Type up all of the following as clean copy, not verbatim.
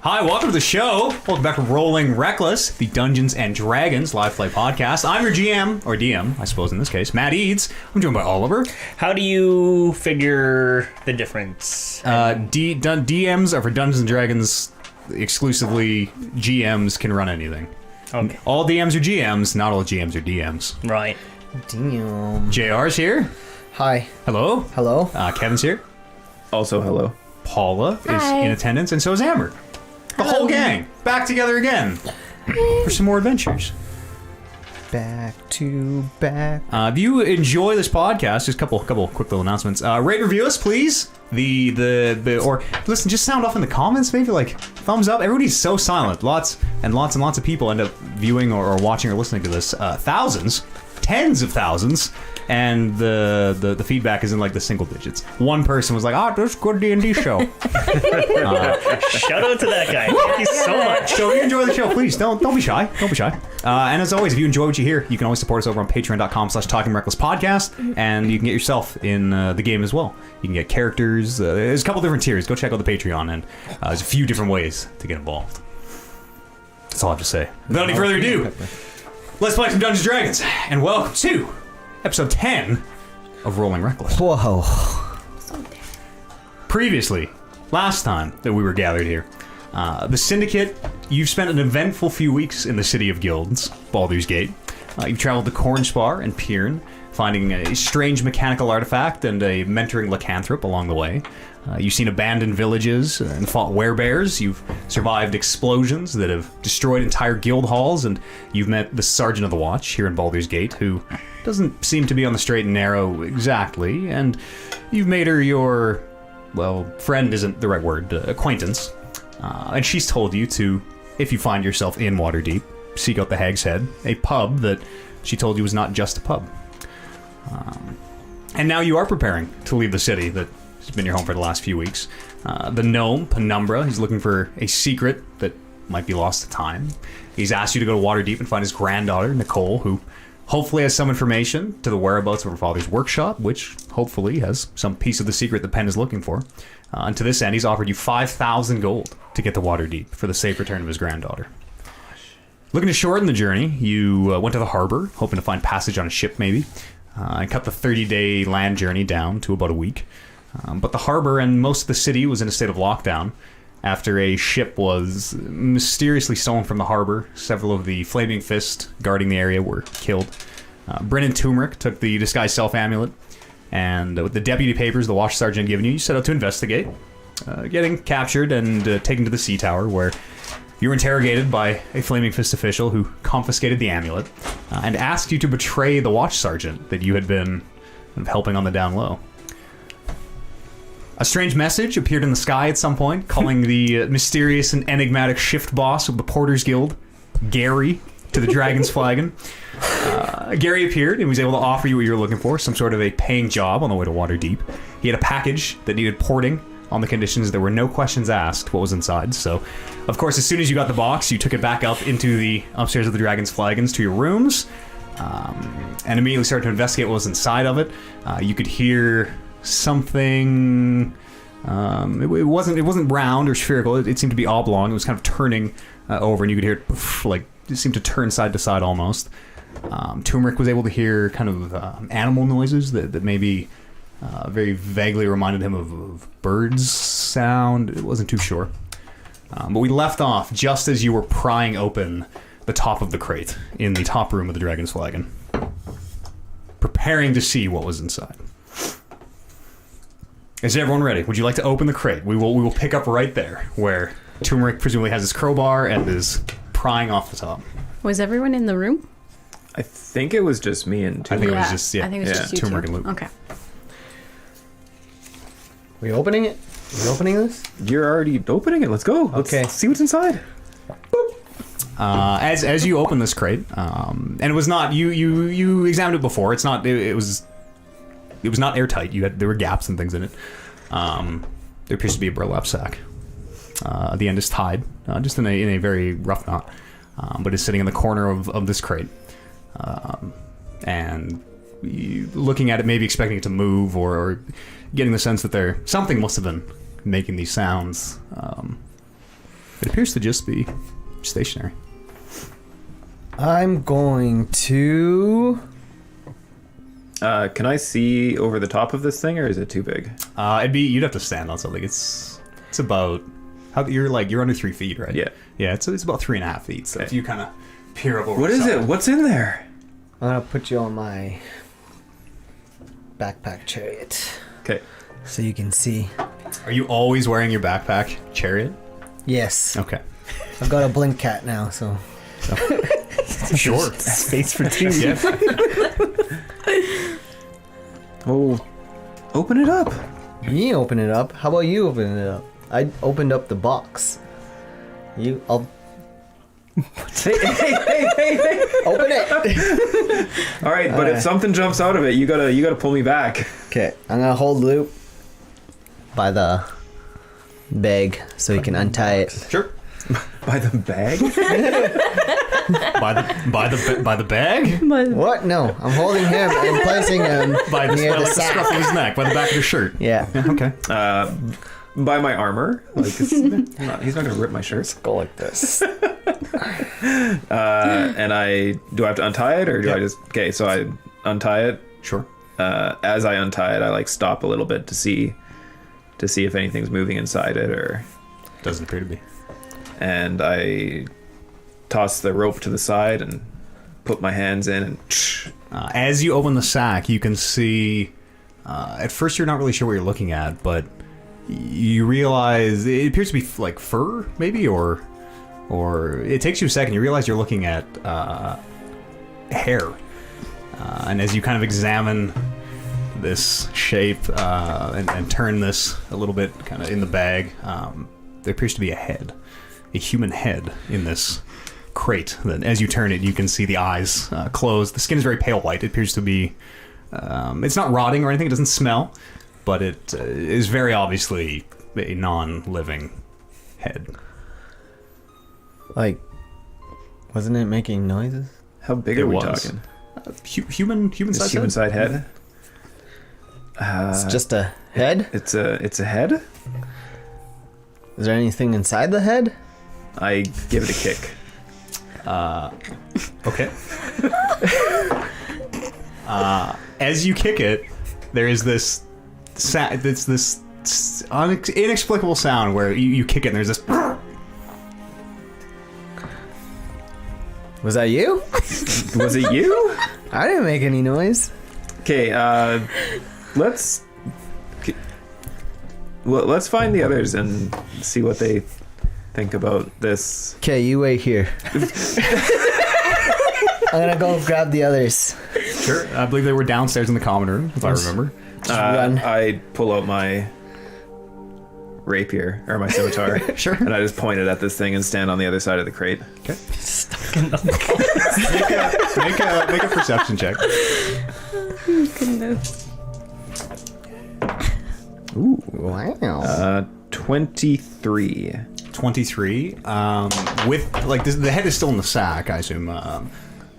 Hi, welcome to the show. Welcome back to Rolling Reckless, the Dungeons and Dragons live play podcast. I'm your GM, or DM, I suppose in this case, Matt Eads. I'm joined by Oliver. How do you figure the difference? DMs are for Dungeons and Dragons exclusively. GMs can run anything. Okay. All DMs are GMs, not all GMs are DMs. Right. Damn. JR's here. Hi. Hello. Hello. Kevin's here. Also hello. Paula is in attendance, and so is Amber. The whole gang back together again for some more adventures. Back to back. If you enjoy this podcast, just a couple quick little announcements. Rate, review us, please. Or listen, just sound off in the comments. Maybe like thumbs up. Everybody's so silent. Lots of people end up viewing or watching or listening to this. Thousands, tens of thousands. And the feedback is in like the single digits. One person was like, "This is a good D&D show." Shout out to that guy. Thank you so much. So if you enjoy the show, please don't be shy. Don't be shy. And as always, if you enjoy what you hear, you can always support us over on patreon.com/talkingrecklesspodcast, and you can get yourself in the game as well. You can get characters. There's a couple different tiers. Go check out the Patreon, and there's a few different ways to get involved. That's all I have to say. Without any further ado, let's play some Dungeons & Dragons, and welcome to Episode 10 of Rolling Reckless. Whoa. Previously, last time that we were gathered here, the Syndicate, you've spent an eventful few weeks in the City of Guilds, Baldur's Gate. You've traveled to Cornspar and Piern, finding a strange mechanical artifact and a mentoring lycanthrope along the way. You've seen abandoned villages and fought werebears. You've survived explosions that have destroyed entire guild halls, and you've met the Sergeant of the Watch here in Baldur's Gate, who doesn't seem to be on the straight and narrow exactly, and you've made her your, well, friend isn't the right word, acquaintance. And she's told you to, if you find yourself in Waterdeep, seek out the Hag's Head, a pub that she told you was not just a pub. And now you are preparing to leave the city that has been your home for the last few weeks. The gnome, Penumbra, he's looking for a secret that might be lost to time. He's asked you to go to Waterdeep and find his granddaughter, Nicole, who hopefully has some information to the whereabouts of her father's workshop, which hopefully has some piece of the secret that Penn is looking for. And to this end, he's offered you 5,000 gold to get to Waterdeep for the safe return of his granddaughter. Looking to shorten the journey, you went to the harbor, hoping to find passage on a ship maybe, and cut the 30-day land journey down to about a week. But the harbor and most of the city was in a state of lockdown after a ship was mysteriously stolen from the harbor. Several of the Flaming Fist guarding the area were killed. Bryn and Turmeric took the disguised self-amulet, and with the deputy papers the watch sergeant had given you, you set out to investigate, getting captured and taken to the sea tower, where you were interrogated by a Flaming Fist official who confiscated the amulet and asked you to betray the watch sergeant that you had been helping on the down low. A strange message appeared in the sky at some point, calling the mysterious and enigmatic shift boss of the Porters Guild, Gary, to the Dragon's Flagon. Gary appeared and was able to offer you what you were looking for, some sort of a paying job on the way to Waterdeep. He had a package that needed porting on the conditions there were no questions asked what was inside. So, of course, as soon as you got the box, you took it back up into the upstairs of the Dragon's Flagons to your rooms, and immediately started to investigate what was inside of it. You could hear something. It wasn't round or spherical. It seemed to be oblong. It was kind of turning over, and you could hear it like it seemed to turn side to side almost. Turmeric was able to hear kind of animal noises that maybe very vaguely reminded him of birds' sound. It wasn't too sure. But we left off just as you were prying open the top of the crate in the top room of the Dragon's Flagon, preparing to see what was inside. Is everyone ready? Would you like to open the crate? We will pick up right there, where Turmeric presumably has his crowbar and is prying off the top. Was everyone in the room? I think it was just me and I think it was just I think it was just you Turmeric two. and Luke. Okay. We opening it? We opening this? You're already opening it. Let's go. Let's see what's inside. As you open this crate, and it was not you examined it before. It's not. It was not airtight. There were gaps and things in it. There appears to be a burlap sack. The end is tied, just in a very rough knot, but is sitting in the corner of this crate. And looking at it, maybe expecting it to move, or getting the sense that something must have been making these sounds. It appears to just be stationary. I'm going to. Can I see over the top of this thing, or is it too big? You'd have to stand on something. It's about you're under 3 feet, right? Yeah. Yeah, it's about 3.5 feet. So Okay. if you kind of peer up over. What the is side- it? What's in there? I'm gonna put you on my backpack chariot Okay. so you can see. Are you always wearing your backpack chariot? Yes. Okay. I've got a blink cat now, so. Sure. Space for two. Yeah. Oh, open it up. You open it up. How about you open it up? I opened up the box. I'll Hey. open it. All right, but if something jumps out of it, you gotta pull me back. Okay, I'm gonna hold Loop by the bag so he can untie it. Sure. By the bag? By the bag? What? No, I'm holding him and placing him By the, near by the like the scruff of sack. his neck, by the back of his shirt. Yeah. Okay. By my armor. Like he's not gonna rip my shirt. Go like this. And do I have to untie it, or do I just? Okay, so I untie it. Sure. As I untie it, I like stop a little bit to see if anything's moving inside it, or. Doesn't appear to be. And I toss the rope to the side and put my hands in, and As you open the sack, you can see. At first, you're not really sure what you're looking at, but you realize it appears to be like fur, maybe, or it takes you a second. You realize you're looking at hair, and as you kind of examine this shape and turn this a little bit, kind of in the bag, there appears to be a human head in this crate. Then, as you turn it, you can see the eyes closed. The skin is very pale white. It appears to be. It's not rotting or anything. It doesn't smell, but it is very obviously a non-living head. Like, wasn't it making noises? how big It are we was. talking? Human This size. human side head. It's just a head? It's a head. Is there anything inside the head? I give it a kick. Okay. As you kick it, there is this inexplicable sound where you kick it and there's this. Was that you? Was it you? I didn't make any noise. Okay, let's find the others and see what they think about this. Okay, you wait here. I'm gonna go grab the others. Sure. I believe they were downstairs in the common room, if I remember. Just run. I pull out my rapier or my scimitar. Sure. And I just point it at this thing and stand on the other side of the crate. Okay. Make a perception check. Ooh, wow. 23. 23. With like this, the head is still in the sack, I assume.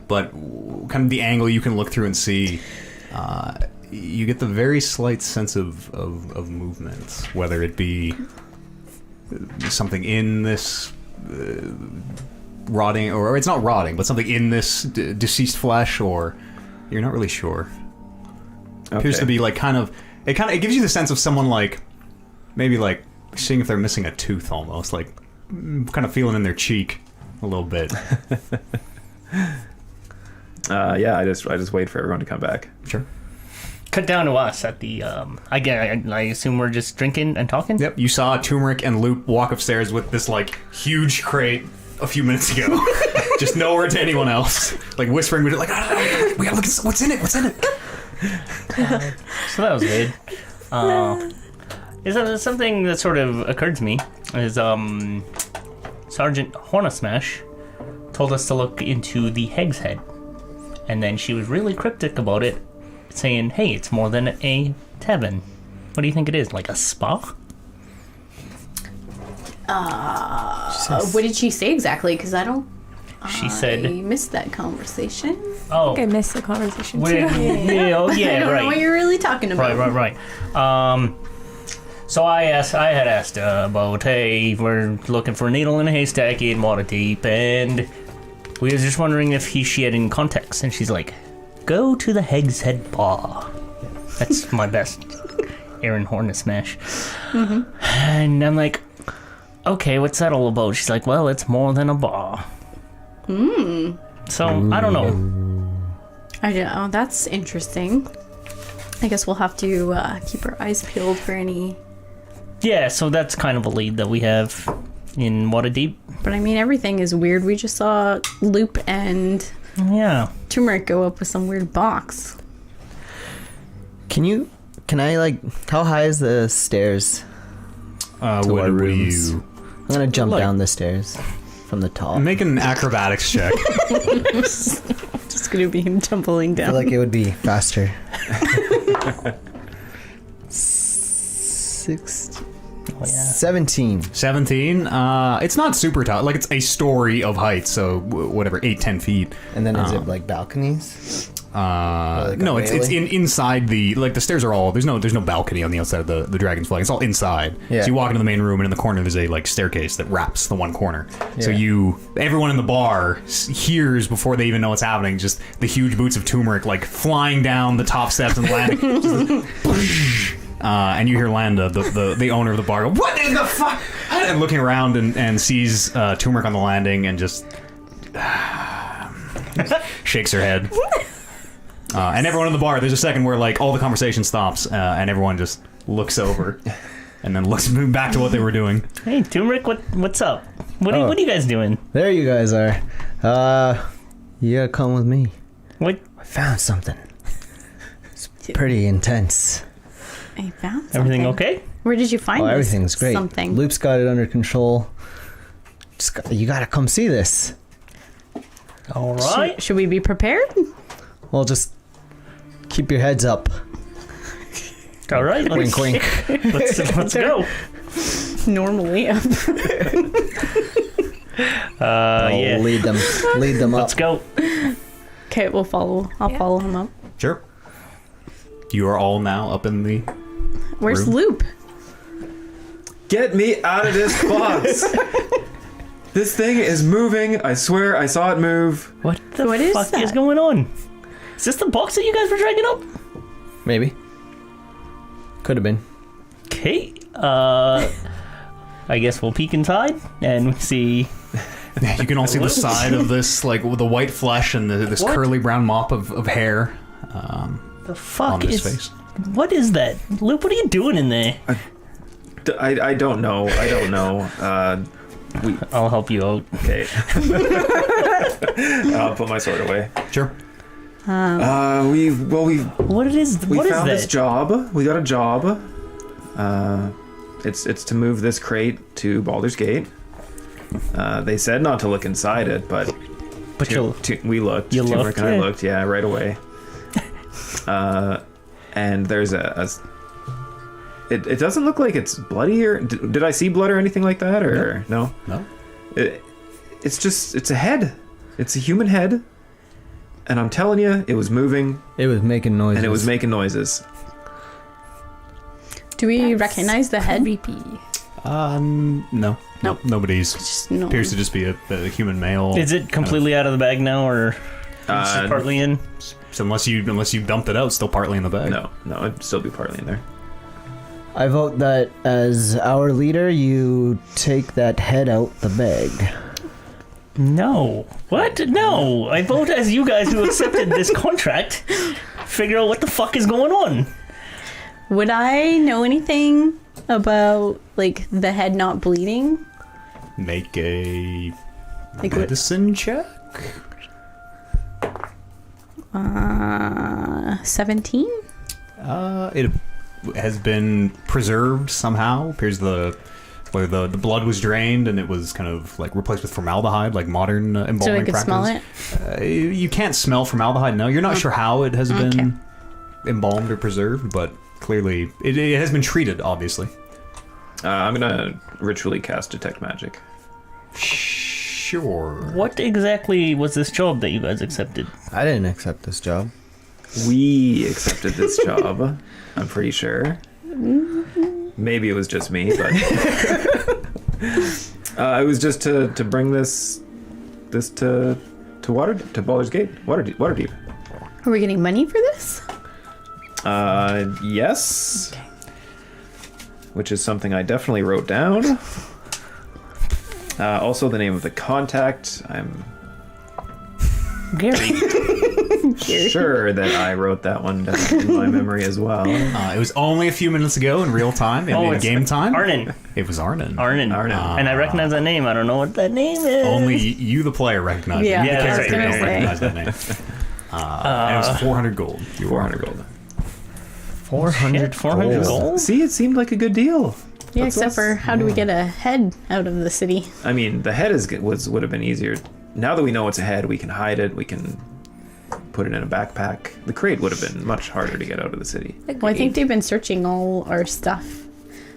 But kind of the angle you can look through and see, you get the very slight sense of movement, whether it be something in this rotting, or it's not rotting, but something in this deceased flesh, or you're not really sure. Appears to be like it gives you the sense of someone like maybe like seeing if they're missing a tooth, almost like kind of feeling in their cheek a little bit. Yeah, I just wait for everyone to come back. Sure. Cut down to us at the. I assume we're just drinking and talking. Yep. You saw Turmeric and Loop walk upstairs with this like huge crate a few minutes ago. Just no word to anyone else. Like whispering, we gotta look at what's in it. What's in it? So that was good. Is that something that sort of occurred to me? Is Sergeant Hornasmash told us to look into the Heg's Head, and then she was really cryptic about it, saying, "Hey, it's more than a tavern. What do you think it is? Like a spa?" What did she say exactly? Because I don't. She I said, missed that conversation. "Oh, I missed the conversation yeah, too. yeah, oh, I yeah, don't know what right, you're really talking about. right. So I had asked about, hey, we're looking for a needle in a haystack in Waterdeep, and we was just wondering if she had any contacts, and she's like, go to the Hag's Head Bar. That's my best Aaron Hornet smash. Mm-hmm. And I'm like, okay, what's that all about? She's like, well, it's more than a bar. So, I don't know. I don't know. That's interesting. I guess we'll have to keep our eyes peeled for any. Yeah, so that's kind of a lead that we have in Waterdeep. But I mean, everything is weird. We just saw Loop and Yeah. Turmeric go up with some weird box. Can I, like, how high is the stairs to our What would rooms? you I'm gonna jump Like- down the stairs from the top. make an acrobatics check? Just gonna be him tumbling I down. feel like it would be faster. 17. 17. It's not super tall. Like, it's a story of height, so whatever, 8-10 feet. And then is it like balconies? Like No, a it's railing? inside the, like, the stairs are all, there's no balcony on the outside of the dragon's flag. It's all inside. Yeah. So you walk into the main room, and in the corner there's a, like, staircase that wraps the one corner. So Yeah. everyone in the bar hears before they even know what's happening, just the huge boots of turmeric, like, flying down the top steps and landing. And you hear Landa, the owner of the bar, go, what in the fuck? And looking around and sees turmeric on the landing and just shakes her head. And everyone in the bar, there's a second where, like, all the conversation stops and everyone just looks over and then looks back to what they were doing. Hey, Turmeric, what's up? What are you guys doing? There you guys are. You gotta come with me. What? I found something. It's pretty intense. I found something. Everything okay? Where did you find Oh, this? everything's great. Something. Loop's got it under control. You gotta come see this. All right. Should we be prepared? Well, just keep your heads up. All right. Wink, wink. Let's go. Normally. Yeah. Lead them up. Let's go. Okay, we'll follow. I'll follow him up. Sure. You are all now up in the... Where's Room. Loop? Get me out of this box! This thing is moving. I swear I saw it move. What the What is fuck that? is going on? Is this the box that you guys were dragging up? Maybe. Could have been. Okay. I guess we'll peek inside and see. You can all see the side of this, like, with the white flesh and this What? curly brown mop of hair The fuck on his is? face. What is that, Luke? What are you doing in there? I don't know. I don't know. I'll help you out. Okay. I'll put my sword away. Sure. We What it is? we What is found that? this job. We got a job. It's to move this crate to Baldur's Gate. They said not to look inside it, but But you'll. we looked. You Turmeric looked, and I yeah. looked, yeah, right away. And there's it doesn't look like it's bloody, or did I see blood or anything like that, or no? No? It's a head. It's a human head. And I'm telling you, it was moving It was making noises. and it was making noises. Do we recognize the head? Creepy. No. Nope. Nobody's... Just no. Appears to just be a human male. Is it completely out of the bag now, or it's just Uh, partly in? So unless you dumped it out, it's still partly in the bag. No, it'd still be partly in there. I vote that as our leader, you take that head out the bag. No. What? No. I vote as you guys who accepted this contract. Figure out what the fuck is going on. Would I know anything about, like, the head not bleeding? Make a Like, what? medicine check. 17? It has been preserved somehow. Appears where the blood was drained and it was kind of like replaced with formaldehyde, like modern embalming So I could practice. smell it? You can't smell formaldehyde. No, you're not sure how it has Okay. been embalmed or preserved, but clearly it has been treated. Obviously, I'm gonna ritually cast Detect Magic. sure. What exactly was this job that you guys accepted? I didn't accept this job. We accepted this job. I'm pretty sure. maybe it was just me, but it was just to bring this to Baldur's Gate, Waterdeep. Are we getting money for this? Yes. Which is something I definitely wrote down. Also, the name of the contact. I'm Gary. sure that I wrote that one down in my memory as well. It was only a few minutes ago in real time, in it's game time. Arnon. It was Arnon. Arnon. And I recognize that name. I don't know what that name is. Only you, the player, recognize Yeah, it. You, yeah, the that's character, right. don't I was gonna recognize that name. And it was 400 gold. 400 gold. 400 400 gold? See, it seemed like a good deal. Yeah, Let's- except for how do we get a head out of the city? I mean, the head would have been easier. Now that we know it's a head, we can hide it. We can put it in a backpack. The crate would have been much harder to get out of the city. Well, I think they've been searching all our stuff.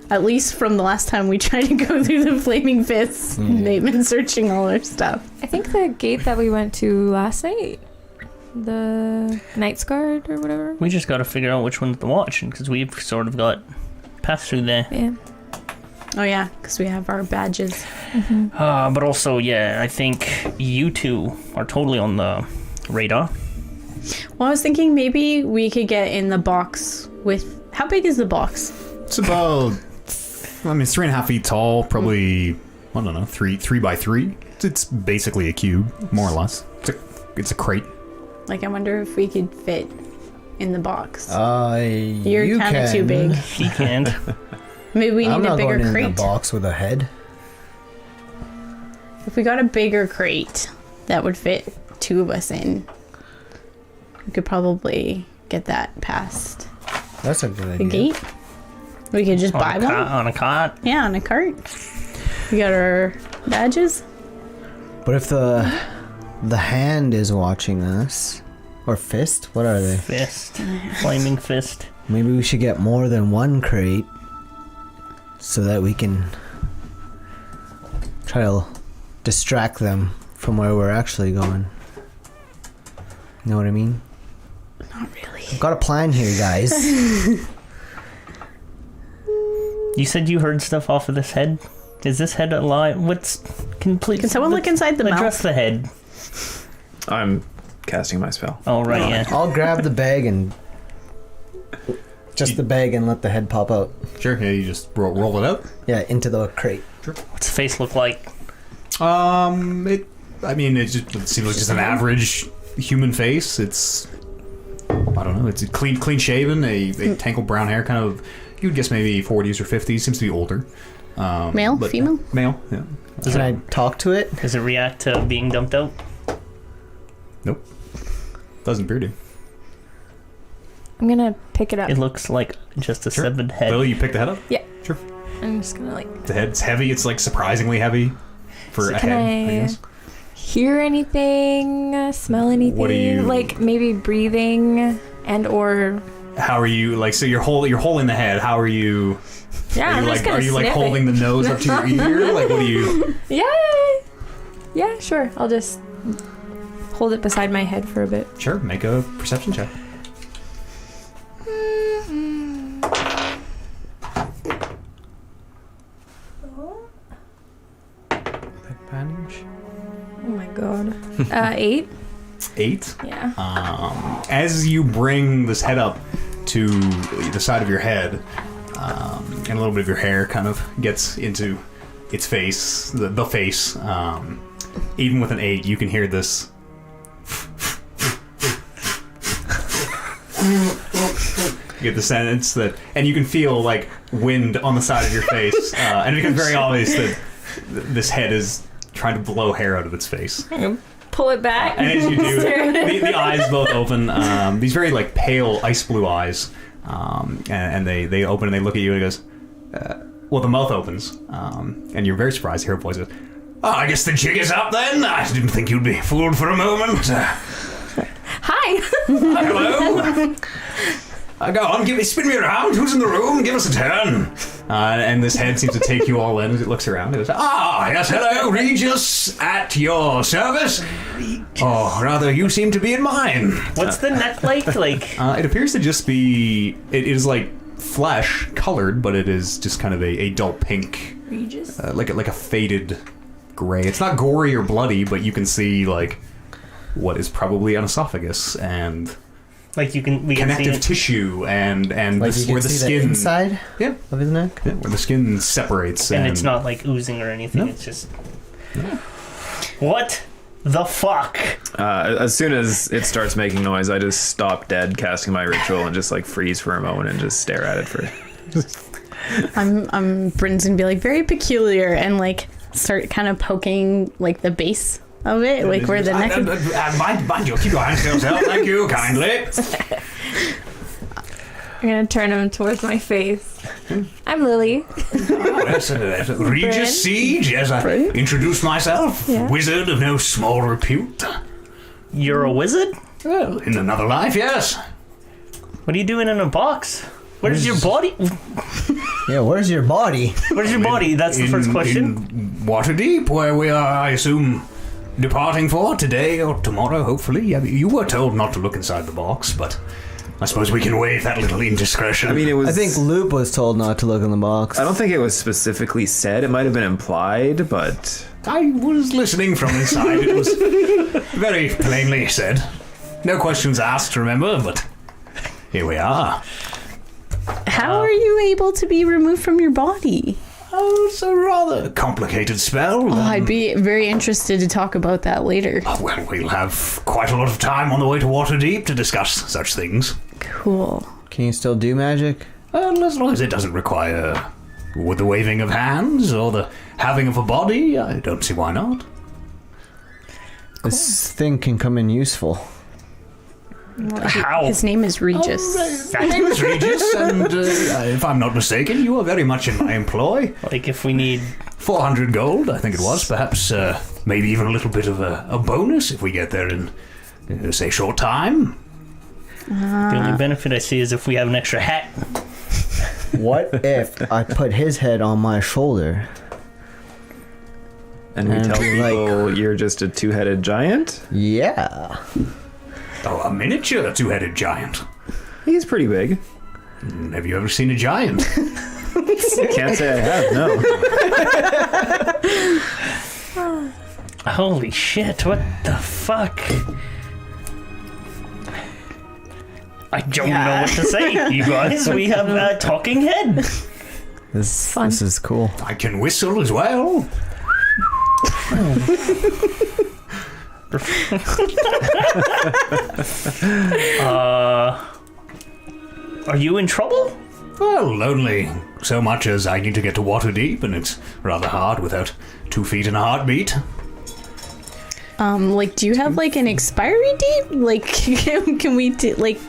At least from the last time we tried to go through the flaming fists. They've been searching all our stuff. I think the gate that we went to last night, the Knight's Guard or whatever. We just got to figure out which one's the watch, because we've sort of got passed through there. Yeah. Oh yeah, because we have our badges. But also, yeah, I think you two are totally on the radar. Well, I was thinking maybe we could get in the box with... How big is the box? It's about, I mean, it's 3.5 feet tall, probably, I don't know, 3 by 3. It's basically a cube, more or less. It's a crate. Like, I wonder if we could fit in the box. You're You're kind of too big. He can't. Maybe we I'm need a not bigger going in crate. a box with a head. If we got a bigger crate that would fit 2 of us in, we could probably get that past That's a good the idea. gate. We could just buy one. On a cot. Yeah, on a cart. We got our badges. But if the hand is watching us, or fist, what are they? Fist. Flaming fist. Maybe we should get more than one crate so that we can try to distract them from where we're actually going. You know what I mean? Not really. I've got a plan here, guys. You said you heard stuff off of this head? Is this head alive? Can someone look inside the address mouth? the head. I'm casting my spell. Oh, right, yeah. I'll grab the bag and just the bag and let the head pop out. Sure, yeah, you just roll it out. Yeah, into the crate. What's the face look like? I mean, it seems like just an average human face. It's, I don't know, it's clean shaven, a tangled brown hair, kind of, you would guess maybe 40s or 50s, seems to be older. Male? but- Female? Male, yeah. Can I talk to it? Does it react to being dumped out? Nope. Doesn't appear to. I'm gonna pick it up. It looks like just a Sure. severed head. Lily, you pick the head up? Yeah. Sure. I'm just gonna like. The head's heavy, it's like surprisingly heavy for So a can head, I I guess. hear anything? Smell anything? What do you- like? Maybe breathing and or. How are you, like, so you're holding the head, how are you, Yeah, are I'm you just like, gonna are you like sniff holding it. the nose up to your ear? Like, what do you, Yeah. Yeah, sure. I'll just hold it beside my head for a bit. sure, make a perception check. Advantage? Oh my god. 8. 8. Yeah. As you bring this head up to the side of your head, and a little bit of your hair kind of gets into its face, the face, even with an 8, you can hear this. You get the sentence that, and you can feel like wind on the side of your face, and it becomes very obvious that this head is trying to blow hair out of its face. Pull it back. And as you do, Stare at it. the eyes both open. These very like pale ice blue eyes, and they open and they look at you and it goes. Well, the mouth opens, and you're very surprised to hear a voice. Goes, "Oh, I guess the jig is up then. I didn't think you'd be fooled for a moment. Hi. Hello. Go on, spin me around. Who's in the room? Give us a turn." And this head seems to take you all in as it looks around. It goes, "Ah, yes, hello, Regis, at your service. Oh, rather, you seem to be in mine." What's the neck like? Like, It appears to just be. It is like flesh colored, but it is just kind of a dull pink, Regis. like a faded gray. It's not gory or bloody, but you can see like what is probably an esophagus and Like we can see connective it. tissue and Like you can where the see skin the inside yeah, of his neck. yeah, where the skin separates And it's not like oozing or anything. No. It's just. What the fuck? As soon as it starts making noise, I just stop dead, casting my ritual, and just like freeze for a moment and just stare at it for. Bryn's gonna be like very peculiar and like start kind of poking like the base of it, like where the neck. Mind you, keep your hands to yourself. Thank you kindly. I'm gonna turn him towards my face. I'm Lily. Regis Siege, as I introduce myself, Yeah. wizard of no small repute. You're a wizard? Well, in another life, yes. What are you doing in a box? Where's your body? Yeah, where's your body? Where's your body? That's the first question. In Waterdeep, where we are, I assume, departing for today or tomorrow, hopefully. Yeah, you were told not to look inside the box, but I suppose we can waive that little indiscretion. I mean, it was. I think Loop was told not to look in the box. I don't think it was specifically said. It might have been implied, but I was listening from inside. It was very plainly said. No questions asked, remember, but here we are. How are you able to be removed from your body? Oh, it's a rather complicated spell. I'd be very interested to talk about that later. Well, we'll have quite a lot of time on the way to Waterdeep to discuss such things. Cool. Can you still do magic? As long as it doesn't require with the waving of hands or the having of a body, I don't see why not. This thing can come in useful. How? His name is Regis. My name is Regis, and if I'm not mistaken, you are very much in my employ. Like if we need 400 gold, I think it was. Perhaps maybe even a little bit of a bonus if we get there in, say, short time. the only benefit I see is if we have an extra hat. What if I put his head on my shoulder? and we And tell like- people you're just a two-headed giant. Yeah. Oh, a miniature two-headed giant. He's pretty big. Have you ever seen a giant? Can't say I have. No. Holy shit, what the fuck? I don't know what to say, you guys. We have a talking head. This is cool. I can whistle as well. Are you in trouble? Well, only so much as I need to get to Waterdeep, and it's rather hard without 2 feet and a heartbeat. Like, do you have like an expiry date? Like, can we like,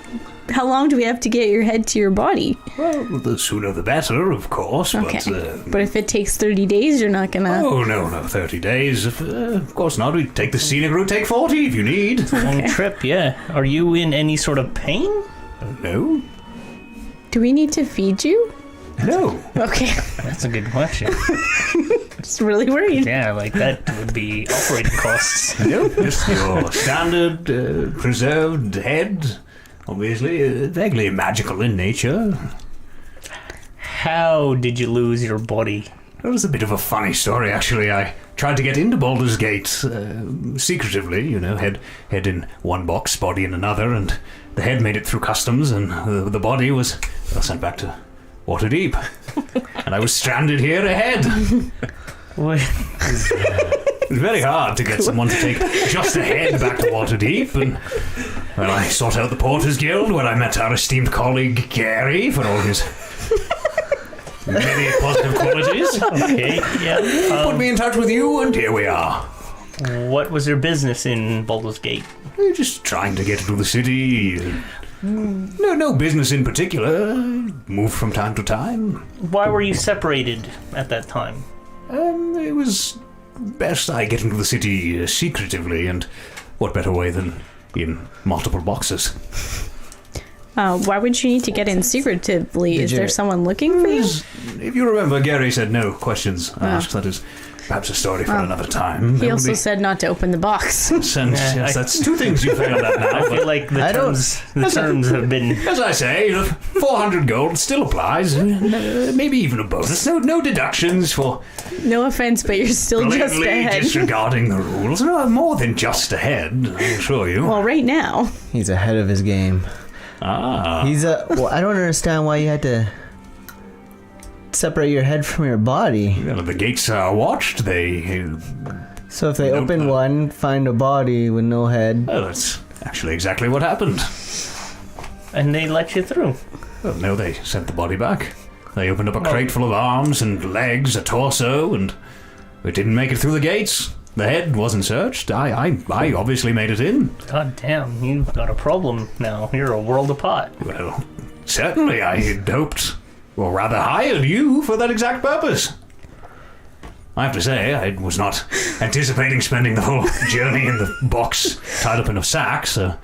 how long do we have to get your head to your body? Well, the sooner the better, of course. Okay. But if it takes 30 days, you're not gonna. Oh, no, 30 days. Of course not. We take the scenic route, take 40 if you need. Long trip, yeah. Are you in any sort of pain? No? Do we need to feed you? No. Okay. That's a good question. Just really worried. Yeah, like that would be operating costs. No, just your standard preserved head. Obviously, vaguely magical in nature. How did you lose your body? It was a bit of a funny story, actually. I tried to get into Baldur's Gate secretively, you know, head in one box, body in another, and the head made it through customs, and the body was sent back to Waterdeep. And I was stranded here ahead. What? It was very hard to get someone to take just a head back to Waterdeep, and well, I sought out the Porters Guild, where I met our esteemed colleague Gary for all his many positive qualities. Okay, yeah. Put me in touch with you, and here we are. What was your business in Baldur's Gate? We're just trying to get into the city. No business in particular. Move from time to time. Why were you separated at that time? It was best I get into the city secretively, and what better way than in multiple boxes? Why would you need to get in secretively? Is there you- someone looking for you? If you remember, Gary said no questions asked. That is perhaps a story for another time. He also said not to open the box. Sense, yes, that's two things you failed at now. I feel like the terms have been. As I say, 400 gold still applies. Maybe even a bonus. No deductions for No offense, but you're still just blatantly ahead. disregarding the rules. No, more than just ahead, I assure you. Well, right now. He's ahead of his game. Ah. Well, I don't understand why you had to separate your head from your body. Well, the gates are watched. So if they Nope. open one, find a body with no head. Well, that's actually exactly what happened. And they let you through. Well, no, they sent the body back. They opened up a crate full of arms and legs, a torso, and it didn't make it through the gates. The head wasn't searched. I obviously made it in. God damn, you've got a problem now. You're a world apart. Well, certainly I had hoped, or rather hired you for that exact purpose. I have to say, I was not anticipating spending the whole journey in the box tied up in a sack, so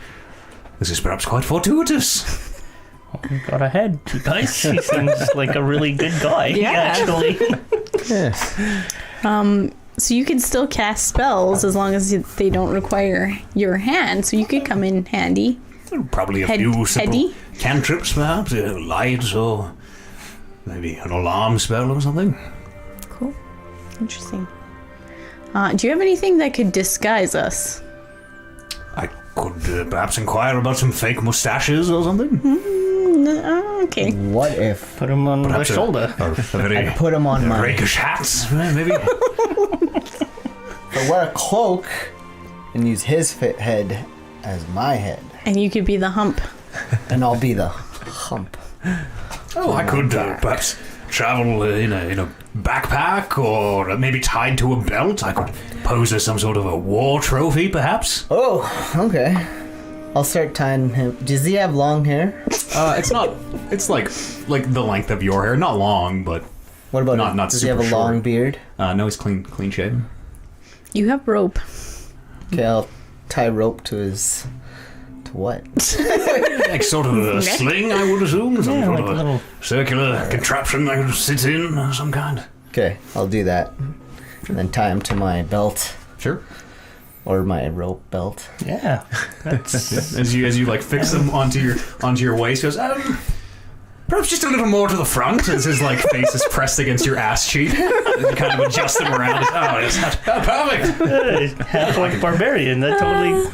this is perhaps quite fortuitous. You got ahead, you guys. He seems like a really good guy, actually. Yeah. So you can still cast spells as long as they don't require your hand. So you could come in handy. Probably a few simple heady? cantrips, perhaps, lights, or maybe an alarm spell or something. Cool. Interesting. Do you have anything that could disguise us? I could perhaps inquire about some fake mustaches or something. Okay. What if Put him on Perhaps the shoulder. A very I put him on my... rakish hats, maybe. I wear a cloak and use his head as my head. And you could be the hump. And I'll be the hump. Oh, I could perhaps travel in a backpack, or maybe tied to a belt. I could pose as some sort of a war trophy, perhaps. Oh, okay. I'll start tying him. Does he have long hair? It's not. It's like the length of your hair, not long, but What about Not- him? not Does he have a super long short. beard? no, he's clean shaven. You have rope. Okay, I'll tie rope to his... To what? Like sort of a sling, I would assume. Some Yeah, sort like of a little. circular contraption I could sit in of some kind. Okay, I'll do that. And then tie him to my belt. Sure. Or my rope belt. Yeah. That's. As you like fix them onto your waist, he goes, perhaps just a little more to the front, as his like face is pressed against your ass cheek. You kind of adjust them around. Oh, it's not perfect. Half like barbarian. That totally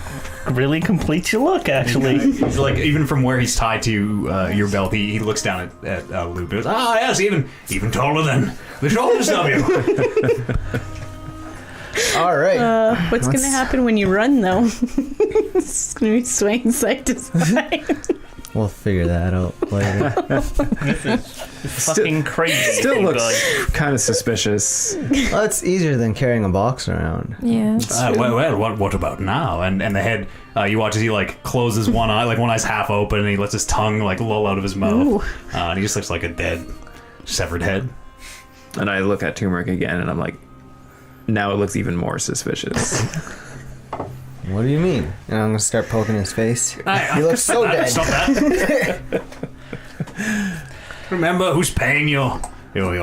really completes your look, actually. He's like, even from where he's tied to your belt, he looks down at Luke. He goes, yes, even taller than the shoulders of you. All right. What's going to happen when you run, though? It's going to be swaying side to side. We'll figure that out later. Fucking crazy. Still you looks guys. kind of suspicious. Well, it's easier than carrying a box around. Yeah. Well, what about now? And the head, you watch as he like closes one eye, like one eye's half open, and he lets his tongue like loll out of his mouth, and he just looks like a dead, severed head. And I look at Turmeric again, and I'm like, now it looks even more suspicious. What do you mean? And I'm gonna start poking his face. He looks so dead. Stop that. Remember who's paying your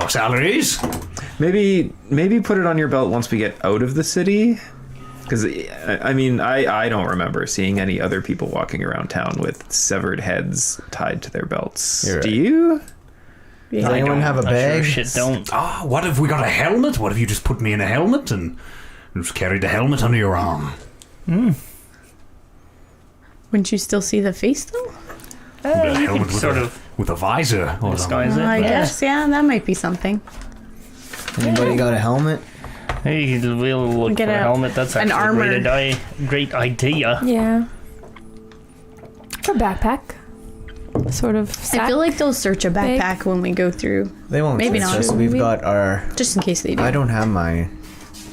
salaries? Maybe put it on your belt once we get out of the city. Because, I mean, I don't remember seeing any other people walking around town with severed heads tied to their belts. You're right. Do you? Does anyone have a Not bag? Sure shit don't. What if we got a helmet? What if you just put me in a helmet and just carried the helmet under your arm? Wouldn't you still see the face, though? A You helmet could sort of with a visor or something. disguise it. I yeah. guess, yeah, that might be something. Anybody got a helmet? Hey, we'll look Get for a a- helmet. That's an actually a armor. great idea. Yeah. Or backpack. Sort of sack. I feel like they'll search a Bag. backpack when we go through, They won't. Maybe search not. us. We've got our. just in case they do. I don't have my.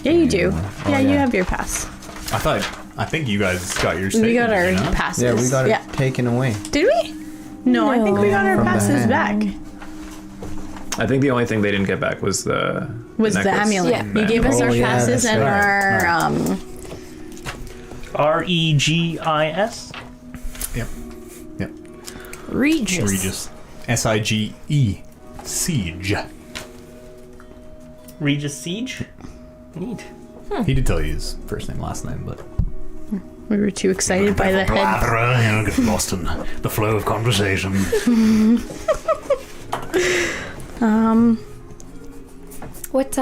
Yeah, you do. Yeah, you yeah. have your pass. I think you guys got your. We got our statement, you know? passes. Yeah, we got it taken away. Did we? No, I think we got our From the passes hand. back. I think the only thing they didn't get back was the Was the necklace. amulet. Yeah. You gave us Oh, our yeah, passes that's and right. our Regis. Yep. Regis. Regis. SIGE. Siege. Regis Siege. Neat. He did tell you his first name, last name, but We were too excited by the head. blather, you know, get lost in the flow of conversation. What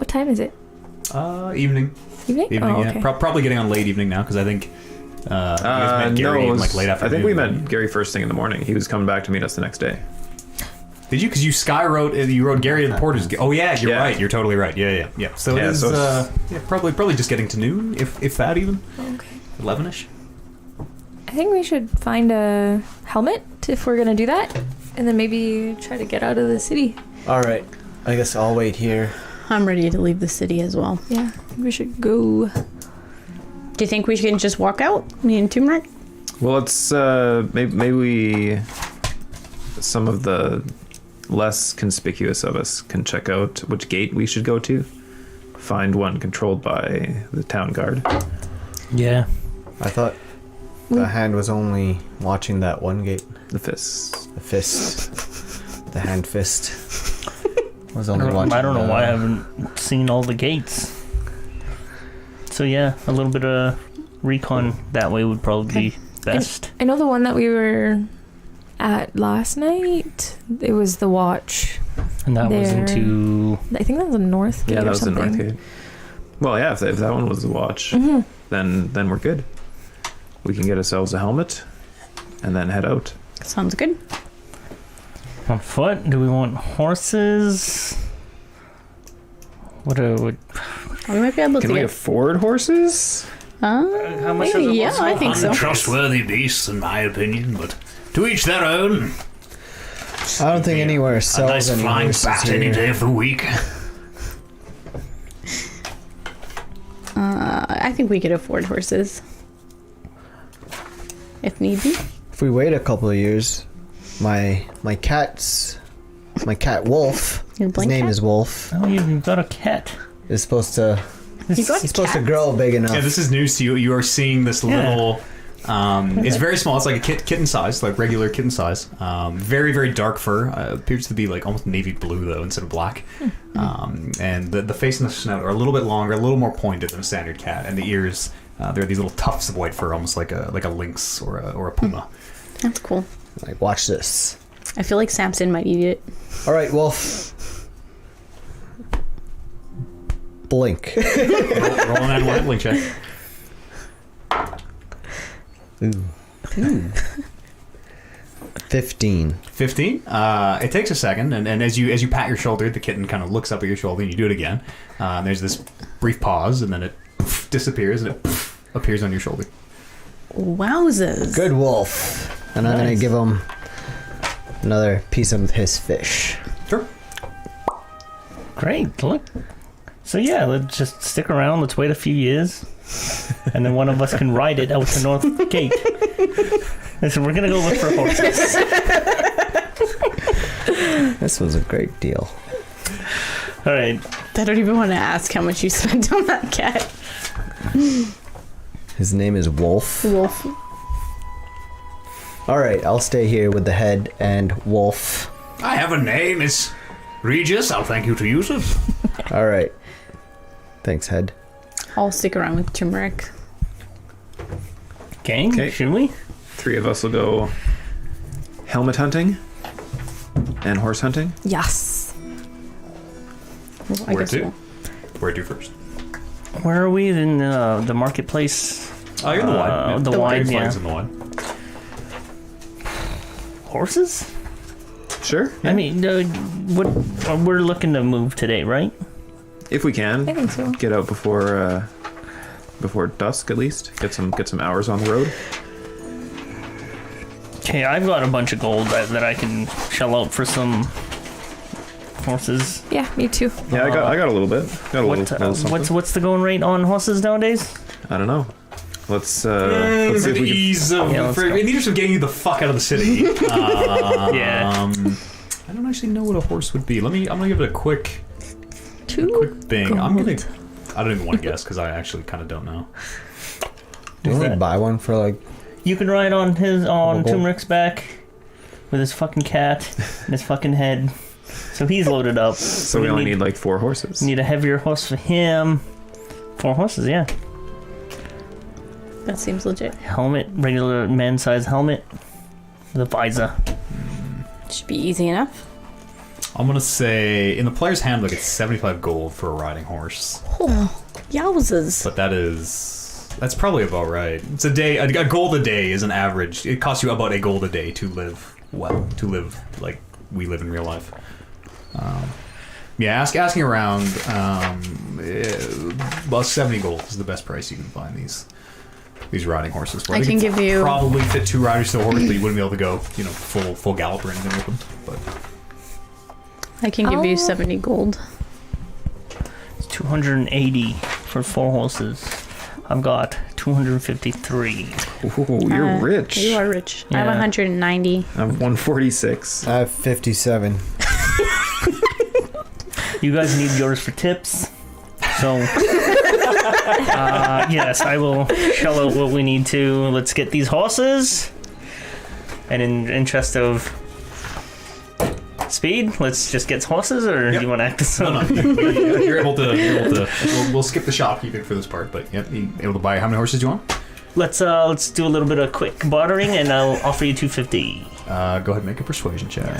time is it? Evening. Evening? Evening, oh, yeah. okay. Probably getting on late evening now because I think you guys met Gary no, it was, like late I afternoon. think we met Gary first thing in the morning. He was coming back to meet us the next day. Did you? Because you you wrote Gary to the Porter's. Oh yeah, you're Yeah. right. You're totally right. Yeah. So it Yeah, is so it's- probably just getting to noon, if that even. Okay. 11ish. I think we should find a helmet if we're gonna do that, and then maybe try to get out of the city. All right. I guess I'll wait here. I'm ready to leave the city as well. Yeah, we should go. Do you think we can just walk out, me and Turmeric? Well, it's maybe some of the less conspicuous of us can check out which gate we should go to. Find one controlled by the town guard. Yeah. I thought the hand was only watching that one gate. The fists. The fist. The hand fist. Was only watching. I don't know why I haven't seen all the gates. So yeah, a little bit of recon that way would probably be best. I know the one that we were at last night. It was the watch. And that was there. into... I think that was the north gate. Yeah, that or was the something. north gate. Well, yeah, if that one was the watch, Mhm. then we're good. We can get ourselves a helmet and then head out. Sounds good. On foot? Do we want horses? What We might be able to Can we get. afford horses? How much Maybe, does a yeah, horse I cost? think so. Untrustworthy beasts, in my opinion, but to each their own. I don't think anywhere A sells nice any flying horses bat any here. day of the week. I think we could afford horses. If need be. If we wait a couple of years, my cat Wolf. Your His blank name cat? is Wolf. Oh, you've got a cat. Is supposed to. You got He's supposed to cats? grow big enough. Yeah, this is news to you. You are seeing this little. It's very small. It's like a kitten size, like regular kitten size. Very, very dark fur. Appears to be like almost navy blue though, instead of black. And the face and the snout are a little bit longer, a little more pointed than a standard cat, and the ears. There are these little tufts of white fur, almost like a lynx or a puma. That's cool. Like, watch this. I feel like Samson might eat it. All right, Wolf. Blink. Roll an one blink check. Ooh. 15. 15. It takes a second, and as you pat your shoulder, the kitten kind of looks up at your shoulder, and you do it again. There's this brief pause, and then it disappears, and it appears on your shoulder. Wowzers. Good Wolf. And I'm going to give him another piece of his fish. Sure. Great, look. So yeah, let's just stick around. Let's wait a few years, and then one of us can ride it out the north gate. Listen, we're gonna go look for horses. This was a great deal. All right. I don't even want to ask how much you spent on that cat. His name is Wolf. Wolf. All right, I'll stay here with the head and Wolf. I have a name. It's Regis. I'll thank you to use it. All right. Thanks, head. I'll stick around with turmeric. Gang, Okay. should we? 3 of us will go helmet hunting and horse hunting. Yes. Well, I Where guess to? we'll- Where to first? Where are we in the marketplace? Oh, you're the wide. The wide, Big yeah. flags in the wide. Horses? Sure. I mean, what we're looking to move today, right? If we can. I think so. Get out before dusk at least. Get some hours on the road. Okay, I've got a bunch of gold that I can shell out for some horses. Yeah, me too. Yeah, I got a little bit. Got a What, little something. what's the going rate on horses nowadays? I don't know. Let's see if we can. Ease of, Yeah, let's for, go. in the interest of getting you the fuck out of the city. Yeah. I don't actually know what a horse would be. I'm gonna give it a quick Two. thing. I don't even want to guess because I actually kind of don't know. Do you want that? to buy one for like... You can ride on Gold. Turmeric's back with his fucking cat and his fucking head. So he's loaded up. So we only need like 4 horses. Need a heavier horse for him. 4 horses, yeah. That seems legit. Helmet, regular man-sized helmet. With a visor. Should be easy enough. I'm gonna say in the player's handbook it's 75 gold for a riding horse, Oh, yowzas. but that's probably about right. It's a day. A gold a day is an average. It costs you about a gold a day to live well, to live like we live in real life. Yeah, asking around. About 70 gold is the best price you can find these riding horses for. I can give you probably fit 2 riders to a horse, but you wouldn't be able to go, full gallop or anything with them. But I can give you Oh. 70 gold. It's 280 for 4 horses. I've got 253. Ooh, you're rich. You are rich. I have Yeah. 190. I have 146. I have 57. You guys need yours for tips. So, yes, I will shell out what we need to. Let's get these horses. And in interest of speed, let's just get horses, or Yep. do you want to act as no, you're able to. We'll skip the shopkeeping for this part, but yep, you're able to buy. How many horses do you want? Let's do a little bit of quick bartering, and I'll offer you 250. Go ahead and make a persuasion check.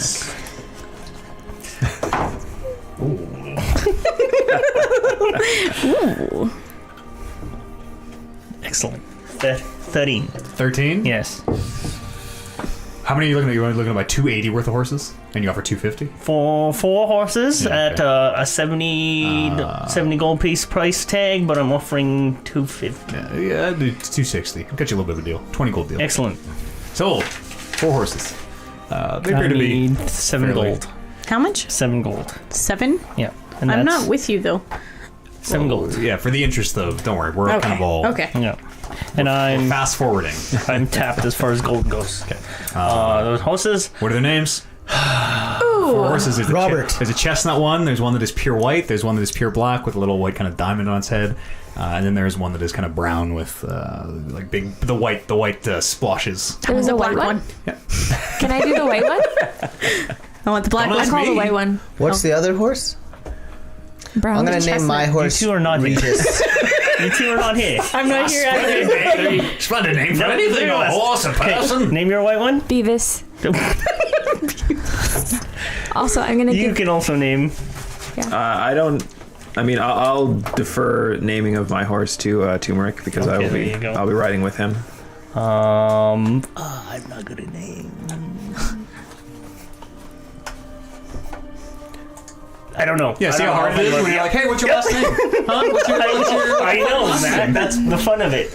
Ooh. Excellent. 13. 13? Yes. How many are you looking at? You're only looking to buy 280 worth of horses, and you offer 250? For 4 horses Yeah, at okay. a 70 gold piece price tag, but I'm offering 250. Yeah, I'd do 260. I'll get you a little bit of a deal. 20 gold deal. Excellent. Sold. 4 horses. They appear I to be need 7 fairly- gold. How much? 7 gold. 7? Yeah. And I'm that's not with you though. 7 gold. Yeah, for the interest of, don't worry, we're kind of all Okay. Yeah. And we're I'm fast forwarding. I'm tapped as far as gold goes. Okay. Those horses. What are their names? 4 horses. There's Robert. There's a chestnut one. There's one that is pure white. There's one that is pure black with a little white kind of diamond on its head. And then there's one that is kind of brown with like big the white splotches. There's a white black one. Yeah. Can I do the white one? I want the black Don't one. ask I'll call the me. white one. What's the other horse? Brown. I'm gonna name chestnut. my horse You two are not here. Regis. You two are not here. I'm not here either. Splendid name for No, anything. no, A horse, a person. Name your white one. Beavis. Also, I'm gonna You give. can also name. I don't. I mean, I'll defer naming of my horse to Turmeric because Okay, there you go. I'll be riding with him. I'm not good at names. I don't know. Yeah, see how hard it is when you're like, hey, what's your last name? Huh? What's your I know, Matt. That's the fun of it.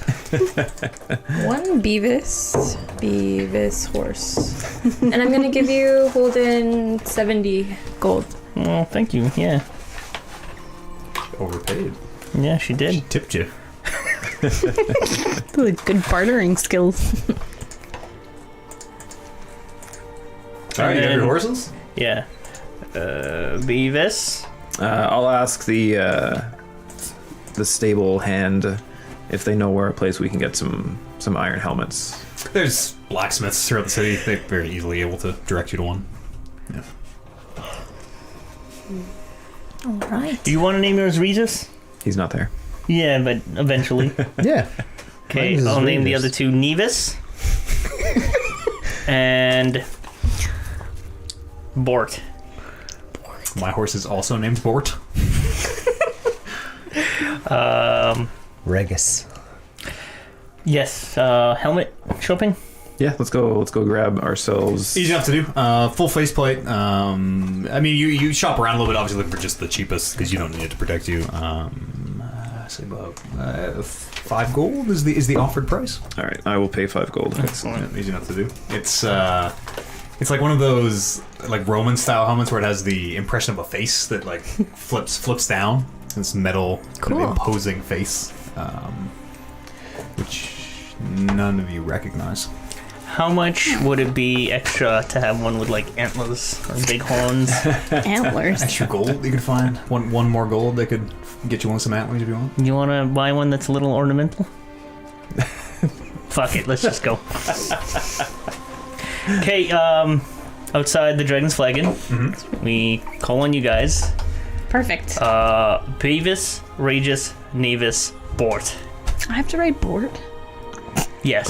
One Beavis horse. And I'm gonna give you Holden 70 gold. Oh, thank you. Yeah. Overpaid. Yeah, she did. Tipped you. Good bartering skills. All right, you have then- your horses? Yeah. Beavis. I'll ask the stable hand if they know where a place we can get some iron helmets. There's blacksmiths throughout the city. They're very easily able to direct you to one. Yeah. All right. Do you want to name yours Regis? He's not there. Yeah, but eventually. Yeah. Okay, Mine is I'll name the Regis. other two Nevis and Bort. My horse is also named Bort. Regis. Yes, helmet shopping. Yeah, let's go grab ourselves. Easy enough to do. Full faceplate. I mean, you shop around a little bit, obviously looking for just the cheapest because you don't need it to protect you. Say about 5 gold is the offered price. All right, I will pay 5 gold. Excellent. Yeah, easy enough to do. It's like one of those like Roman style helmets where it has the impression of a face that like flips down. This metal kind of Cool. imposing face, which none of you recognize. How much would it be extra to have one with like antlers or big horns? Antlers. Extra gold you could find. One more gold they could get you one some antlers if you want. You want to buy one that's a little ornamental? Fuck it, let's just go. Okay, outside the Dragon's Flagon. We call on you guys. Perfect. Beavis, Regis, Navis, Bort. I have to write Bort. Yes.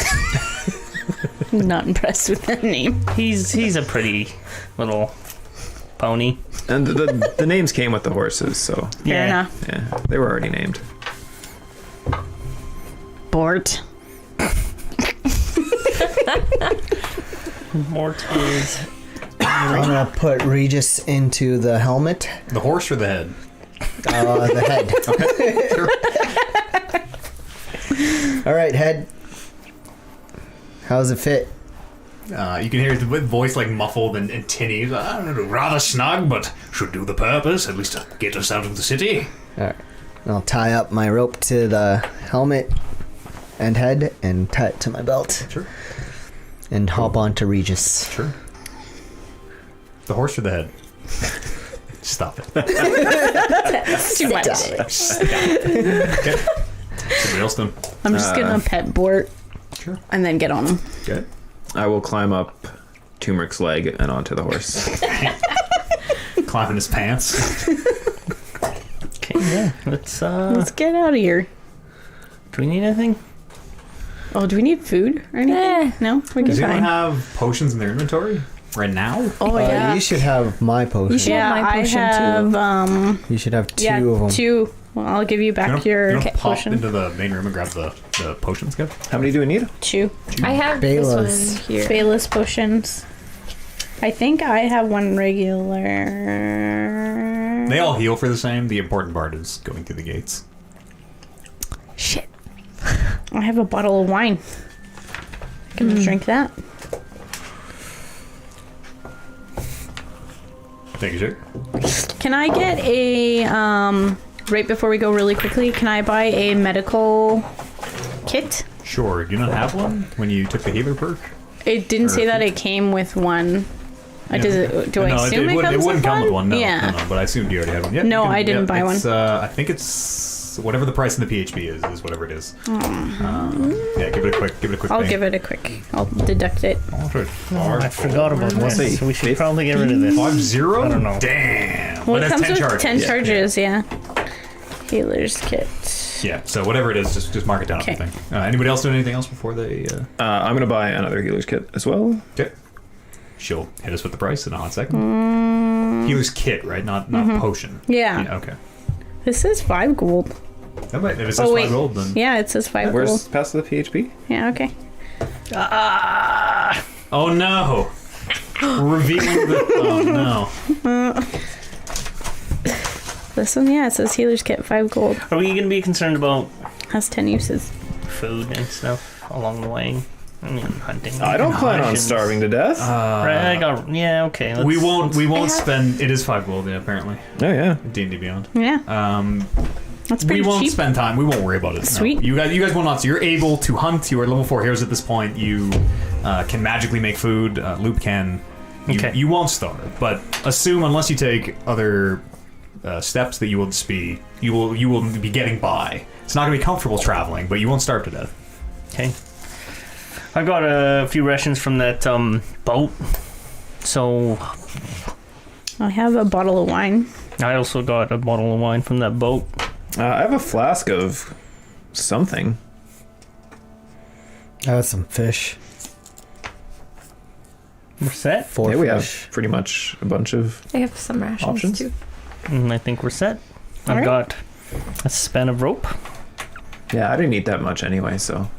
I'm not impressed with that name. He's a pretty little pony. And the names came with the horses, so Fair enough. yeah, they were already named. Bort. Bort is... I'm gonna put Regis into the helmet. The horse or the head? The head. All right, head. How's it fit? You can hear the voice like muffled and tinny. I don't know, rather snug, but should do the purpose. At least to get us out of the city. All right. I'll tie up my rope to the helmet and head and tie it to my belt. Sure. And hop onto Regis. Sure. The horse or the head? Stop it. That's too much. Okay. Somebody else then. I'm just gonna pet Bort. Sure. And then get on him. Okay. I will climb up Turmeric's leg and onto the horse. Climbing his pants. Okay, yeah. Let's get out of here. Do we need anything? Oh, do we need food or anything? No, we're Does good. anyone Fine. have potions in their inventory right now? Oh yeah. You should have my potion. You should Yeah, have my I potion have You should have two yeah, of them. 2. Well, I'll give you back You your don't pop potion. into the main room and grab the potions, Kev? How many do we need? 2 I have Balas. this one here. Bayless potions. I think I have one regular. They all heal for the same. The important part is going through the gates. Shit. I have a bottle of wine. I can drink that. Thank you, sir. Can I get a right before we go really quickly? Can I buy a medical kit? Sure. Do you not have one when you took the healer perk? It didn't say Or- that it came with one. Do I No, assume it, wouldn't- comes wouldn't with come one? with one. No, yeah. no, but I assumed you already had one. Yeah, No, you can- I didn't buy it's, I think it's whatever the price in the PHP is whatever it is. Yeah, give it a quick. I'll bang. give it a quick. I'll deduct it. Oh, I forgot about Let's this. see. So we should probably get rid of this. 5-0? I don't know. Damn. Well, But it that's comes 10 with charges. 10 Yeah. charges. Yeah. Healer's kit. Yeah. So whatever it is, just mark it down. Okay. On the thing. Anybody else doing anything else before they? I'm gonna buy another healer's kit as well. Okay. She'll hit us with the price in a hot second. Healer's kit, right? Not potion. Yeah. Okay. This is 5 gold. That might, if it says Oh, wait. 5 gold, then. Yeah, it says 5 Where's gold. past the PHP? Yeah. Okay. Oh no! Revealing the. Oh no! This one, yeah, it says healer's kit 5 gold. Are we going to be concerned about Has 10 uses. food and stuff along the way? I mean, hunting. I don't plan on rations. starving to death. Right, I got. Yeah, okay. Let's, We won't have- spend. It is 5 gold, yeah. Apparently, Oh yeah. D&D Beyond. Yeah. That's We pretty won't cheap. spend time. We won't worry about it. No. Sweet. You guys will not. So you're able to hunt. You are level 4 heroes at this point. You can magically make food. Loop can. Okay. You won't starve, but assume unless you take other steps that you will just be you will be getting by. It's not going to be comfortable traveling, but you won't starve to death. Okay. I got a few rations from that boat. So I have a bottle of wine. I also got a bottle of wine from that boat. I have a flask of something. I got some fish. We're set. 4 Yeah, we have fish. pretty much a bunch of. I have some rations Options? too. And I think we're set. I've Alright. got a span of rope. Yeah, I didn't eat that much anyway, so.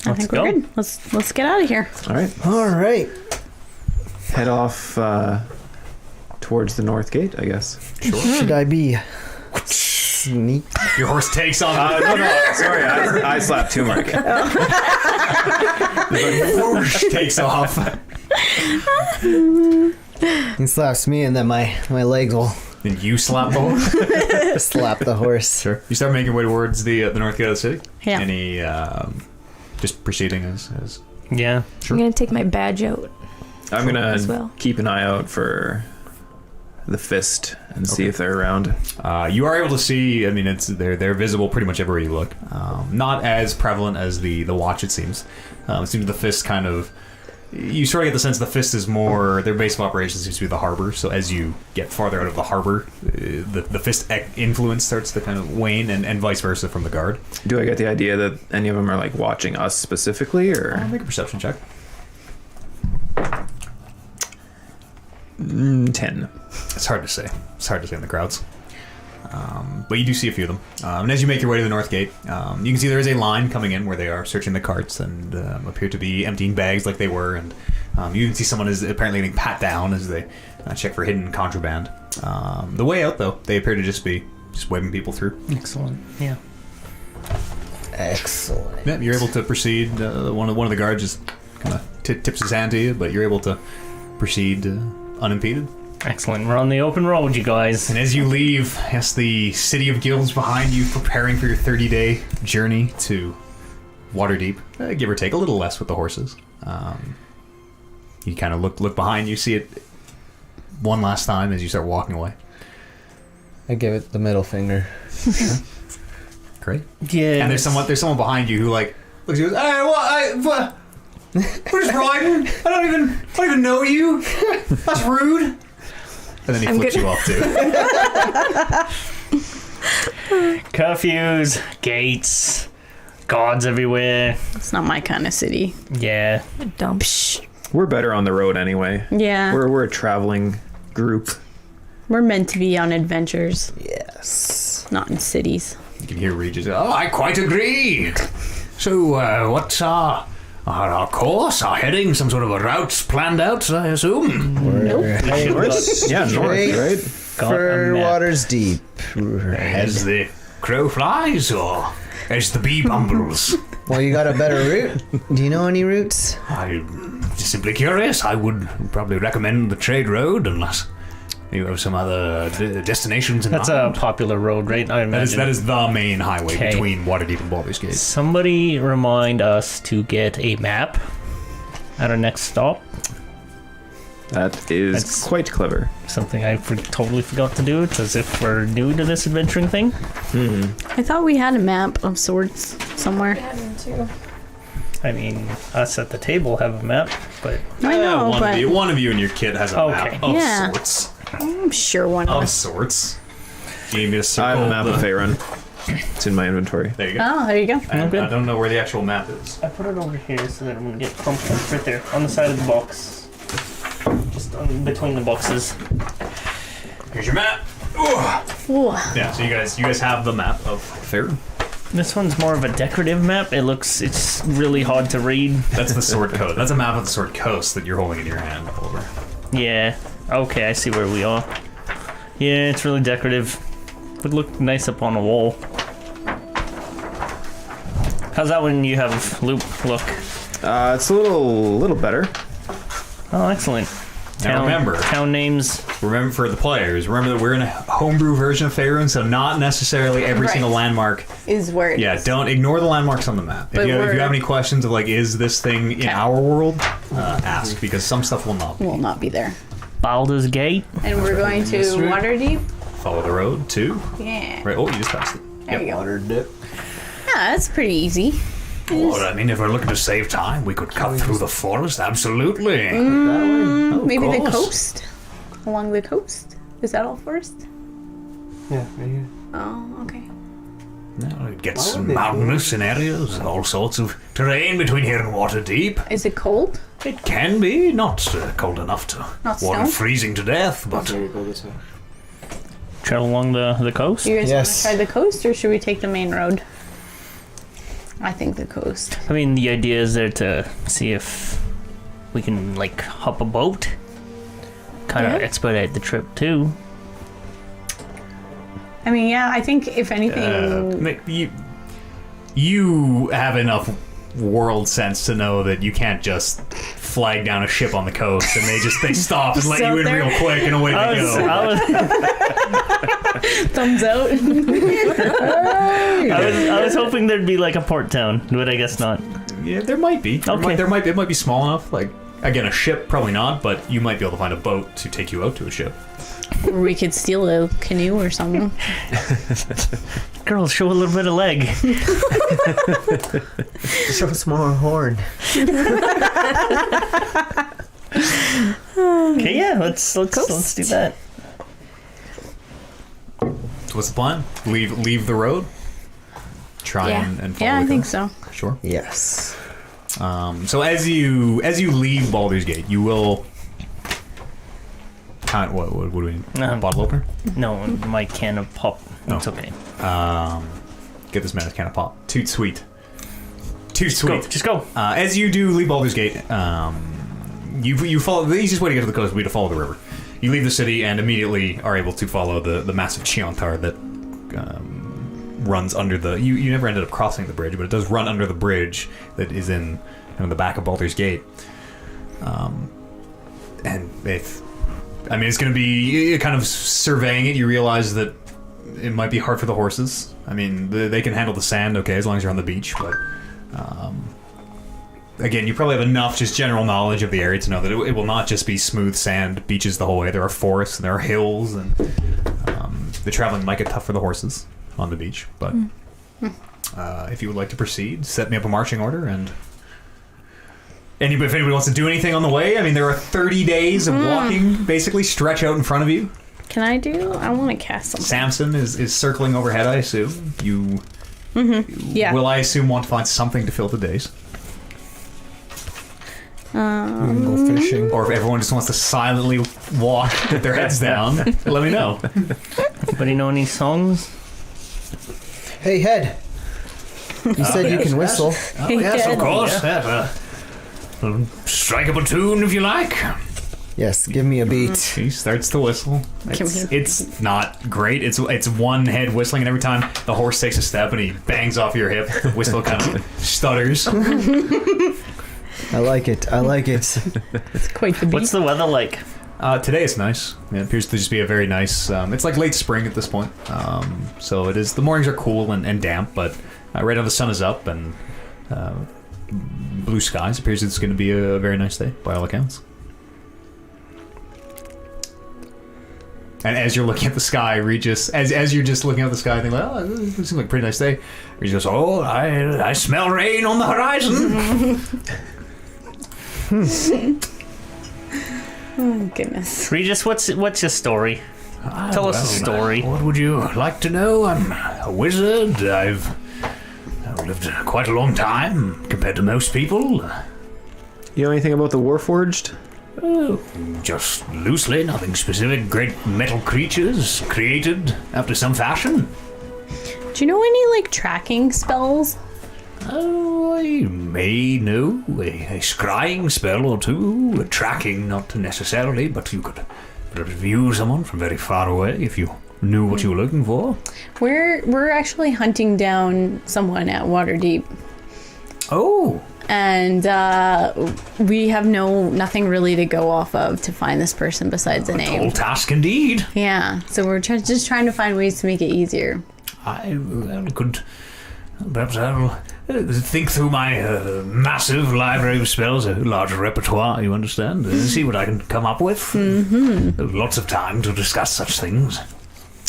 I Let's think go. we're good. Let's get out of here. All right. All right. Head off towards the north gate, I guess. Should I be sneak? Your horse takes off. No, sorry, I slapped Turmeric. Whoosh, takes off. He slaps me, and then my legs will And you slap the horse. slap the horse. Sure. You start making your way towards the north gate of the city. Yeah. Any just proceeding as Yeah. I'm gonna take my badge out. I'm gonna As well. keep an eye out for the fist and see Okay. if they're around. you are able to see. I mean, they're visible pretty much everywhere you look. Not as prevalent as the watch. It seems. It seems the fist kind of you sort of get the sense the Fist is more, their base of operations seems to be the harbor, so as you get farther out of the harbor, the Fist influence starts to kind of wane, and vice versa from the Guard. Do I get the idea that any of them are like watching us specifically, or I'll make a perception check. 10? It's hard to say. It's hard to say in the crowds. But you do see a few of them. And as you make your way to the north gate, you can see there is a line coming in where they are searching the carts and appear to be emptying bags like they were. And you can see someone is apparently getting pat down as they check for hidden contraband. The way out, though, they appear to just be waving people through. Excellent. Yeah. Excellent. Yeah, you're able to proceed. One of the guards just kind of tips his hand to you, but you're able to proceed unimpeded. Excellent. We're on the open road, you guys. And as you leave, yes, the city of guilds behind you, preparing for your 30-day journey to Waterdeep, give or take a little less with the horses. You kind of look behind you, see it one last time as you start walking away. I give it the middle finger. Great. Yeah. And there's someone behind you who like looks at you. Hey, what? We're just riding. I don't even know you. That's rude. And then he I'm flips good. you off too. Curfews, gates, guards everywhere. It's not my kind of city. Yeah. Dump. We're better on the road anyway. Yeah. We're a traveling group. We're meant to be on adventures, Yes. not in cities. You can hear Regis. Oh, I quite agree. So, what's our course, our heading? Some sort of a route planned out, I assume? We're heading Yeah, north, straight right? for Water's Deep. As the crow flies, or as the bee bumbles? Well, you got a better route? Do you know any routes? I'm just simply curious. I would probably recommend the trade road, unless you have some other destinations in That's mind. a popular road, right? I imagine. That is the main highway Okay. between Waterdeep and Baldur's Gate. Somebody remind us to get a map at our next stop. That is That's- quite clever. Something I totally forgot to do, as if we're new to this adventuring thing. I thought we had a map of sorts somewhere. I mean, us at the table have a map, but I know, but one of you and your kid has a Okay. map of Yeah. sorts. I'm sure one of Of us. sorts. You need me to I circle have a map of the- Faerun. It's in my inventory. There you go. Oh, there you go. I good. don't know where the actual map is. I put it over here so that it wouldn't get clumped up. Right there, on the side of the box. Just between the boxes. Here's your map. Ooh. Ooh. Yeah, so you guys have the map of Faerun. This one's more of a decorative map. It's really hard to read. That's the Sword Coast. That's a map of the Sword Coast that you're holding in your hand, Oliver. Yeah. Okay, I see where we are. Yeah, it's really decorative. Would look nice up on a wall. How's that when you have loop look? It's a little better. Oh, excellent. Now remember, Town names. remember for the players, remember that we're in a homebrew version of Faerun, so not necessarily every Right. single landmark. Is where it Yeah, is. don't ignore the landmarks on the map. But If you we're- have any questions of like, is this thing in Okay. our world, ask, because some stuff will not be. Will not be there. Baldur's Gate. And we're going to Waterdeep? Follow the road to. Yeah. Right. Oh, you just passed it. There you go. Water dip. Yeah, that's pretty easy. Well, I mean, if we're looking to save time, we could cut through the forest. Absolutely. That way? Maybe the course. coast? Along the coast? Is that all forest? Yeah, right here. Oh, okay. No, it gets Why would they do mountainous in areas, all sorts of terrain between here and Waterdeep. Is it cold? It can be not cold enough to Not warrant snow? freezing to death, but There you go this way. Travel along the coast. Do you guys Yes. want to try the coast or should we take the main road? I think the coast. I mean, the idea is there to see if we can, like, hop a boat. Kind of Yeah. expedite the trip, too. I mean, yeah, I think if anything. Nick, you have enough world sense to know that you can't just flag down a ship on the coast and they stop and let Just you out in there. real quick and away I they was, go. Thumbs out. I was hoping there'd be, like, a port town, but I guess not. Yeah, there might be. Okay. It might be small enough. Like, Again, a ship, probably not, but you might be able to find a boat to take you out to a ship. Or we could steal a canoe or something. Girl, show a little bit of leg. Show some more horn. Okay, yeah, let's do that. So what's the plan? Leave the road? Try Yeah. and follow Yeah, I the think coast? so. Sure. Yes. So as you leave Baldur's Gate, you will. What do we need? Bottle opener? No, my can of pop. No. It's okay. Get this man a can of pop. Too sweet. Too sweet. Just go. As you do leave Baldur's Gate, you follow. The easiest way to get to the coast would be to follow the river. You leave the city and immediately are able to follow the massive Chiantar that runs under the. You never ended up crossing the bridge, but it does run under the bridge that is in the back of Baldur's Gate. And it's going to be kind of surveying it. You realize that it might be hard for the horses. I mean, they can handle the sand okay as long as you're on the beach, but again, you probably have enough just general knowledge of the area to know that it will not just be smooth sand beaches the whole way. There are forests and there are hills, and the traveling might get tough for the horses on the beach. But if you would like to proceed, set me up a marching order, and if anybody wants to do anything on the way, I mean, there are 30 days of walking basically stretch out in front of you. Can I do? I want to cast something. Samson is circling overhead, I assume. You Yeah. will, I assume, want to find something to fill the days. We can go fishing. Or if everyone just wants to silently walk with their heads down, let me know. Anybody know any songs? Hey, Head. You said you can whistle. Oh, yes, of course. Yeah. Strike up a tune if you like. Yes, give me a beat. He starts to whistle. Can It's not great. It's one head whistling, and every time the horse takes a step and he bangs off your hip, the whistle kind of stutters. I like it. I like it. It's quite the beat. What's the weather like? Today it's nice. It appears to just be a very nice. It's like late spring at this point. So it is. The mornings are cool and damp, but right now the sun is up and blue skies. Appears it's going to be a very nice day by all accounts. And as you're looking at the sky, Regis, as you're just looking at the sky, I think, well, this seems like a pretty nice day. Regis goes, oh, I smell rain on the horizon. Oh goodness. Regis, what's your story? Tell us a story. What would you like to know? I'm a wizard. I've lived quite a long time compared to most people. You know anything about the Warforged? Oh, just loosely, nothing specific. Great metal creatures created after some fashion. Do you know any tracking spells? Oh, I may know a scrying spell or two. Tracking, not necessarily, but you could perhaps view someone from very far away if you knew what you were looking for. We're actually hunting down someone at Waterdeep, Oh, and we have nothing really to go off of to find this person besides a a name. tall task indeed. Yeah, so we're just trying to find ways to make it easier. I could. Perhaps I'll think through my massive library of spells, a large repertoire, you understand, and see what I can come up with. Mm-hmm. There's lots of time to discuss such things.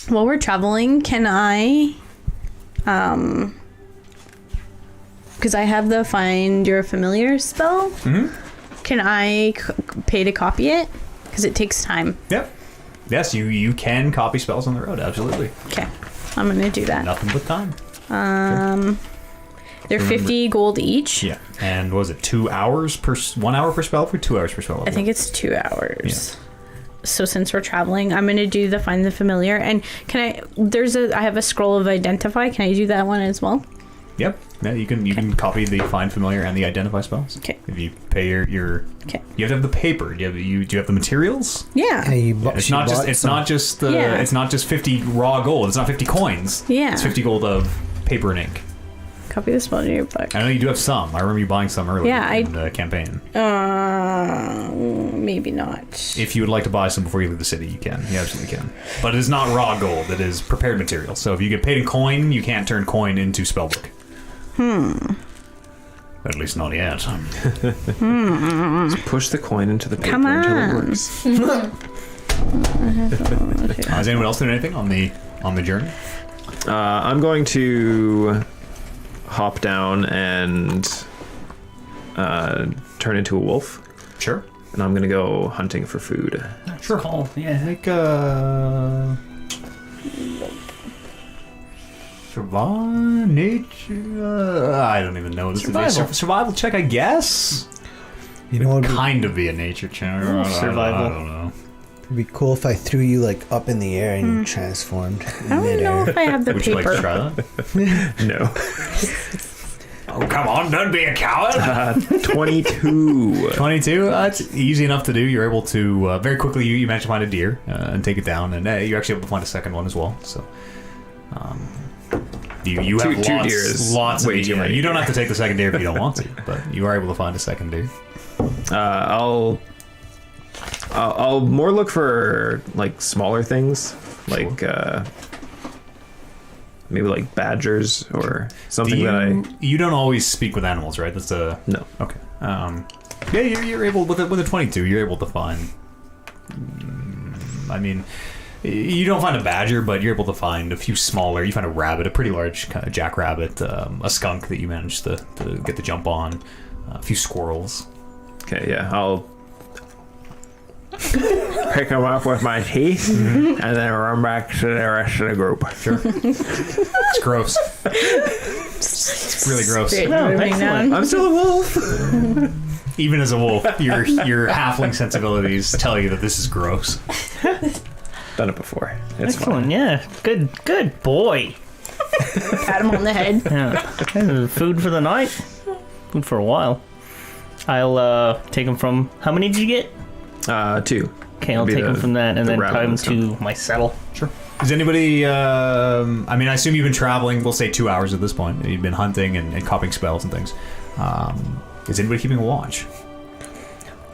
While we're traveling, can I, because I have the Find Your Familiar spell, can I pay to copy it? Because it takes time. Yep. Yes, you can copy spells on the road, absolutely. Okay, I'm going to do that. Nothing but time. They're 50 gold each. Yeah. And what was it, 2 hours per 1 hour per spell, or 2 hours per spell? I think it's 2 hours. So since we're traveling, I'm going to do the Find the Familiar. And I have a scroll of Identify. Can I do that one as well? Yep. Yeah, you can copy the Find Familiar and the Identify spells. Okay. If you pay your Okay. you have to have the paper. Do you have the materials? Yeah. Hey, It's not just Yeah. it's not just 50 raw gold. It's not 50 coins. Yeah. It's 50 gold of paper and ink. Copy the spell in your book. I know you do have some. I remember you buying some earlier in the campaign. Maybe not. If you would like to buy some before you leave the city, you can. You absolutely can. But it is not raw gold. It is prepared material. So if you get paid in coin, you can't turn coin into spellbook. But At least not yet. Just push the coin into the paper Come until it on. works. Is anyone else doing anything on the journey? I'm going to hop down and turn into a wolf, Sure. and I'm gonna go hunting for food. Sure. Oh, yeah. Make survival nature. I don't even know. This would be a Survival. survival check, I guess. You know what would Kind of be a nature check. Survival. I don't know. be cool if I threw you like up in the air and you transformed in I don't know midair? if I have the Would you like to paper. try that? No. Oh, come on! Don't be a coward. 22. 22. That's easy enough to do. You're able to very quickly. You manage to find a deer and take it down, and you're actually able to find a second one as well. So, you have Two lots, deer is lots of way too meat. many You don't deer. have to take the second deer if you don't want to, but you are able to find a second deer. I'll more look for like smaller things, like maybe like badgers or something You don't always speak with animals, right? That's a no. okay. Yeah, you're able with a 22. You're able to find. I mean, you don't find a badger, but you're able to find a few smaller. You find a rabbit, a pretty large kind of jackrabbit, a skunk that you managed to get the jump on, a few squirrels. Okay, yeah, I'll pick them up with my teeth and then run back to the rest of the group. Sure. It's gross. It's really gross. Spit No, moving excellent. down. I'm still a wolf. Even as a wolf, your halfling sensibilities tell you that this is gross. Done it before. It's Excellent, fine. yeah. Good boy. Pat him on the head. Yeah. Food for the night. Food for a while. I'll take him from. How many did you get? 2. Okay, I'll Be take him the- from that and the then rabbit tie him and to my saddle. Sure. Is anybody, I mean, I assume you've been traveling, we'll say 2 hours at this point. You've been hunting and copying spells and things. Is anybody keeping a watch?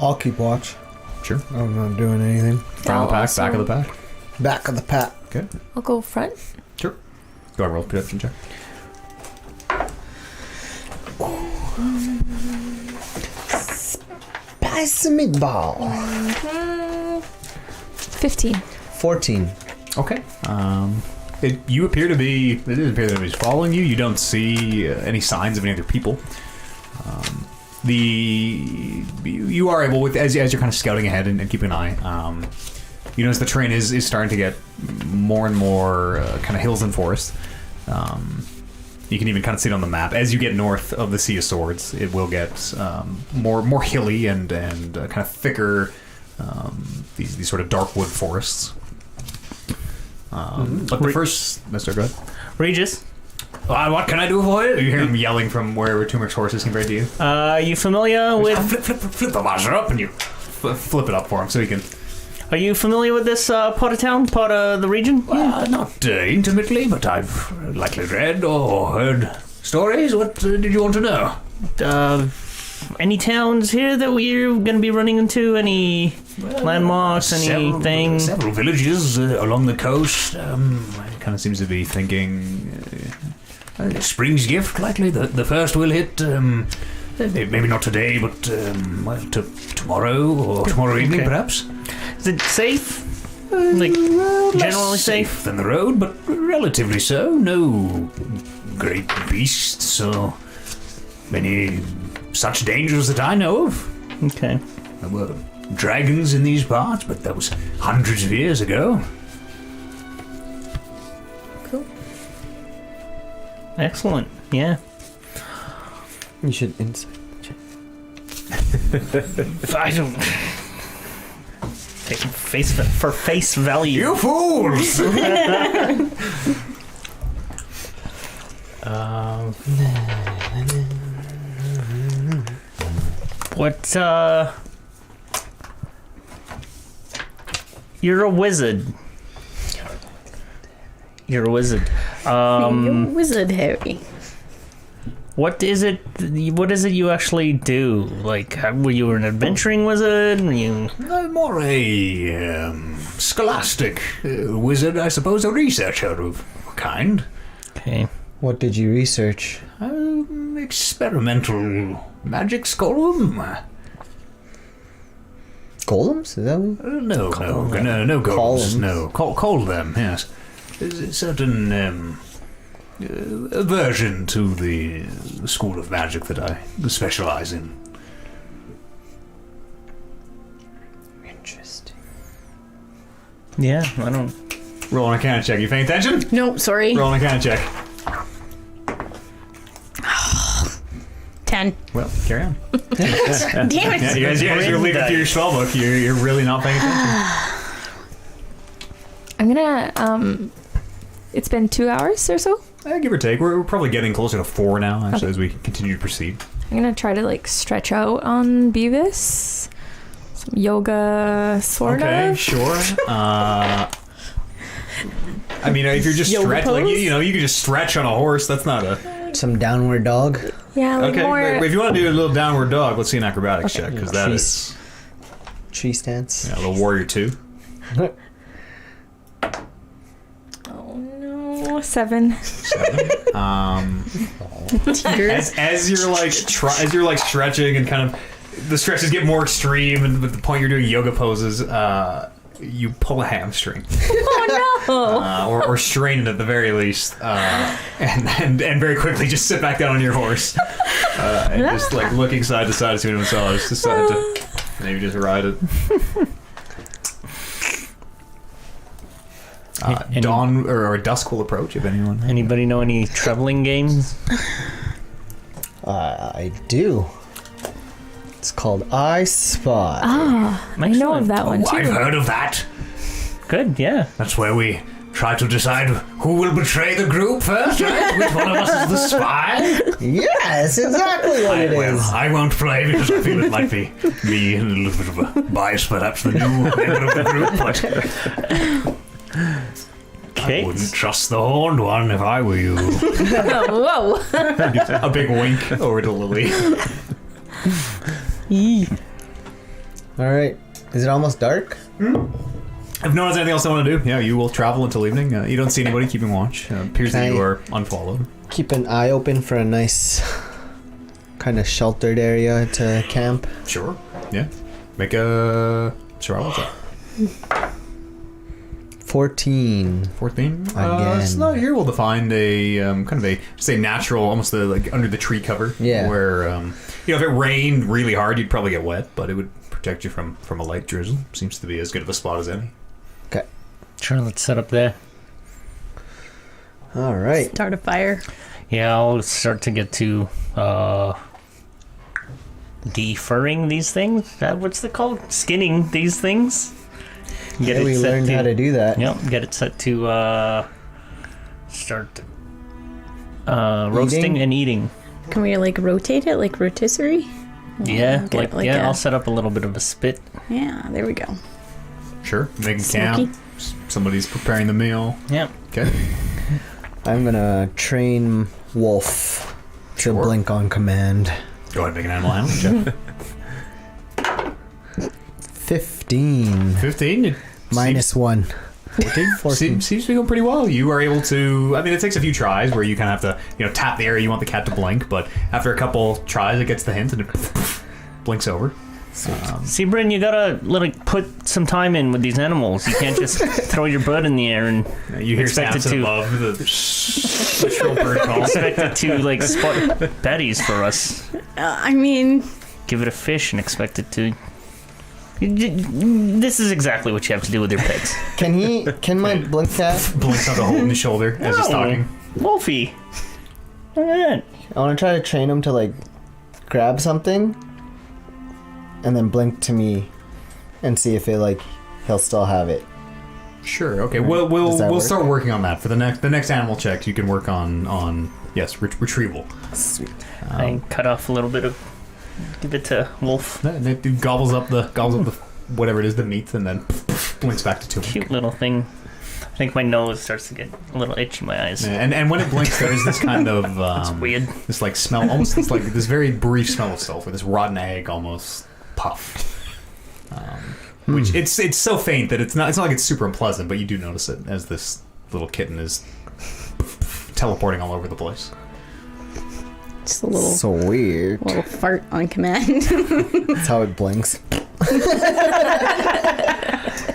I'll keep watch. Sure. I'm not doing anything. Front of the pack, Also- back of the pack? Back of the pack. Okay. I'll go front. Sure. Go ahead, roll a perception check. Spice meatball. 15. 14. Okay. You appear to be. It doesn't appear that anybody's following you. You don't see any signs of any other people. You are able, with as you're kind of scouting ahead and keeping an eye. You notice the terrain is starting to get more and more kind of hills and forest. You can even kind of see it on the map. As you get north of the Sea of Swords, it will get more hilly and kind of thicker. These sort of dark wood forests. But the first, Mr. Go ahead. Regis, What can I do for you? You hear him yelling from wherever Turmric's horses compared to you. are you familiar with? Flip the lasher up and you flip it up for him so he can. Are you familiar with this part of town, part of the region? Not intimately, but I've likely read or heard stories. What did you want to know? Any towns here that we're going to be running into? Any landmarks? Anything? Several villages along the coast. Kind of seems to be thinking. Spring's Gift, likely. The first will hit. Maybe not today, but tomorrow or tomorrow evening, Okay. perhaps. Is it safe? Like, generally Less safe? than the road, but relatively so. No great beasts or many such dangers that I know of. Okay. There were dragons in these parts, but that was hundreds of years ago. Cool. Excellent. Yeah. You should insight check. I don't. Take for face value. You fools! What, You're a wizard. You're a wizard. You're a wizard, Harry. What is it you actually do? Like, were you an adventuring wizard? Were you... I'm more a scholastic wizard, I suppose, a researcher of a kind. Okay. What did you research? Experimental magic golem. Golems? Is that what? No golems. Columns. No, call them. Yes, there's a certain aversion to the school of magic that I specialize in. Interesting. Yeah, I don't. Roll an Arcana check. You paying attention? Nope, sorry. Roll an Arcana check. 10. Well, carry on. Damn it. Yeah, you guys are leaving through your spell book. You're really not paying attention. I'm gonna. It's been 2 hours or so. Give or take. We're probably getting closer to 4 now, actually, as we continue to proceed. I'm gonna try to like stretch out on Beavis. Some yoga, sort Okay, of. sure. I mean, if you're just Yoga stretch, like pose? you know, you can just stretch on a horse. That's not a Some downward dog. Yeah, like okay. more. If you want to do a little downward dog, let's see an acrobatics check because that Tree- is Tree stance. a little warrior 2. Oh no, 7. 7. Teeters. As you're like as you're like stretching and kind of the stretches get more extreme, and at the point you're doing yoga poses, you pull a hamstring. Oh or strain it at the very least, and very quickly just sit back down on your horse, and just like looking side to side between themselves. Decide to maybe just ride it. Dawn or dusk will approach if anyone. Anybody know any traveling games? I do. It's called I Spot. Ah, I know of that one Oh, too. I've heard of that. Good, yeah. That's where we try to decide who will betray the group first, right? Which one of us is the spy? Yes, exactly what it is. I won't play because I feel it might be me and a little bit of a bias, perhaps the new member of the group, but I Okay. wouldn't trust the horned one if I were you. Whoa. A big wink over to Lily. All right. Is it almost dark? If no one has anything else I want to do, yeah, you will travel until evening. You don't see anybody keeping watch. Appears that you are unfollowed. Keep an eye open for a nice kind of sheltered area to camp. Sure. Yeah. Make a... Sure, what's that? 14. 14? Again. It's not here. We'll find a kind of a just a natural, almost like under the tree cover. Yeah. Where if it rained really hard, you'd probably get wet, but it would protect you from a light drizzle. Seems to be as good of a spot as any. Okay. Sure, let's set up there. All right. Start a fire. Yeah, I'll start to get to defurring these things. What's it called? Skinning these things. Yeah, we learned how to do that. Yep, get it set to start roasting and eating. Can we like rotate it like rotisserie? Yeah, Get like a- I'll set up a little bit of a spit. Yeah, there we go. Sure. Making Smoky. camp. Somebody's preparing the meal. Yeah. Okay. I'm gonna train Wolf to Sure. blink on command. Go ahead and make an animal handling check. 15 15. minus 1. 14? 14. Seems to be going pretty well. You are able to... I mean, it takes a few tries where you kind of have to, tap the area you want the cat to blink, but after a couple tries, it gets the hint and it blinks over. See, Bryn, you gotta put some time in with these animals. You can't just throw your butt in the air and You hear expect it snaps to above the shrill bird call. expect it to spot baddies for us. I mean, Give it a fish and expect it to. This is exactly what you have to do with your pets. Can my blink cat? Blinks out the hole in his shoulder as he's talking. Wolfie. Look at that. I want to try to train him to grab something and then blink to me and see if he'll still have it. Sure. Okay. We'll Does that work? start working on that for the next animal check. You can work on yes retrieval. Sweet. I cut off a little bit of. Give it to Wolf. And it gobbles up the whatever it is, the meat, and then blinks back to 2. Cute little thing. I think my nose starts to get a little itchy in my eyes. And when it blinks, there is this kind of It's weird. this smell, almost this very brief smell of sulfur, this rotten egg almost puff. Which it's so faint that it's not like it's super unpleasant, but you do notice it as this little kitten is teleporting all over the place. Just a little, So weird. little fart on command. That's how it blinks.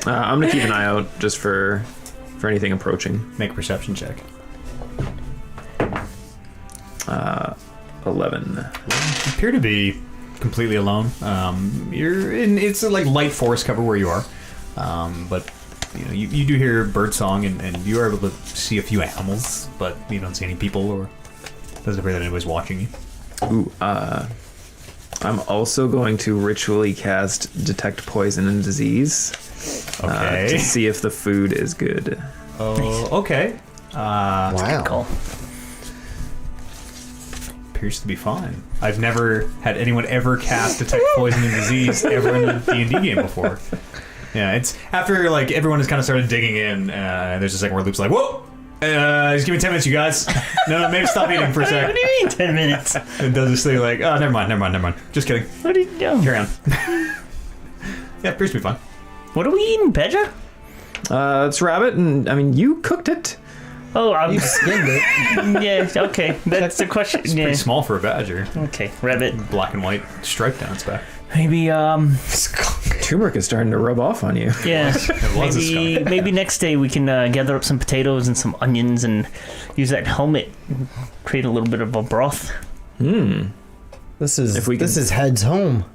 I'm gonna keep an eye out just for anything approaching. Make a perception check. 11. You appear to be completely alone. You're in, it's a, like, light forest cover where you are, but you know you do hear bird song and you are able to see a few animals, but you don't see any people or doesn't appear that anybody's watching you. Ooh, I'm also going to ritually cast Detect Poison and Disease Okay. to see if the food is good. Oh, okay. Wow. Cool. Appears to be fine. I've never had anyone ever cast Detect Poison and Disease ever in a D&D game before. Yeah, it's after like everyone has kind of started digging in. There's a second where Luke's like, "Whoa, just give me 10 minutes, you guys." No, maybe stop eating for a sec. What do you mean 10 minutes? And does this thing like, "Oh, never mind. Just kidding. What do you do? Carry on." Yeah, appears to be fine. What are we eating, Pedra? It's rabbit, and I mean you cooked it. Oh, I'm... You skinned it. yeah, okay. That's the question. It's Yeah. pretty small for a badger. Okay, rabbit. Black and white stripe down its back. Maybe, Turmeric is starting to rub off on you. yeah. It was a skunk. Maybe next day we can gather up some potatoes and some onions and use that helmet and create a little bit of a broth. This is If we can- this is Head's home.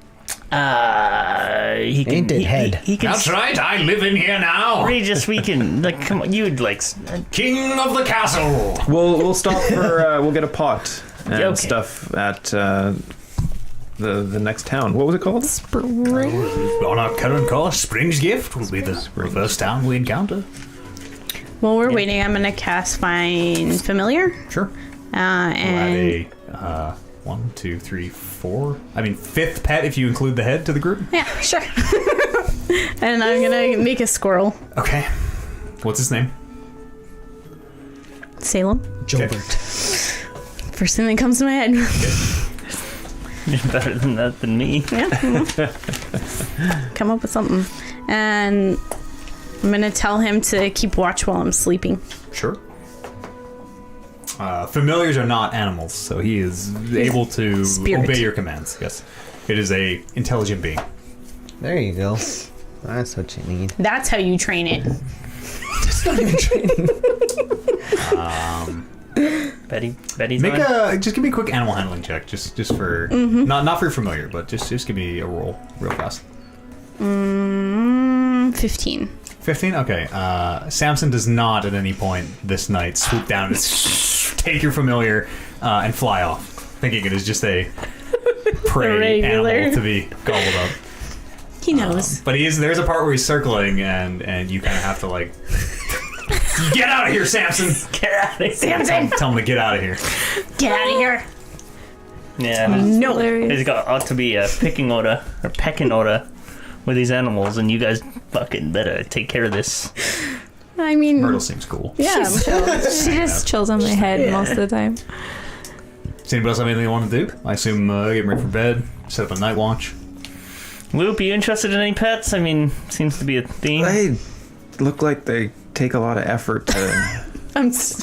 He can, Ain't it, Head? He can... That's right, I live in here now. Regis, we can... Like, come on, you'd like... King of the castle. We'll stop for we'll get a pot and Okay. stuff at the next town. What was it called? On our current course, Spring's Gift will be the first town we encounter. While we're waiting, I'm gonna cast Find Familiar. Sure. And We'll add a 1, 2, 3, 4. I mean, 5th pet if you include the head to the group. yeah, sure. And I'm gonna make a squirrel. Okay. What's his name? Salem. Gilbert. First thing that comes to my head. You're better than that than me. Yeah. Come up with something. And I'm gonna tell him to keep watch while I'm sleeping. Sure. Familiars are not animals, so he is able to Spirit. obey your commands. Yes. It is a intelligent being. There you go. That's what you need. That's how you train it. It's not even training. Betty's Make on. just give me a quick animal handling check, just for not for familiar, but just give me a roll real fast. 15. 15? Okay. Samson does not at any point this night swoop down and take your familiar and fly off, thinking it is just a prey Regular. animal to be gobbled up. He knows. But there's a part where he's circling and you kind of have to like, get out of here, Samson! Get out of here. Samson! Tell him to get out of here. Get out of here! Yeah. No. Hilarious. There's ought to be a pecking order with these animals, and you guys fucking better take care of this. I mean, Myrtle seems cool. yeah. She just chills on my head most of the time. Does anybody else have anything they want to do? I assume getting ready for bed, set up a night watch. Loop, are you interested in any pets? I mean, seems to be a theme. They look like they take a lot of effort to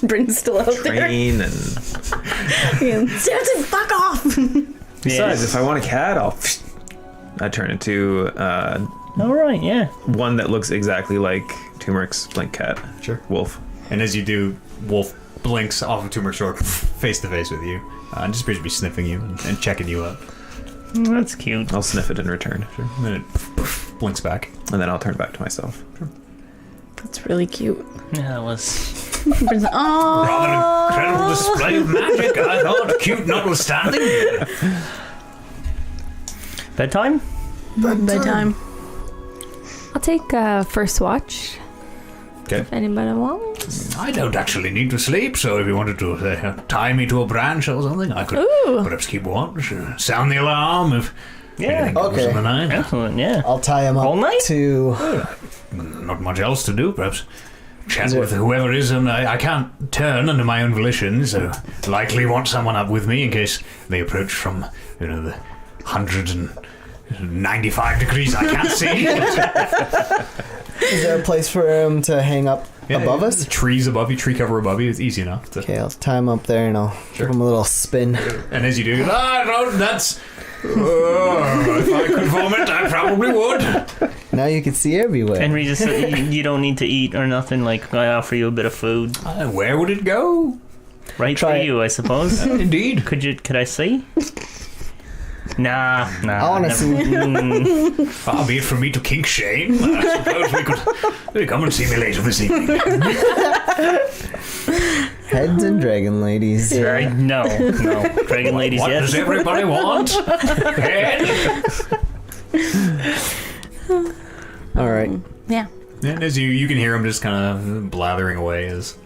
Bryn's still out train and there. Samson, fuck off! besides, if I want a cat, I turn into All right, yeah. one that looks exactly like Turmeric's blink cat. Sure. Wolf. And as you do, Wolf blinks off of Turmeric's shore, face to face with you. And just appears to be sniffing you and checking you up. That's cute. I'll sniff it in return. Sure. And then it blinks back. And then I'll turn back to myself. That's really cute. Yeah, that was... Bryn's like, oh. Rather incredible display of magic, I thought, cute notwithstanding. Bedtime? Bedtime. I'll take first watch. Okay. If anybody wants. I don't actually need to sleep, so if you wanted to tie me to a branch or something, I could Ooh. perhaps keep watch. Sound the alarm if anything goes Okay. in the night. Excellent, yeah. I'll tie him up All night? to. Not much else to do, perhaps. Chat with whoever is, and I can't turn under my own volition, so likely want someone up with me in case they approach from, the 195 degrees I can't see. Is there a place for him to hang up above us? Trees above you, tree cover above you. It's easy enough. Okay, I'll tie him up there and I'll give him a little spin. And as you do, no, that's... if I could vomit, I probably would. Now you can see everywhere. And Regis, you don't need to eat or nothing. Like, I offer you a bit of food. Where would it go? Right Try for it. you, I suppose. Indeed. Could I see? Nah. I want to see. Far be it from me to kink shame. I suppose we could come and see me later this evening. Heads and dragon ladies. Right? No. Dragon ladies, What yes. does everybody want? Head. All right. Yeah. And as you can hear him just kind of blathering away. Is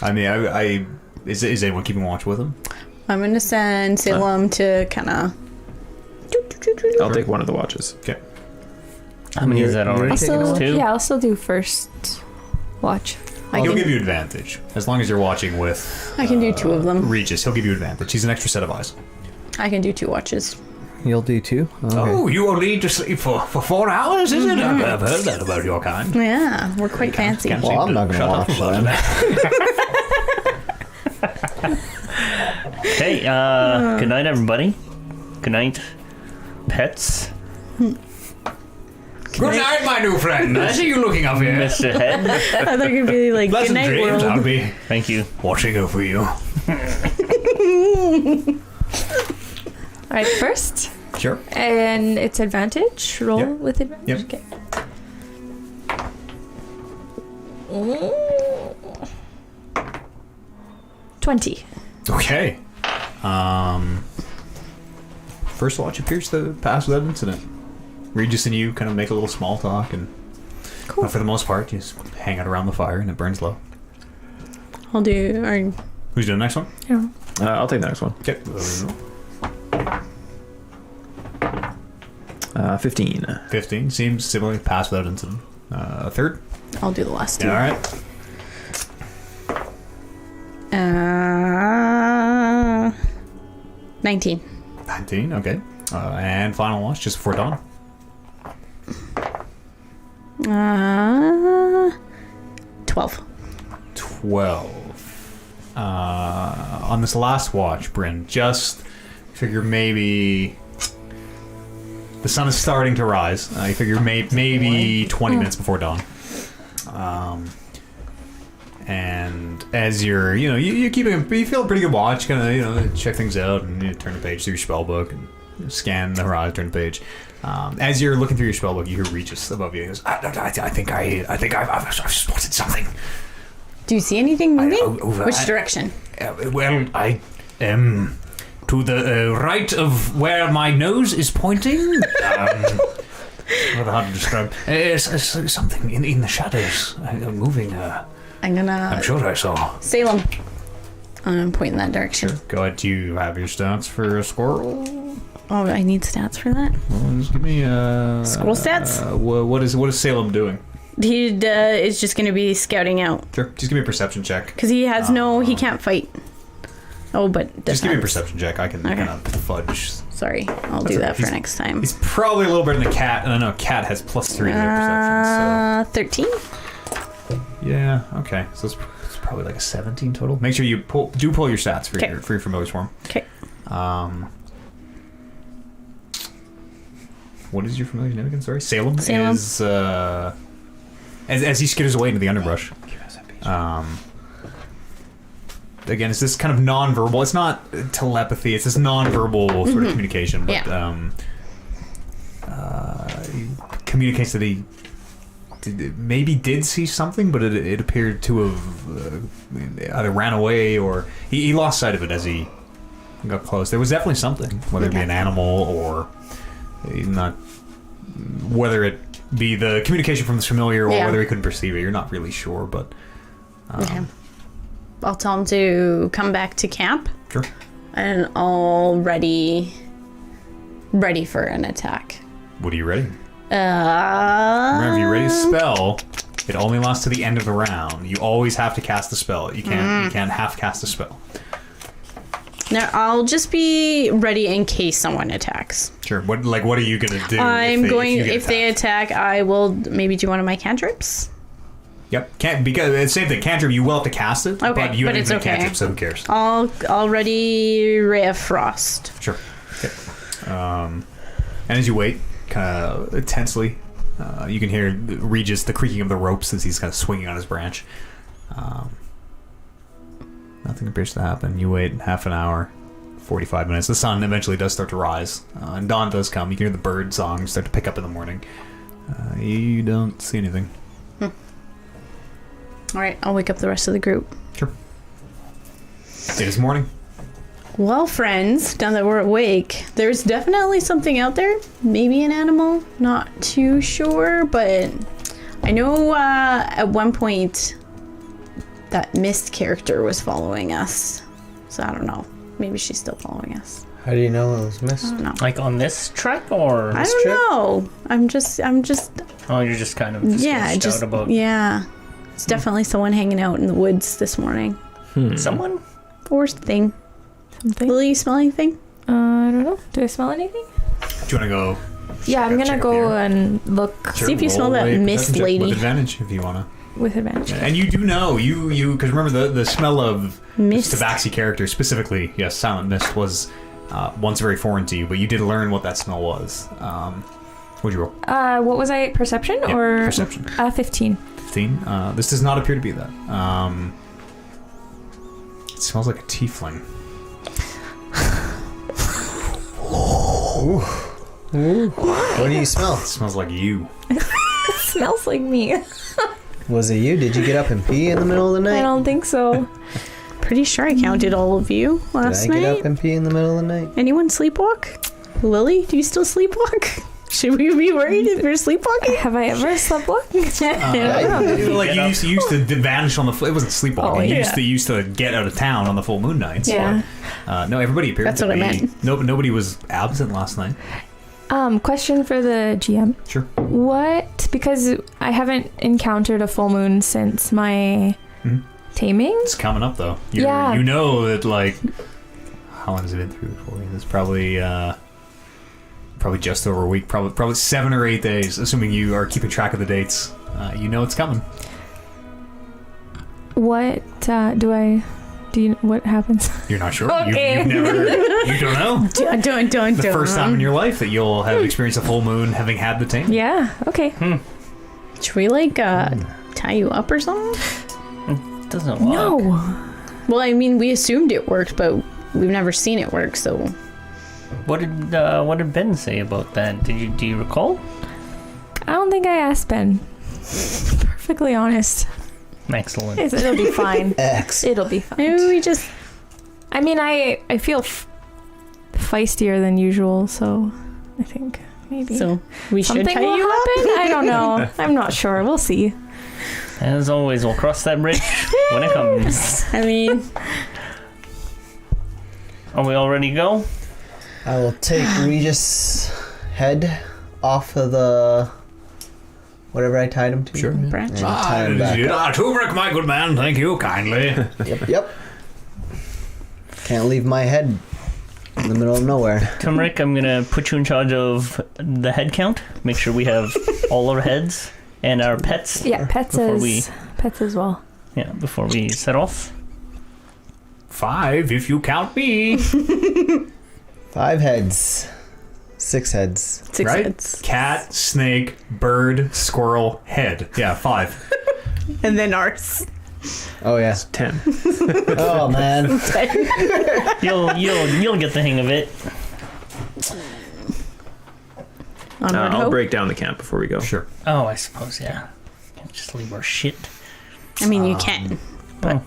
anyone keeping watch with him? I'm going to send Salem to kind of... I'll take one of the watches. Okay. How many is that You're already? taking a Also, watch? Two? yeah, I'll still do first watch. He'll give you advantage as long as you're watching with I can do 2 of them. Regis. He'll give you advantage. He's an extra set of eyes. I can do 2 watches. You'll do 2? Okay. Oh, you will need to sleep for 4 hours, is it? I've heard that about your kind. Yeah, we're quite fancy. Can't Well, seem I'm to not going to shut up watch about then. it. Hey, good night, everybody. Good night, pets. Good night, my new friend. I see you looking up here. Mr. Head. I thought you'd be like, good Pleasant night, dreams. I'll world. be Thank you. watching over you. All right, first, Sure. and it's advantage. Roll Yep. with advantage. Yep. Okay. 20. Okay. First watch appears to pass without incident. Regis and you kind of make a little small talk, and Cool. for the most part, you just hang out around the fire, and it burns low. I'll do... Or, Who's doing the next one? Yeah. I'll take the next one. Okay. 15. 15 seems similarly pass without incident. Third. I'll do the last 2. Yeah, all right. 19. 19. Okay. And final watch just before dawn. 12. 12. On this last watch, Bryn, just figure maybe the sun is starting to rise. I figure maybe 20 minutes before dawn. And as you're, you feel a pretty good watch, kind of, check things out and turn the page through your spell book and scan the horizon, turn the page. As you're looking through your spell book, you hear Regis above you. He goes, I think I've spotted something. Do you see anything moving? over- Which direction? Well, I am to the right of where my nose is pointing. Hard to describe. It's something in the shadows, moving. I'm gonna... I'm sure I saw. Salem. I'm pointing that direction. Go ahead. Do you have your stats for a squirrel? Oh, I need stats for that. Well, just give me Squirrel stats? What is Salem doing? He is just gonna be scouting out. Sure. Just give me a perception check. Because he has he can't fight. Oh, but Just give me a defense. perception check. I can Okay. kind of fudge. Sorry, I'll That's do okay. that for He's- next time. He's probably a little better than the cat, and I know cat has +3 to their perception. 13. So yeah, okay. So it's probably like a 17 total. Make sure you pull your stats for Okay. your familiar swarm. Okay. What is your familiar name again? Sorry, Salem. Salem. Is as he skitters away into the underbrush. Again, it's this kind of non-verbal. It's not telepathy. It's this non-verbal sort of communication. But he communicates that he maybe did see something, but it appeared to have either ran away or he lost sight of it as he got close. There was definitely something, whether it be an animal or not, whether it be the communication from the familiar or whether he couldn't perceive it. You're not really sure, but Okay. I'll tell him to come back to camp. Sure. And all ready for an attack. What are you ready? Remember, if you ready to spell, it only lasts to the end of the round. You always have to cast a spell. You can't half cast a spell. Now I'll just be ready in case someone attacks. Sure. What are you gonna do? If if they attack? attack, I will maybe do one of my cantrips. Yep. Can't because it's the same thing. Cantrip, you will have to cast it. Okay, but you but haven't it's used a okay. cantrip, so who cares? I'll already Ray of Frost. Sure. Okay. And as you wait, kind of tensely, you can hear Regis the creaking of the ropes as he's kind of swinging on his branch. Nothing appears to happen. You wait half an hour, 45 minutes. The sun eventually does start to rise, and dawn does come. You can hear the bird songs start to pick up in the morning. You don't see anything. All right, I'll wake up the rest of the group. Sure. It is morning. Well, friends, now that we're awake, there's definitely something out there. Maybe an animal. Not too sure, but I know at one point that Mist character was following us. So I don't know. Maybe she's still following us. How do you know it was I missed? don't know. Like on this trek, or I This don't trip? know. I'm just. oh, you're just kind of Yeah, sketched just out about yeah. It's definitely someone hanging out in the woods this morning. someone. Or thing. Something. Lily, you smell anything? I don't know. Do I smell anything? Do you want to go? Yeah, I'm Check gonna up go here. and look See if you smell roll that a mist perception check lady. with advantage if you want to. with advantage. And you do know you because remember the smell of Mist. this Tabaxi character specifically. Yes, Silent Mist was once very foreign to you, but you did learn what that smell was. What'd you roll? What was I? Perception Yeah, or perception. 15? 15. This does not appear to be that. It smells like a tiefling. What do you smell? It smells like you. It smells like me. Was it you? Did you get up and pee in the middle of the I night? don't think so. Pretty sure I counted all of you last Did I get night. up and pee in the middle of the night? Anyone sleepwalk? Lily, do you still sleepwalk? Should we be worried if you're sleepwalking? Have I ever sleepwalking? Like you used to vanish on the. It wasn't sleepwalking. Oh, You yeah. used to get out of town on the full moon nights. Yeah. But, no, everybody appeared. That's to what I be, meant. Nobody was absent last night. Question for the GM. Sure. What? Because I haven't encountered a full moon since my Mhm. taming. It's coming up though. Yeah. You know that like. How long has it been through for you? It's probably just over a week. Probably 7 or 8 days, assuming you are keeping track of the dates. You know it's coming. What do you? What happens? You're not sure. Okay. You've never. You don't know. Don't. The first time in your life that you'll have experienced a full moon, having had the tame. Yeah. Okay. Should we tie you up or something? Doesn't work. No. Well, I mean, we assumed it worked, but we've never seen it work, so What did Ben say about that? Do you recall? I don't think I asked Ben. Perfectly honest. Excellent. It'll be fine. X. It'll be fine. maybe we just. I mean, I feel feistier than usual, so I think maybe So we should something tie will you happen. up. I don't know. I'm not sure. We'll see. As always, we'll cross that bridge when it comes. I mean, Are we all ready to go? I will take Regis' head off of the whatever I tied him to. Sure. branch. And tie him back up. Turmeric, my good man. Thank you kindly. Yep. Can't leave my head in the middle of nowhere. Turmeric, I'm gonna put you in charge of the head count. Make sure we have all our heads and our pets. Yeah, pets as well. Yeah, before we set off. 5 if you count me. 5 heads. 6 heads. 6 right? heads. Cat, snake, bird, squirrel, head. Yeah, 5. And then ours. Oh yeah. 10. Oh man. You'll get the hang of it. Onward I'll hope. break down the camp before we go. Sure. Oh, I suppose, yeah. Can't just leave our shit. I mean, you can. But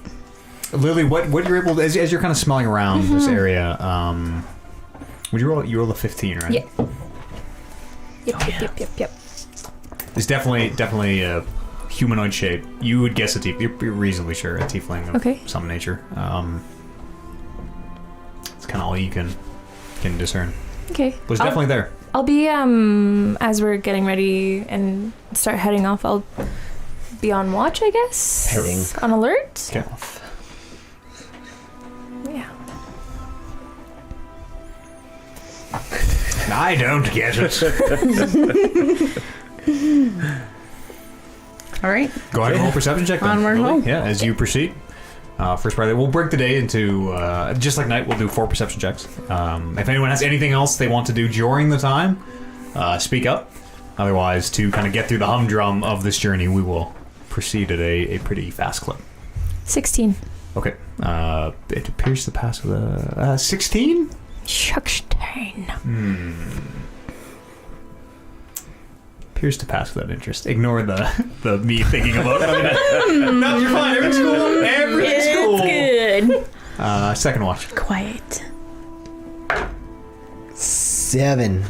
Lily, what you're able to, as you're kind of smelling around this area, would you roll a 15, right? Yeah. Yep. It's definitely a humanoid shape. You would guess you're reasonably sure a tiefling of Okay. some nature. It's kind of all you can discern. Okay. But it's definitely there. I'll be as we're getting ready and start heading off. I'll be on watch, I guess. Heading. On alert. Okay. Yeah. I don't get it. All right. Go ahead and roll a perception check then. Onward Lily. home. Yeah, as you proceed. First part, we'll break the day into, just like night, we'll do 4 perception checks. If anyone has anything else they want to do during the time, speak up. Otherwise, to kind of get through the humdrum of this journey, we will proceed at a pretty fast clip. 16. Okay. It appears to pass with a 16? Shuckstein. Appears to pass without interest. Ignore the me thinking about it. No, you're fine. Everything's cool. Everything's cool. Good. Second watch. Quiet. 7.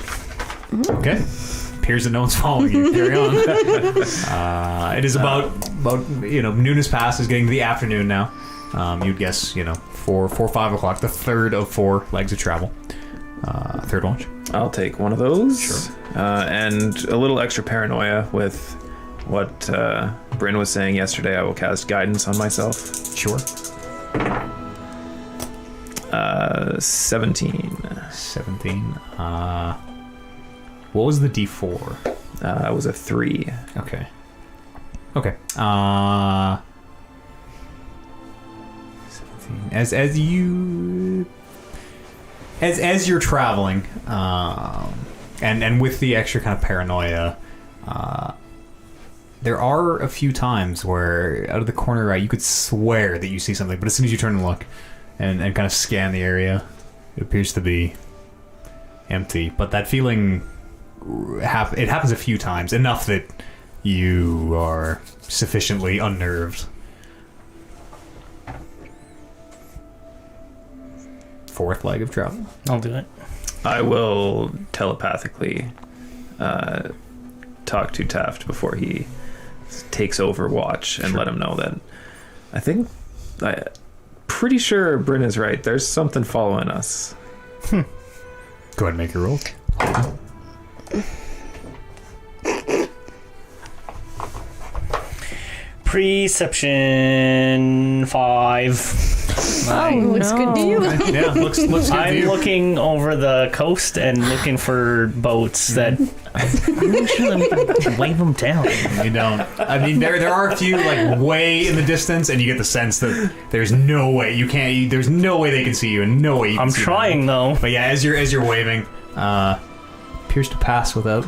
Okay. Appears that no one's following you. Carry on. It is about noon has passed. Is getting to the afternoon now. You'd guess 4 5 o'clock. The third of 4 legs of travel. Third watch. I'll take one of those. Sure. And a little extra paranoia with what Bryn was saying yesterday. I will cast guidance on myself. Sure. 17. 17. What was the D4? It was a 3. Okay. Okay. 17. As you're traveling, and with the extra kind of paranoia, there are a few times where out of the corner right, you could swear that you see something, but as soon as you turn and look and kind of scan the area, it appears to be empty. But that feeling, it happens a few times, enough that you are sufficiently unnerved. Fourth leg of travel. I'll do it. I will telepathically talk to Taft before he takes over watch and let him know that I'm pretty sure Bryn is right. There's something following us. Go ahead and make your roll. Perception 5. Looks good to you. Yeah, looks good to I'm you. looking over the coast and looking for boats that I'm sure them wave them down. You don't. I mean, there are a few like way in the distance, and you get the sense that there's no way you can't. There's no way they can see you, and no way you can I'm see trying them. though. But yeah, as you're waving, appears to pass without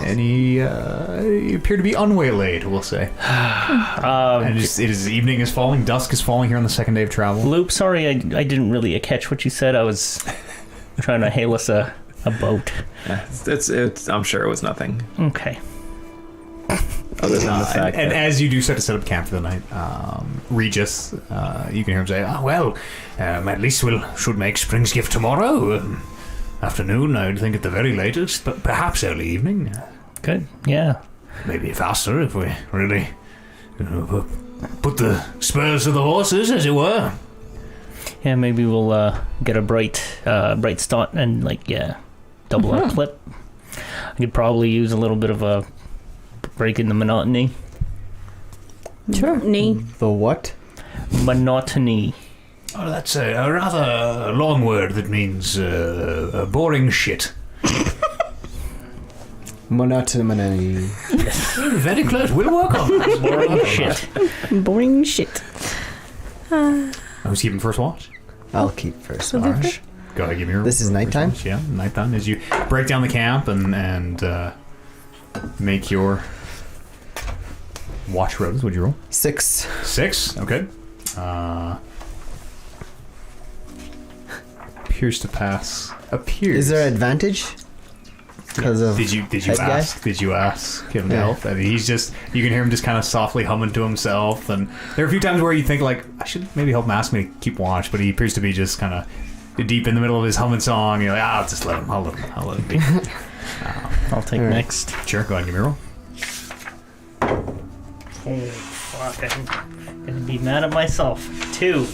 any. You appear to be unwaylaid, we'll say. And it is evening is falling, dusk is falling here on the second day of travel. Loop, sorry, I didn't really catch what you said. I was trying to hail us a boat. It's I'm sure it was nothing Okay. other than the fact And that as you do start to set up camp for the night, Regis, you can hear him say, at least we should make Spring's Gift tomorrow. Afternoon, I would think at the very latest, but perhaps early evening. Good. Yeah. Maybe faster if we really put the spurs to the horses, as it were. Yeah, maybe we'll get a bright start and double our clip. I could probably use a little bit of a break in the monotony. Sure. Knee. The what? Monotony. Oh, that's a rather long word that means boring shit. Monotony. Very close. We'll work on that. Boring shit. Boring shit. Who's keeping first watch? I'll keep first Okay. watch. Go ahead, give me your This is first nighttime? watch. Yeah, nighttime. As you break down the camp and make your watch rows. What'd you roll? 6. 6. Okay. Appears to pass. Appears. Is there advantage? Because of Did you head guy? ask? Did you ask him to Yeah. help? I mean, he's just. You can hear him just kind of softly humming to himself, and there are a few times where you think like I should maybe help him ask me to keep watch, but he appears to be just kind of deep in the middle of his humming song. You're like, I'll just let him. I'll let him be. I'll take Alright. next. Sure, go ahead and give me a roll. Oh, fuck. I'm gonna be mad at myself. 2.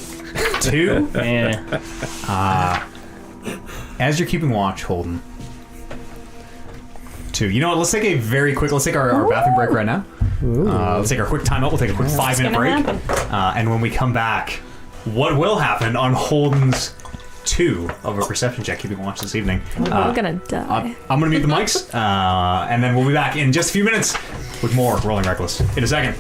2. Yeah. As you're keeping watch, Holden. 2. You know what? Let's take our bathroom break right now. Let's take our quick timeout. We'll take a quick 5-minute break. Gonna happen. And when we come back, what will happen on Holden's 2 of a perception check keeping watch this evening. We're gonna die. I'm going to mute the mics, and then we'll be back in just a few minutes with more Rolling Reckless. In a second.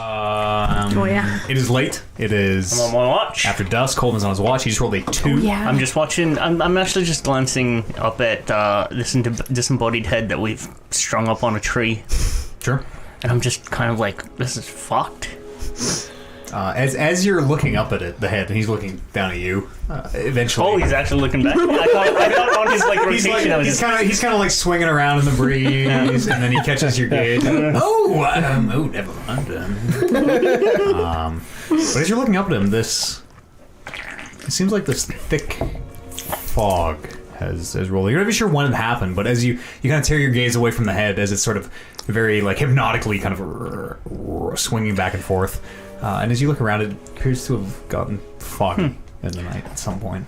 Oh, yeah. It is late. It is I'm on my watch. after dusk. Coleman's on his watch. He just rolled a 2. Yeah. I'm just watching. I'm actually just glancing up at this disembodied head that we've strung up on a tree, Sure. and I'm just kind of like, this is fucked. As you're looking up at it, the head, and he's looking down at you. Eventually, Oh, he's actually looking back. I thought on his like rotation. I was he's just, kind of like swinging around in the breeze, and then he catches your gaze. Oh, never mind. But as you're looking up at him, it seems like this thick fog has rolled. You're not even sure when it happened, but as you kind of tear your gaze away from the head, as it's sort of very like hypnotically kind of swinging back and forth, and as you look around, it appears to have gotten foggy in the night at some point.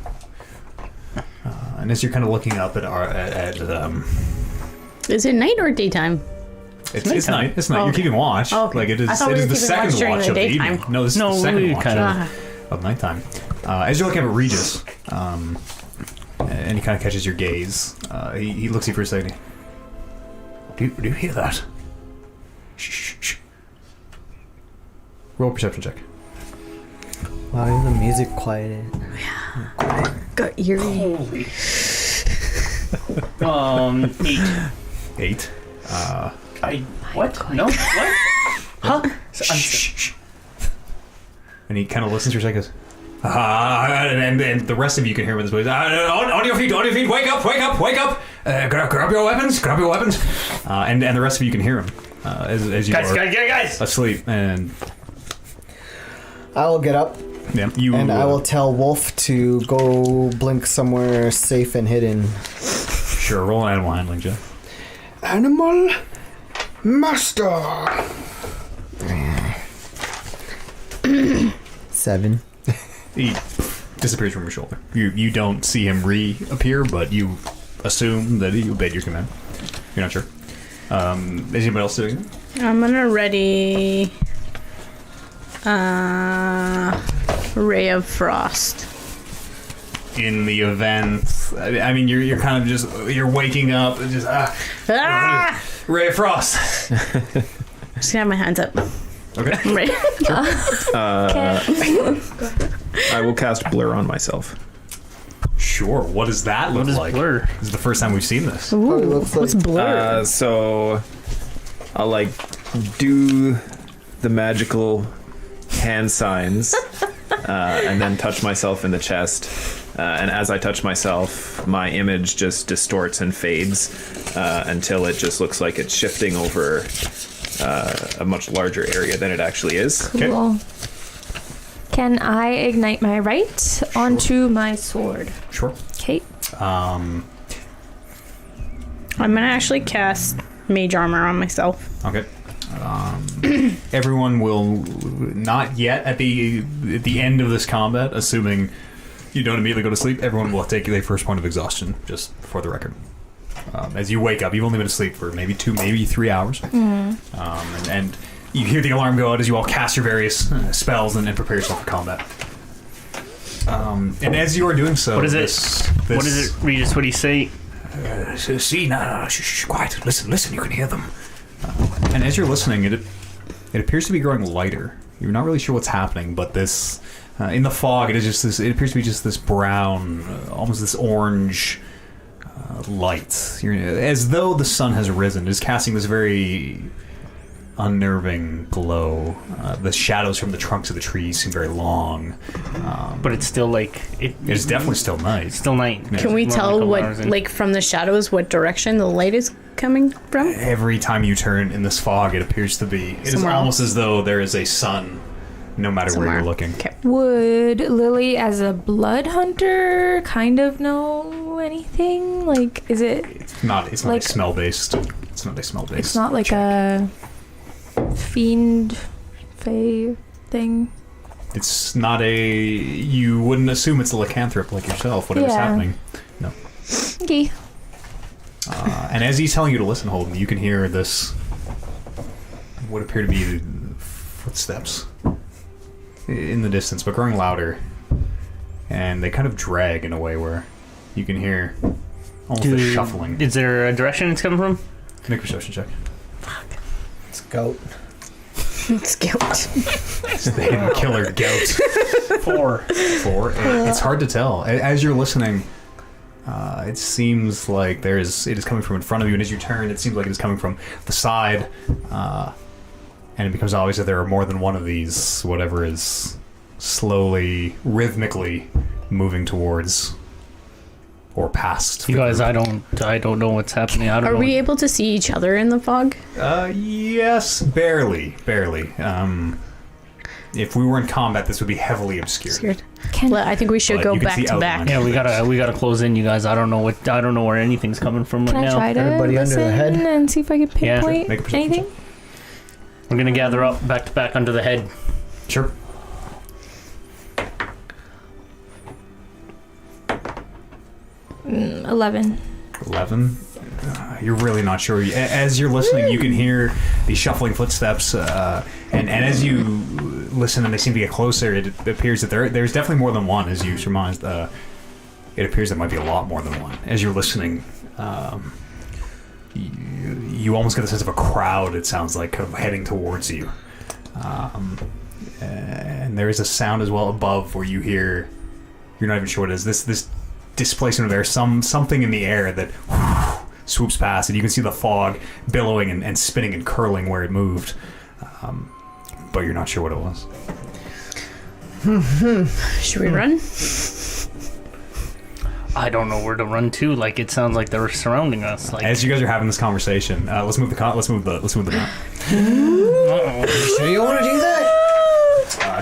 And as you're kind of looking up at Is it night or daytime? it's night. It's night. Oh, You're okay. keeping watch. Oh, okay. Like it is. I thought It we is were the keeping second watch during watch the of the daytime. evening. No, this is No, the second we watch kind of nighttime. As you're looking at Regis, and he kind of catches your gaze, he looks at you for a second. Do you hear that? Shh. Roll a perception check. Wow, the music quieted. Got eerie. 8. 8. What? No. What? Huh? Shh. And he kind of listens for a second. And the rest of you can hear him in this voice. On your feet, wake up. Grab your weapons. And the rest of you can hear him as you are Guys. asleep. And I will get up yeah, you and I will tell Wolf to go blink somewhere safe and hidden. sure roll an animal handling, Jeff. Animal master. 7. He disappears from your shoulder. You don't see him reappear, but you assume that he obeyed your command. You're not sure. Is anybody else doing it? I'm gonna ready Ray of Frost. In the event, I mean, you're kind of just you're waking up and just Ray of Frost. Just gonna have my hands up. Okay. Right. I will cast Blur on myself. Sure. What does that look What is like? Blur? This is the first time we've seen this. Ooh, looks like- what's blur? So I'll like do the magical hand signs and then touch myself in the chest. And as I touch myself, my image just distorts and fades until it just looks like it's shifting over a much larger area than it actually is. Cool. Can I ignite my right onto my sword? Sure. Okay. I'm gonna actually cast Mage Armor on myself. Okay. Everyone will not yet at the end of this combat, assuming you don't immediately go to sleep. Everyone will take their first point of exhaustion, just for the record. As you wake up, you've only been asleep for maybe 2, maybe 3 hours, and you hear the alarm go out as you all cast your various spells and prepare yourself for combat. And as you are doing so, What is it? What is it, Regis? What do you say? See, no, shh, quiet. Listen. You can hear them. And as you're listening, it appears to be growing lighter. You're not really sure what's happening, but this in the fog, it is just this. It appears to be just this brown, almost this orange light. As though the sun has risen. It is casting this very unnerving glow. The shadows from the trunks of the trees seem very long. But it's still like It is definitely still night. It's still night. Can we More tell like a what, Mars and- like, from the shadows, what direction the light is coming from? Every time you turn in this fog, it appears to be. It is Somewhere almost else. as though there is a sun, no matter where you're looking. Okay. Would Lily, as a blood hunter, kind of know anything? Like, is it? It's not Like- a smell based. It's not a smell based. It's not like a fiend, fae thing. It's not a. You wouldn't assume it's a lycanthrope like yourself. Whatever's Yeah. happening. Okay. And as he's telling you to listen, Holden, you can hear this. What appear to be footsteps in the distance, but growing louder. and they kind of drag in a way where you can hear almost a shuffling. Is there a direction it's coming from? Make a perception check. Scout. Scout. It's the hidden killer goat. 4. 4. It's hard to tell. As you're listening, it seems like it is coming from in front of you, and as you turn, it seems like it is coming from the side, and it becomes obvious that there are more than one of these, whatever is slowly, rhythmically moving towards or past. You guys, I don't know what's happening. I don't Are know. we able to see each other in the fog? Yes, barely. If we were in combat, this would be heavily obscured. Scared. Can Well, I think we should But go you can back see to back. outline. Yeah, we gotta close in, you guys. I don't know where anything's coming from right I now. try to Everybody under the listen head? and see if I can Yeah, sure. pinpoint Make a perception anything? We're gonna gather up back to back under the head. Sure. 11. 11. You're really not sure. As you're listening, you can hear the shuffling footsteps, and as you listen and they seem to get closer, it appears that there's definitely more than one. As you surmised, it appears there might be a lot more than one. As you're listening, you almost get the sense of a crowd. It sounds like kind of heading towards you, and there is a sound as well above where you hear. You're not even sure what it is. This displacement of air, something in the air that swoops past, and you can see the fog billowing and spinning and curling where it moved, but you're not sure what it was. Should we run? I don't know where to run to. Like, it sounds like they're surrounding us. Like, As you guys are having this conversation, let's move the map. uh-oh. Sure you want to do that?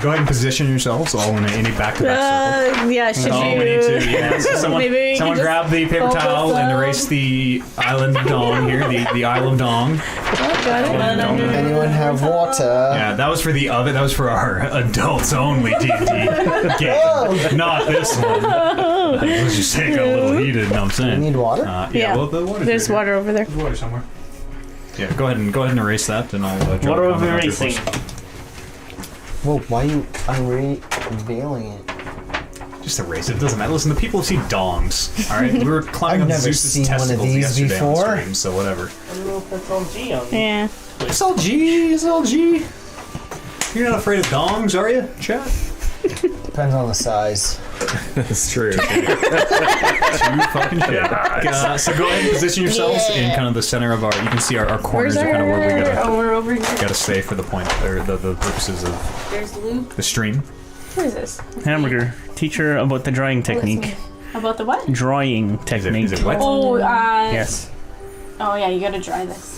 Go ahead and position yourselves all in a back-to-back circle. Yeah, should Oh, you? we need to. Yeah. So someone Maybe we someone can grab the paper focus towel and on- erase the island of Dong here. The Isle of Dong. Got it. Anyone have water? Yeah, that was for the other. That was for our adults only D&D game, not this one. Let's just take a little heated. You know what I'm You saying? need water? Yeah. Well, the water's There's right water over there. here. There's water somewhere. Yeah, go ahead and erase that, and I'll. What drop are it we on the erasing? Whoa, why are you unveiling it? Just erase it. It doesn't matter. Listen, the people have seen dongs. All right, we were climbing I've on never Zeus's seen one of testicles these yesterday on before. stream, so whatever. I don't know if that's all G on. Yeah. It's all G. It's all G. You're not afraid of dongs, are you, chat? Depends on the size. That's true. Too fucking shit. So go ahead and position yourselves in kind of the center of our. You can see our corners are kind of where we gotta we're over here. stay for the point or the purposes of There's Luke. the stream. What is this? Hamburger, teach her about the drying technique. About the what? Drying technique. Is it wet? Oh, Yes. Oh yeah, you gotta dry this.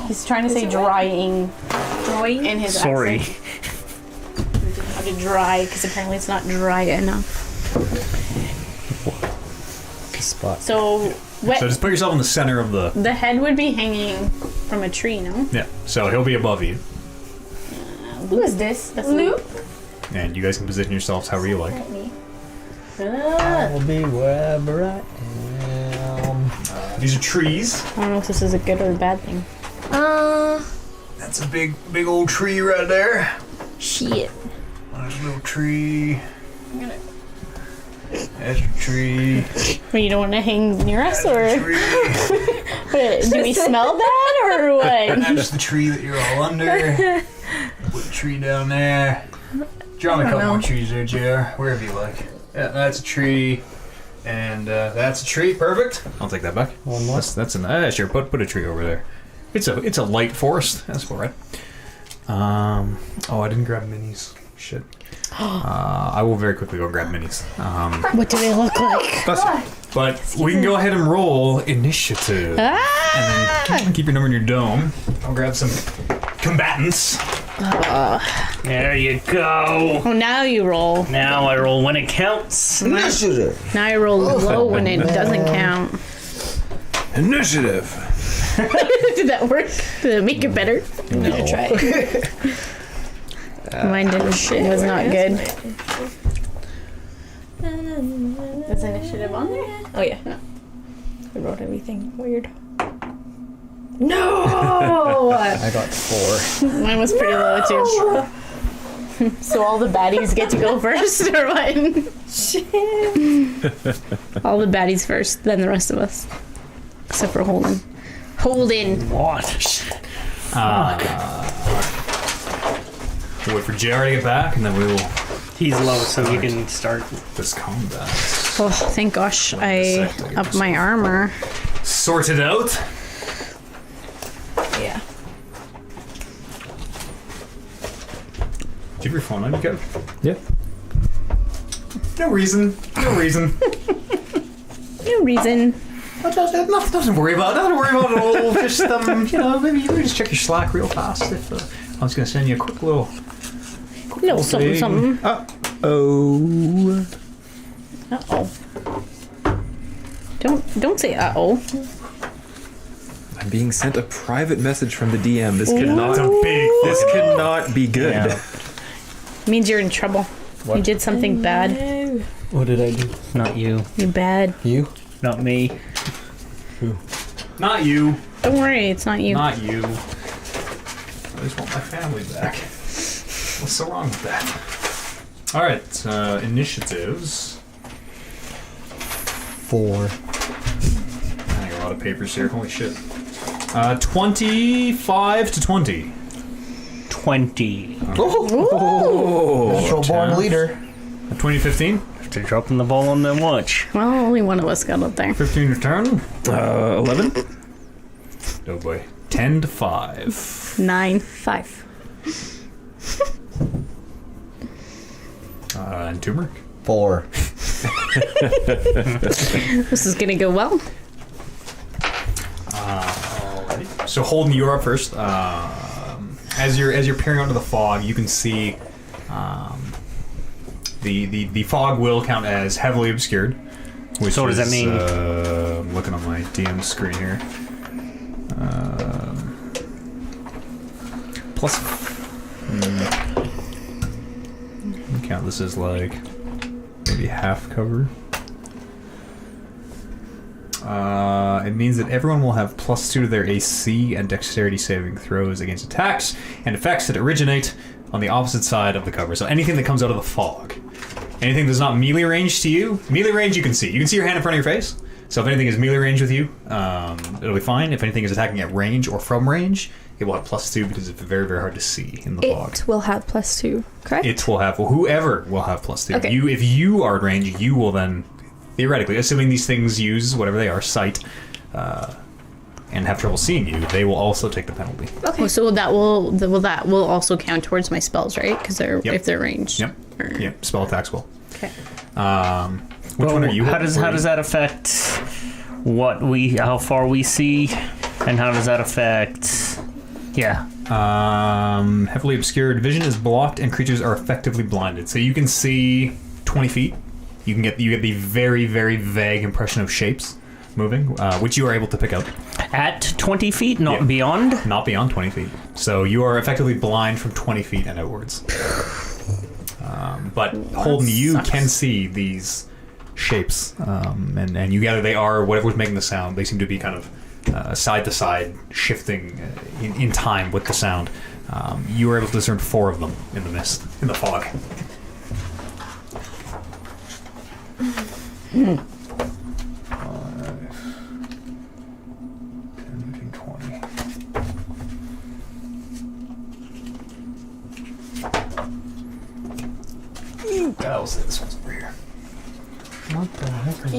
He's trying to say drying Drawing. in his Sorry. accent. How to dry, because apparently it's not dry enough. Spot. So wet. So just put yourself in the center of the. The head would be hanging from a tree, no? Yeah. So he'll be above you, Who is this? That's Luke. and you guys can position yourselves however you like. I'll be wherever I am. These are trees. I don't know if this is a good or a bad thing. That's a big old tree right there. Shit. There's a little tree. There's a tree. Well, you don't want to hang near us, or Tree. What, do we smell bad, or what? That's the tree that you're all under. Put the tree down there. Draw me a couple more trees there, JR. Wherever you like. Yeah, that's a tree. And that's a tree. Perfect. I'll take that back. One more. That's an sure. Put a tree over there. It's a light forest. That's all right. Oh, I didn't grab minis. Shit. I will very quickly go grab minis. What do they look like? But we can go ahead and roll initiative. Ah! And then keep your number in your dome. I'll grab some combatants. There you go. Oh, now you roll. Now I roll when it counts. Initiative. Now you roll low when it doesn't count. Initiative. Did that work? Did it make it better? I'm gonna try it. Mine didn't. It was not good. Is initiative on there? Oh yeah. No. I wrote everything weird. No! I got 4. Mine was pretty low too. So all the baddies get to go first, or what? All the baddies first, then the rest of us. Except for Holden. Holden! What? We'll wait for JR to get back, and then we will He's low, so we can start. this combat. Oh, thank gosh I upped my armor. Sorted out. Yeah. Do you have your phone on you, Kev? Yeah. No reason. No reason. No reason. Nothing to worry about. Nothing to worry about at all. Just, maybe you just check your Slack real fast. If I was going to send you a quick little No, something, thing. something. Oh. Uh-oh. Don't say uh-oh. I'm being sent a private message from the DM. This That's cannot. a big. This cannot be good. Yeah. Means you're in trouble. You did something bad. What did I do? Not you. You bad. You? Not me. Not you. Don't worry, it's not you. Not you. I just want my family back. What's so wrong with that? Alright, initiatives. 4. I got a lot of papers here. Holy shit. 25 to 20. 20. Natural born leader. 2015. After dropping the ball on the watch. Well, only one of us got up there. 15 to turn. 11. Oh boy. 10 to 5. 9. 5. And turmeric. 4. This is gonna go well. Alrighty. So Holden, you're up first. As you're peering out into the fog, you can see the fog will count as heavily obscured. Which So what does that is, mean? I'm looking on my DM screen here. Plus, count this as like maybe half cover. It means that everyone will have +2 to their AC and dexterity saving throws against attacks and effects that originate on the opposite side of the cover. So anything that comes out of the fog. Anything that's not melee range to you. Melee range you can see. You can see your hand in front of your face. So if anything is melee range with you, it'll be fine. If anything is attacking at range or from range, it will have +2 because it's very, very hard to see in the fog. It will have +2, correct? It will have, well, whoever will have +2. Okay. If you are at range, you will then, theoretically, assuming these things use whatever they are, sight, and have trouble seeing you, they will also take the penalty. Okay. Oh, so that will also count towards my spells, right? Because Yep. if they're ranged. Yep. Or- Yep. Spell attacks will. Okay. Which one are you? How does that affect how far we see, and how does that affect? Yeah. Heavily obscured vision is blocked, and creatures are effectively blinded. So you can see 20 feet. You get the very, very vague impression of shapes moving, which you are able to pick up. At 20 feet, not Yeah. beyond. Not beyond 20 feet. So you are effectively blind from 20 feet and outwards. But Holden, you sucks. can see these shapes, and you gather they are whatever's making the sound. They seem to be kind of side to side, shifting in time with the sound. You were able to discern 4 of them in the mist, in the fog. This one's over here. What the heck is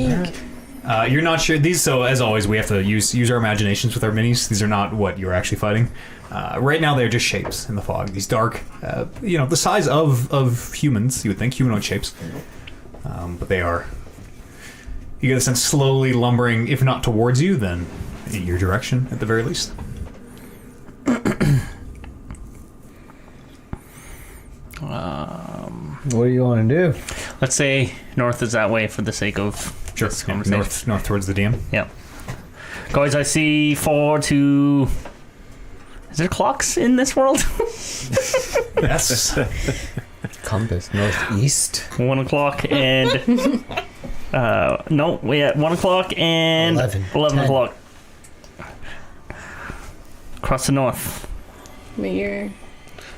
that? You're not sure these, so as always, we have to use our imaginations with our minis. These are not what you're actually fighting. Right now, they're just shapes in the fog. These dark, the size of humans. You would think humanoid shapes, but they are. You get a sense slowly lumbering, if not towards you, then in your direction at the very least. What do you want to do? Let's say north is that way for the sake of Sure. this Yeah, conversation. north towards the DM. Yeah. Guys, I see 4 to. Is there clocks in this world? Yes. Compass northeast. 1 o'clock and. No, we at 1 o'clock and 11. 11 10. o'clock. Across the north. But you're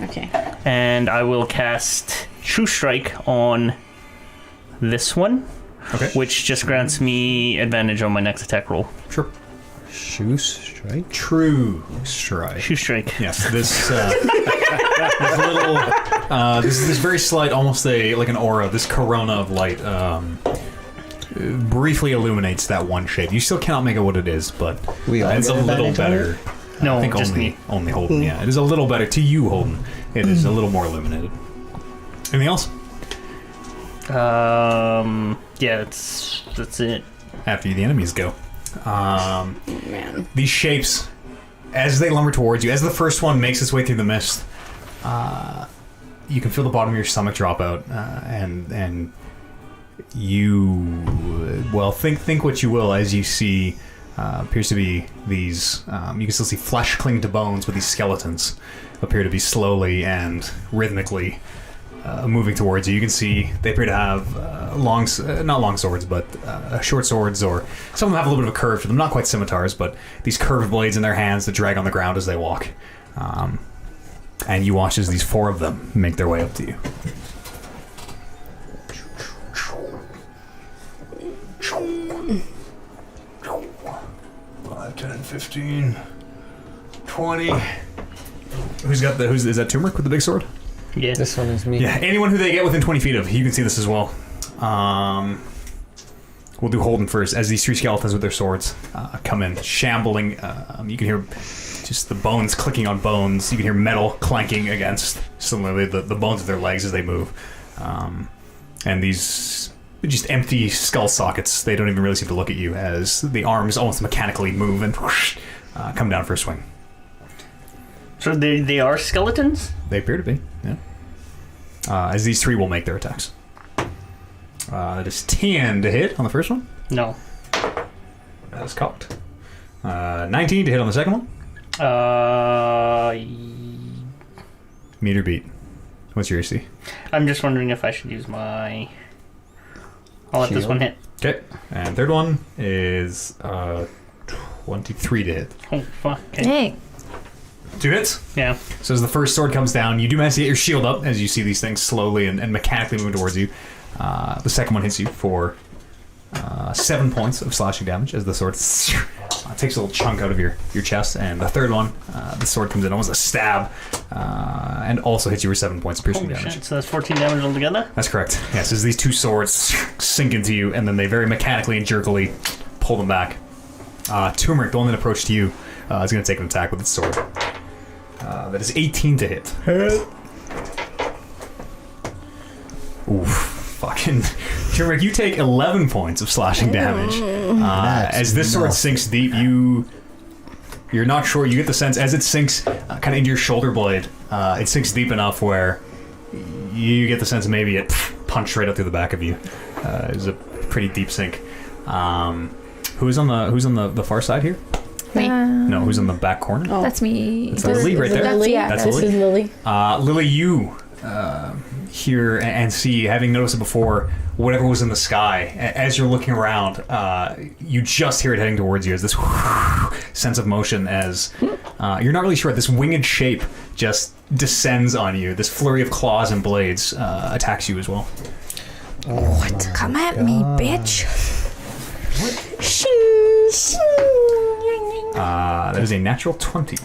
Okay. And I will cast True Strike on this one, Okay. which just grants me advantage on my next attack roll. Sure. Shoe strike. True strike. True Strike. Yes, this this little this very slight, almost like an aura. This corona of light briefly illuminates that one shape. You still cannot make out what it is, but We all it's a get little advantage on better. No, I think just only me. Holden. Yeah, it is a little better to you, Holden. It is a little more illuminated. Anything else? Yeah, that's it. After the enemies go. Man. These shapes, as they lumber towards you, as the first one makes its way through the mist, you can feel the bottom of your stomach drop out, and you, well, think what you will as you see appears to be these. You can still see flesh cling to bones, but these skeletons appear to be slowly and rhythmically moving towards you. You can see they appear to have not long swords, but short swords, or some of them have a little bit of a curve to them. Not quite scimitars, but these curved blades in their hands that drag on the ground as they walk. And you watch as these 4 of them make their way up to you. 5, 10, 15, 20. Is that Turmeric with the big sword? Yeah. This one is me. Yeah, anyone who they get within 20 feet of, you can see this as well. We'll do Holden first, as these 3 skeletons with their swords come in, shambling. You can hear just the bones clicking on bones. You can hear metal clanking against, similarly, the bones of their legs as they move. And these just empty skull sockets, they don't even really seem to look at you, as the arms almost mechanically move and whoosh, come down for a swing. So they are skeletons? They appear to be, yeah. As these 3 will make their attacks. That is 10 to hit on the first one. No. That is cocked. 19 to hit on the second one. Meet or beat. What's your AC? I'm just wondering if I should use my... I'll let this one hit. Okay. And third one is 23 to hit. Oh, fuck. Okay. Dang. 2 hits. Yeah. So as the first sword comes down, you do manage to get your shield up as you see these things slowly and mechanically moving towards you. The second one hits you for 7 points of slashing damage as the sword takes a little chunk out of your chest. And the third one, the sword comes in almost a stab and also hits you for 7 points of piercing Holy damage. shit, so that's 14 damage altogether? That's correct. Yes, as these 2 swords sink into you, and then they very mechanically and jerkily pull them back. Turmeric, the one that approached you, is going to take an attack with its sword. That is 18 to hit. Oof. Fucking Turmeric, you take 11 points of slashing damage. As this sword sinks deep, you're not sure. You get the sense as it sinks kind of into your shoulder blade, it sinks deep enough where you get the sense maybe it punched right up through the back of you. It's a pretty deep sink. Who's on the far side here? Me. No, who's on the back corner? Oh. That's me. It's Lily right there. Lily? That's This Lily. is Lily. Lily, you hear and see, having noticed it before, whatever was in the sky. As you're looking around, you just hear it heading towards you as this sense of motion as you're not really sure. This winged shape just descends on you. This flurry of claws and blades attacks you as well. What? Come at me, bitch. That is a natural 20.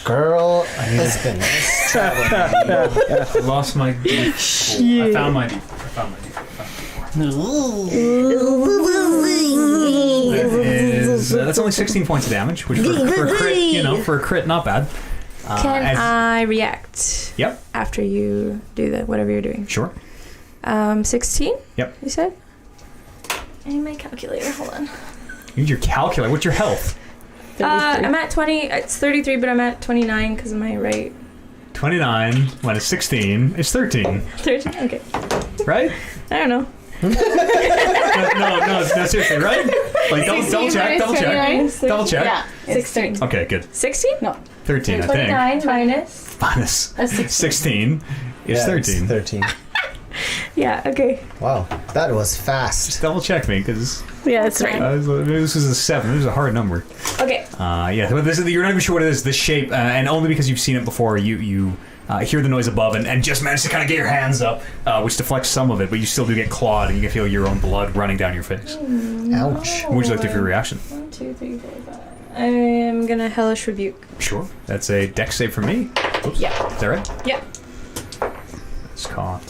Girl, I need to finish. I lost my D4. I found my D4. That's only 16 points of damage, which for a crit, for a crit, not bad. Can I react? Yep. After you do whatever you're doing. Sure. 16? Yep. You said? I need my calculator. Hold on. You need your calculator. What's your health? I'm at 20. It's 33, but I'm at 29 because of my right. 29 minus 16 is 13. 13? Okay. Right? I don't know. No, seriously, right? Like, double check. Double check. Yeah, it's 16. Okay, good. 16? No. 13, I think. 29 minus. Minus 16 is 13. 13. Yeah, okay. Wow, that was fast. Double check me, because Yeah, that's right. this is a 7. This is a hard number. Okay. Yeah, but you're not even sure what it is. This shape, and only because you've seen it before, you hear the noise above and just manage to kind of get your hands up, which deflects some of it, but you still do get clawed, and you can feel your own blood running down your face. Ouch. What would you like to do for your reaction? 1, 2, 3, 4, 5. I am gonna hellish rebuke. Sure. That's a dex save from me. Oops. Yeah. Is that right? Yeah. It's caught.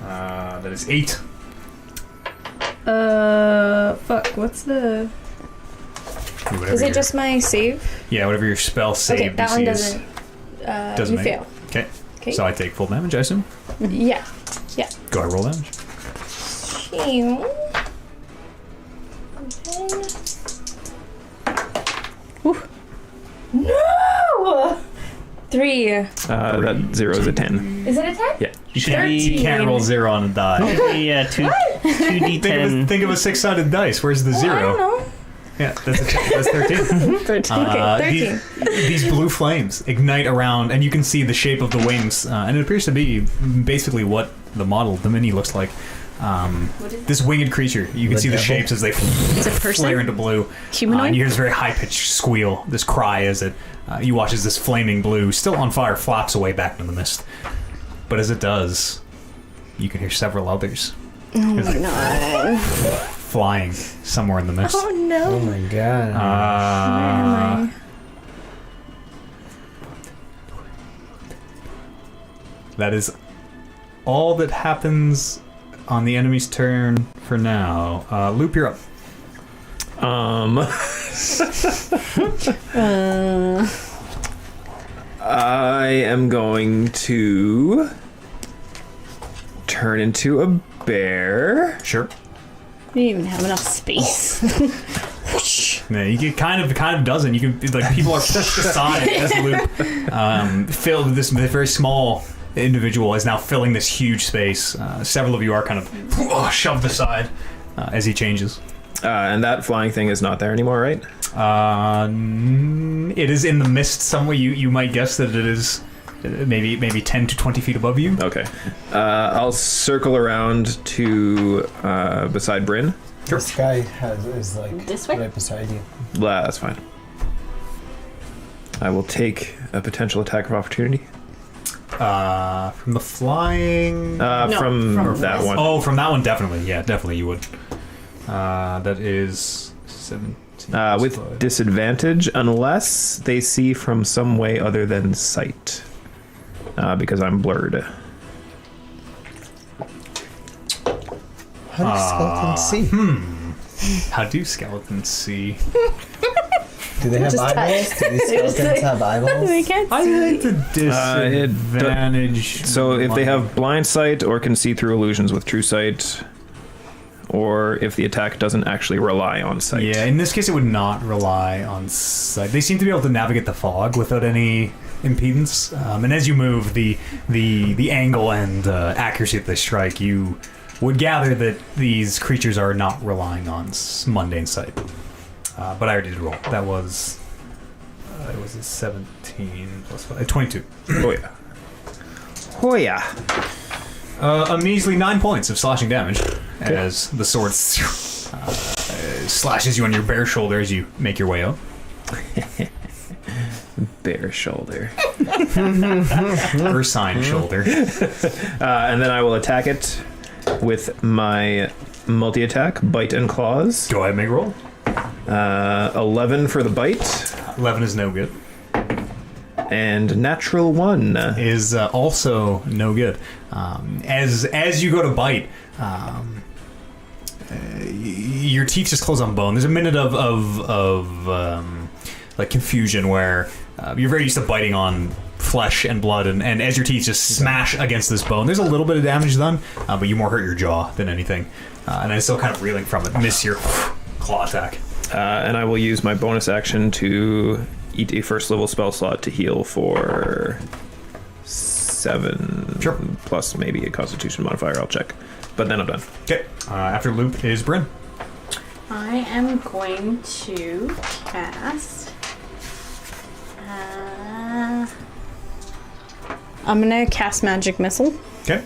That is 8. Fuck. What's the? Whatever Is it your- just my save? Yeah, whatever your spell save Okay, that one DC is. doesn't. Doesn't You make it. fail. Okay. Okay. So I take full damage, I assume. Yeah. Go ahead, roll damage. Phew. No! 3. That 0 is a 10. Is it a 10? Yeah. You can't roll 0 on a die. Yeah, 2d10. Think of a 6-sided dice. Where's the 0? I don't know. Yeah, that's 13. 13. Okay, 13. These blue flames ignite around, and you can see the shape of the wings, and it appears to be basically what the model, the mini, looks like. This winged creature. You can The see the devil? shapes as they It's a person? flare into blue. Humanoid? And you hear this very high-pitched squeal, this cry as it you watch as this flaming blue, still on fire, flaps away back into the mist. But as it does, you can hear several others Oh my god. flying somewhere in the mist. Oh no. Oh my god. Where am That is all that happens on the enemy's turn for now. Loop, you're up. I am going to turn into a bear. Sure. You didn't even have enough space. Yeah, you get kind of doesn't. You can like people are pushed aside as Loop filled this very small individual is now filling this huge space. Several of you are kind of shoved aside as he changes. And that flying thing is not there anymore, right? It is in the mist somewhere. You might guess that it is maybe 10 to 20 feet above you. Okay. I'll circle around to beside Bryn. This guy is like This way? right beside you. That's fine. I will take a potential attack of opportunity. From the flying. From from that this. one. Oh, from that one, definitely. Yeah, definitely you would. That is 17. With disadvantage, unless they see from some way other than sight. Because I'm blurred. How does skeletons see? How do skeletons see? Do they have Just eyeballs? Do these skeletons have they eyeballs? can't I see. think the disadvantage. So if they have blind sight or can see through illusions with true sight, or if the attack doesn't actually rely on sight. Yeah, in this case, it would not rely on sight. They seem to be able to navigate the fog without any impedance. And as you move, the angle and accuracy that they strike, you would gather that these creatures are not relying on mundane sight. But I already did roll. That was it was a 17 plus 5, 22. Oh yeah. Oh yeah. A measly 9 points of slashing damage as the sword slashes you on your bare shoulder as you make your way out. Bare shoulder. Ursine shoulder. And then I will attack it with my multi-attack, bite and claws. Go ahead and make a roll. 11 for the bite, 11 is no good. and natural 1. Is also no good. As you go to bite, your teeth just close on bone. There's a minute of like confusion where you're very used to biting on flesh and blood, and as your teeth just smash against this bone, there's a little bit of damage done, but you more hurt your jaw than anything. And I'm still kind of reeling from it. Miss your claw attack. And I will use my bonus action to eat a first level spell slot to heal for 7. Sure. Plus maybe a constitution modifier. I'll check. But then I'm done. Okay. After Loop is Bryn. I am going to cast. I'm gonna cast Magic Missile. Okay.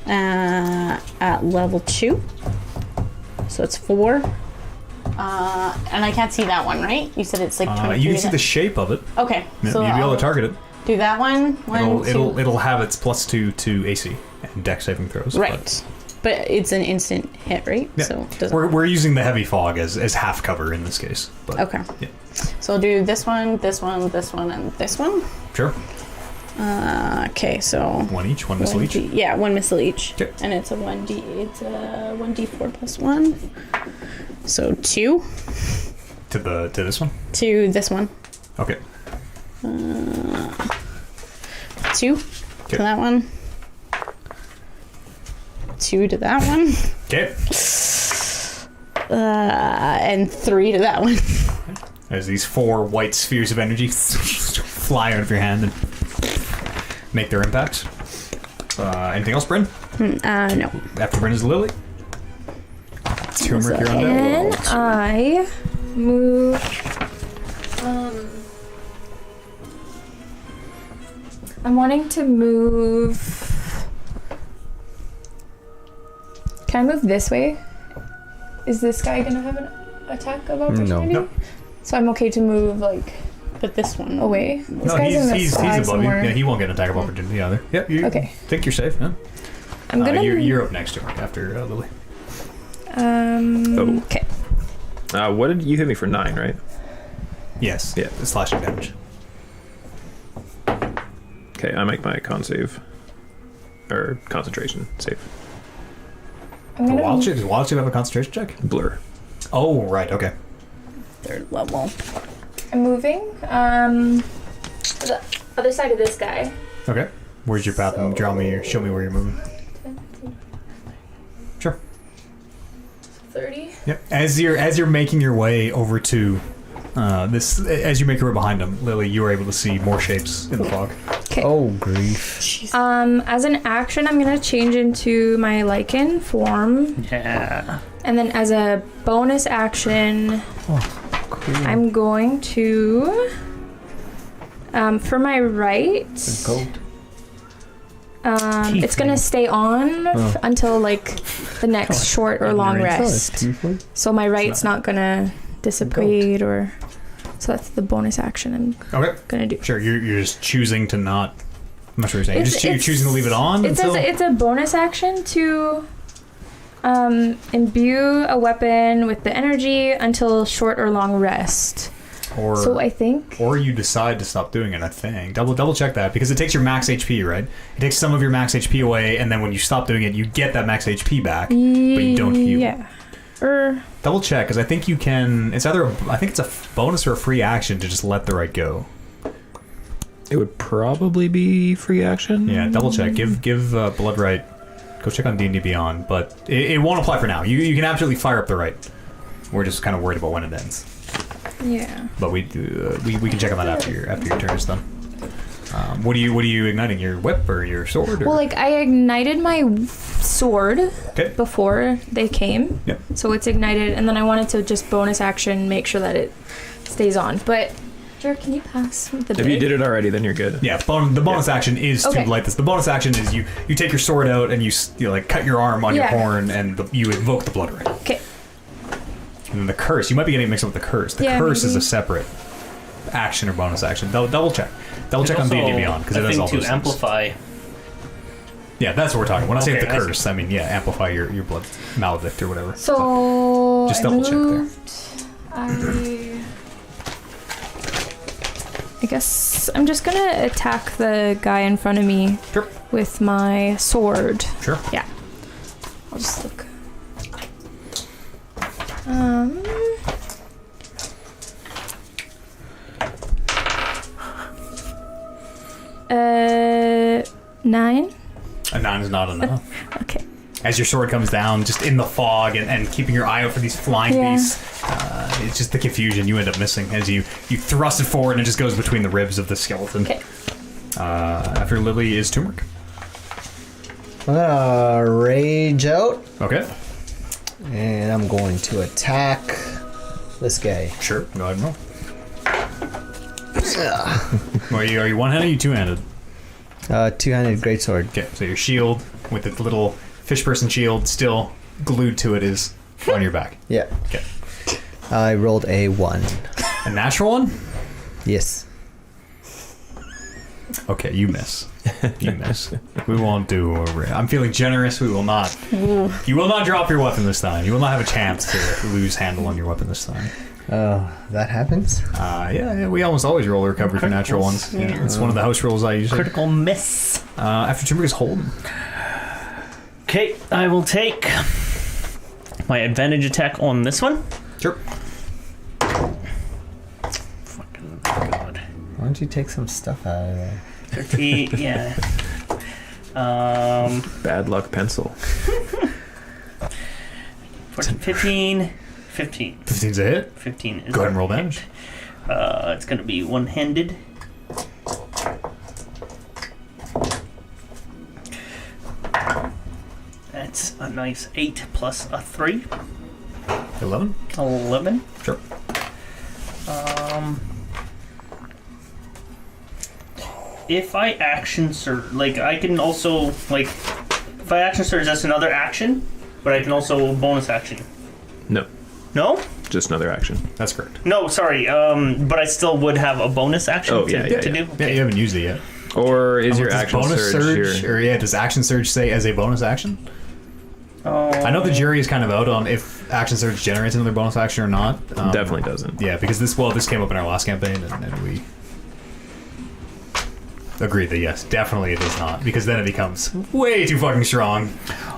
at level 2. So it's 4. And I can't see that one, right? You said it's like 23. You can see the shape of it. Okay. Yeah, So you'll be able I'll to target it. do that one. It'll have its +2 to AC and Dex saving throws. Right. But it's an instant hit, right? Yeah. So it doesn't. We're using the heavy fog as half cover in this case. But, Okay. Yeah. So I'll do this one, this one, this one, and this one. Sure. Okay, so One each, one missile each. Yeah, 1 missile each. Okay. And it's a 1d. It's a 1d4 plus 1. So 2 To this one. to this one. Okay. 2 to that one. 2 to that one. Okay. And 3 to that one. As these 4 white spheres of energy fly out of your hand and make their impact. Anything else, Bryn? No. After Bryn is Lily. Turmeric, you're on Can deck. I move? I'm wanting to move. Can I move this way? Is this guy gonna have an attack of opportunity? No. So I'm okay to move like But this one. away. This No, guy's in the he's sky above somewhere. you. Yeah, he won't get an attack of opportunity either. Yep. You Okay. think you're safe, yeah? I'm gonna. You're up next, Turmeric, after Lily. Oh. Okay. What did you hit me for 9, right? Yes. Yeah. Slashing damage. Okay, I make my con save. Or concentration save. I'm gonna. Wild Shape? Does Wild Shape have a concentration check? Blur. Oh, right. Okay. 3rd level. I'm moving. The other side of this guy. Okay. Where's your path? So- Show me where you're moving. Sure. 30. Yep. As you're making your way over to as you make your way behind him, Lily, you are able to see more shapes in the fog. Okay. Oh, grief. As an action, I'm gonna change into my lichen form, Yeah. and then as a bonus action, Cool. I'm going to, for my right, Goat. it's gonna stay on until like the next short or long rest. So my right's not gonna dissipate or. So that's the bonus action I'm Okay. gonna do. Sure. You're just choosing to not. I'm not sure what you're saying. You're choosing to leave it on It until. says it's a bonus action to imbue a weapon with the energy until short or long rest. Or So I think. or you decide to stop doing it. I think double check that because it takes your max HP, right? It takes some of your max HP away, and then when you stop doing it, you get that max HP back, but you don't heal. Yeah. Or Double check because I think you can. It's either I think it's a bonus or a free action to just let the right go. It would probably be free action. Yeah, double check. Give Blood Right. Go check on D&D Beyond, but it won't apply for now. You can absolutely fire up the right. We're just kind of worried about when it ends. yeah. But we can check on that after your turn is done. What are you igniting? Your whip or your sword? Or? Well, like I ignited my sword Okay. before they came. Yep. So it's ignited, and then I wanted to just bonus action make sure that it stays on. But Jared, can you pass the If bit? you did it already, then you're good. Yeah, the bonus action is Okay. to light this. The bonus action is you take your sword out and you like cut your arm on your Yeah. horn and you invoke the blood ring. Okay. And then the curse, you might be getting mixed up with the curse. The Yeah, curse is maybe. a separate action or bonus action. Double check. Double check on There's D&D also Beyond because a it does thing all to those things. amplify. Yeah, that's what we're talking. When I say Okay, the I see. curse, I mean amplify your blood maledict or whatever. So Just I double check there. moved, I guess I'm just gonna attack the guy in front of me Sure. with my sword. Sure. Yeah. I'll just look. 9. A 9 is not enough. Okay. As your sword comes down, just in the fog and keeping your eye out for these flying Yeah. beasts, it's just the confusion you end up missing as you thrust it forward and it just goes between the ribs of the skeleton. Okay. After Lily is Turmeric. I'm gonna rage out, Okay. and I'm going to attack this guy. Sure. Go ahead and roll. Are you one-handed or you two-handed? Two-handed greatsword. Okay, so your shield with the little fish person shield still glued to it is on your back. Yeah. Okay. I rolled a 1. A natural one? Yes. Okay, you miss. You miss. We won't do I'm feeling generous. We will not. You will not drop your weapon this time. You will not have a chance to lose handle on your weapon this time. Oh, that happens? Yeah, we almost always roll a recovery for natural ones. Yeah, it's one of the house rules I usually. Critical miss. After Timber is Holden. Okay, I will take my advantage attack on this one. Sure. Fucking god. Why don't you take some stuff out of there? 30, yeah. Bad luck pencil. 14, 15. 15. 15's a hit. 15 is Go ahead and roll a damage. hit. It's going to be one-handed. That's a nice 8 plus a 3. 11. 11. Sure. If I action surge, like I can also, like, if I action surge, that's another action, but I can also bonus action. No, No? just another action. That's correct. No, sorry. But I still would have a bonus action Oh, to, yeah, yeah, to yeah. do. Yeah, you haven't used it yet. Or is your Does action bonus surge your... or does action surge say as a bonus action? Oh. I know the jury is kind of out on if action surge generates another bonus action or not. Definitely doesn't. Yeah, because this came up in our last campaign, and we agreed that yes, definitely it does not, because then it becomes way too fucking strong.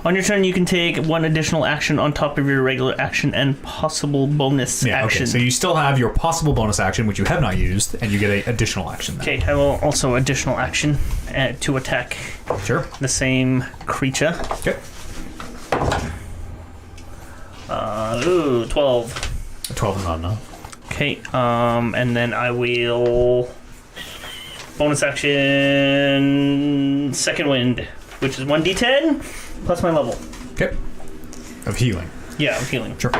On your turn, you can take one additional action on top of your regular action and possible bonus Yeah, action. okay. So you still have your possible bonus action, which you have not used, and you get an additional action. Then. Okay, I will also additional action to attack Sure. the same creature. Okay. 12. 12 is not enough. Okay, and then I will bonus action second wind, which is 1d10 plus my level. Okay. Of healing. Yeah, I'm healing. Sure.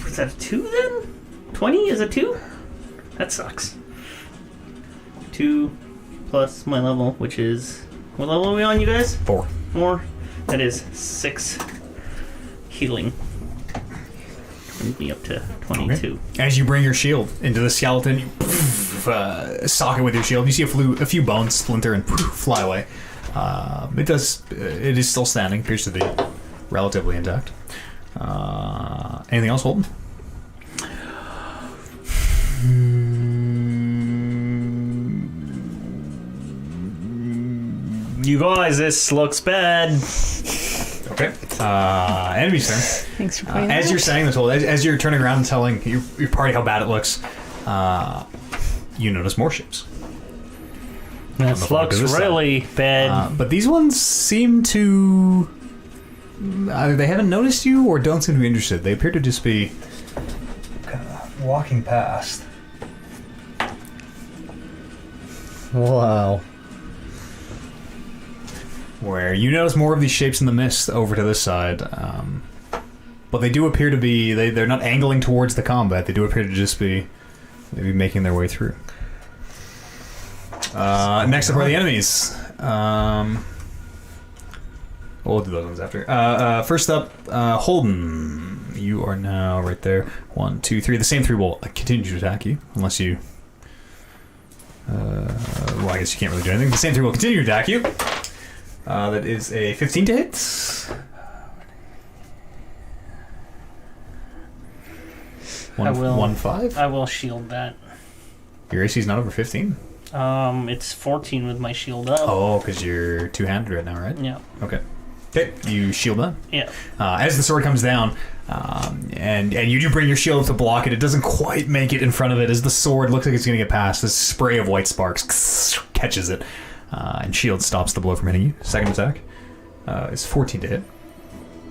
Is that a 2 then? 20 is a 2? That sucks. 2 plus my level, which is... What level are we on, you guys? 4. 4? That is 6 healing. Brings me up to 22. Okay. As you bring your shield into the skeleton, you sock it with your shield. You see a few bones splinter and fly away. It is still standing. Appears to be relatively intact. Anything else, Holden? You guys, this looks bad. Okay. Enemy's turn. Thanks for pointing As that you're out. saying this whole, as you're turning around and telling your party how bad it looks, you notice more ships. This looks this really bad. But these ones seem to either they haven't noticed you or don't seem to be interested. They appear to just be kind of walking past. Wow. Where you notice more of these shapes in the mist over to this side. But they do appear to be, they're not angling towards the combat. They do appear to just be maybe making their way through. Next up are the enemies. We'll do those ones after. First up, Holden. You are now right there. 1, 2, 3. The same 3 will continue to attack you, unless you... well, I guess you can't really do anything. The same 3 will continue to attack you. That is a 15 to hit. I will- 1-5. I will shield that. Your AC is not over 15. It's 14 with my shield up. Oh, because you're two-handed right now, right? Yeah. Okay. Okay, you shield that. Yeah. As the sword comes down, and you do bring your shield to block it, it doesn't quite make it in front of it. As the sword looks like it's going to get past, this spray of white sparks catches it, and shield stops the blow from hitting you. Second attack is 14 to hit.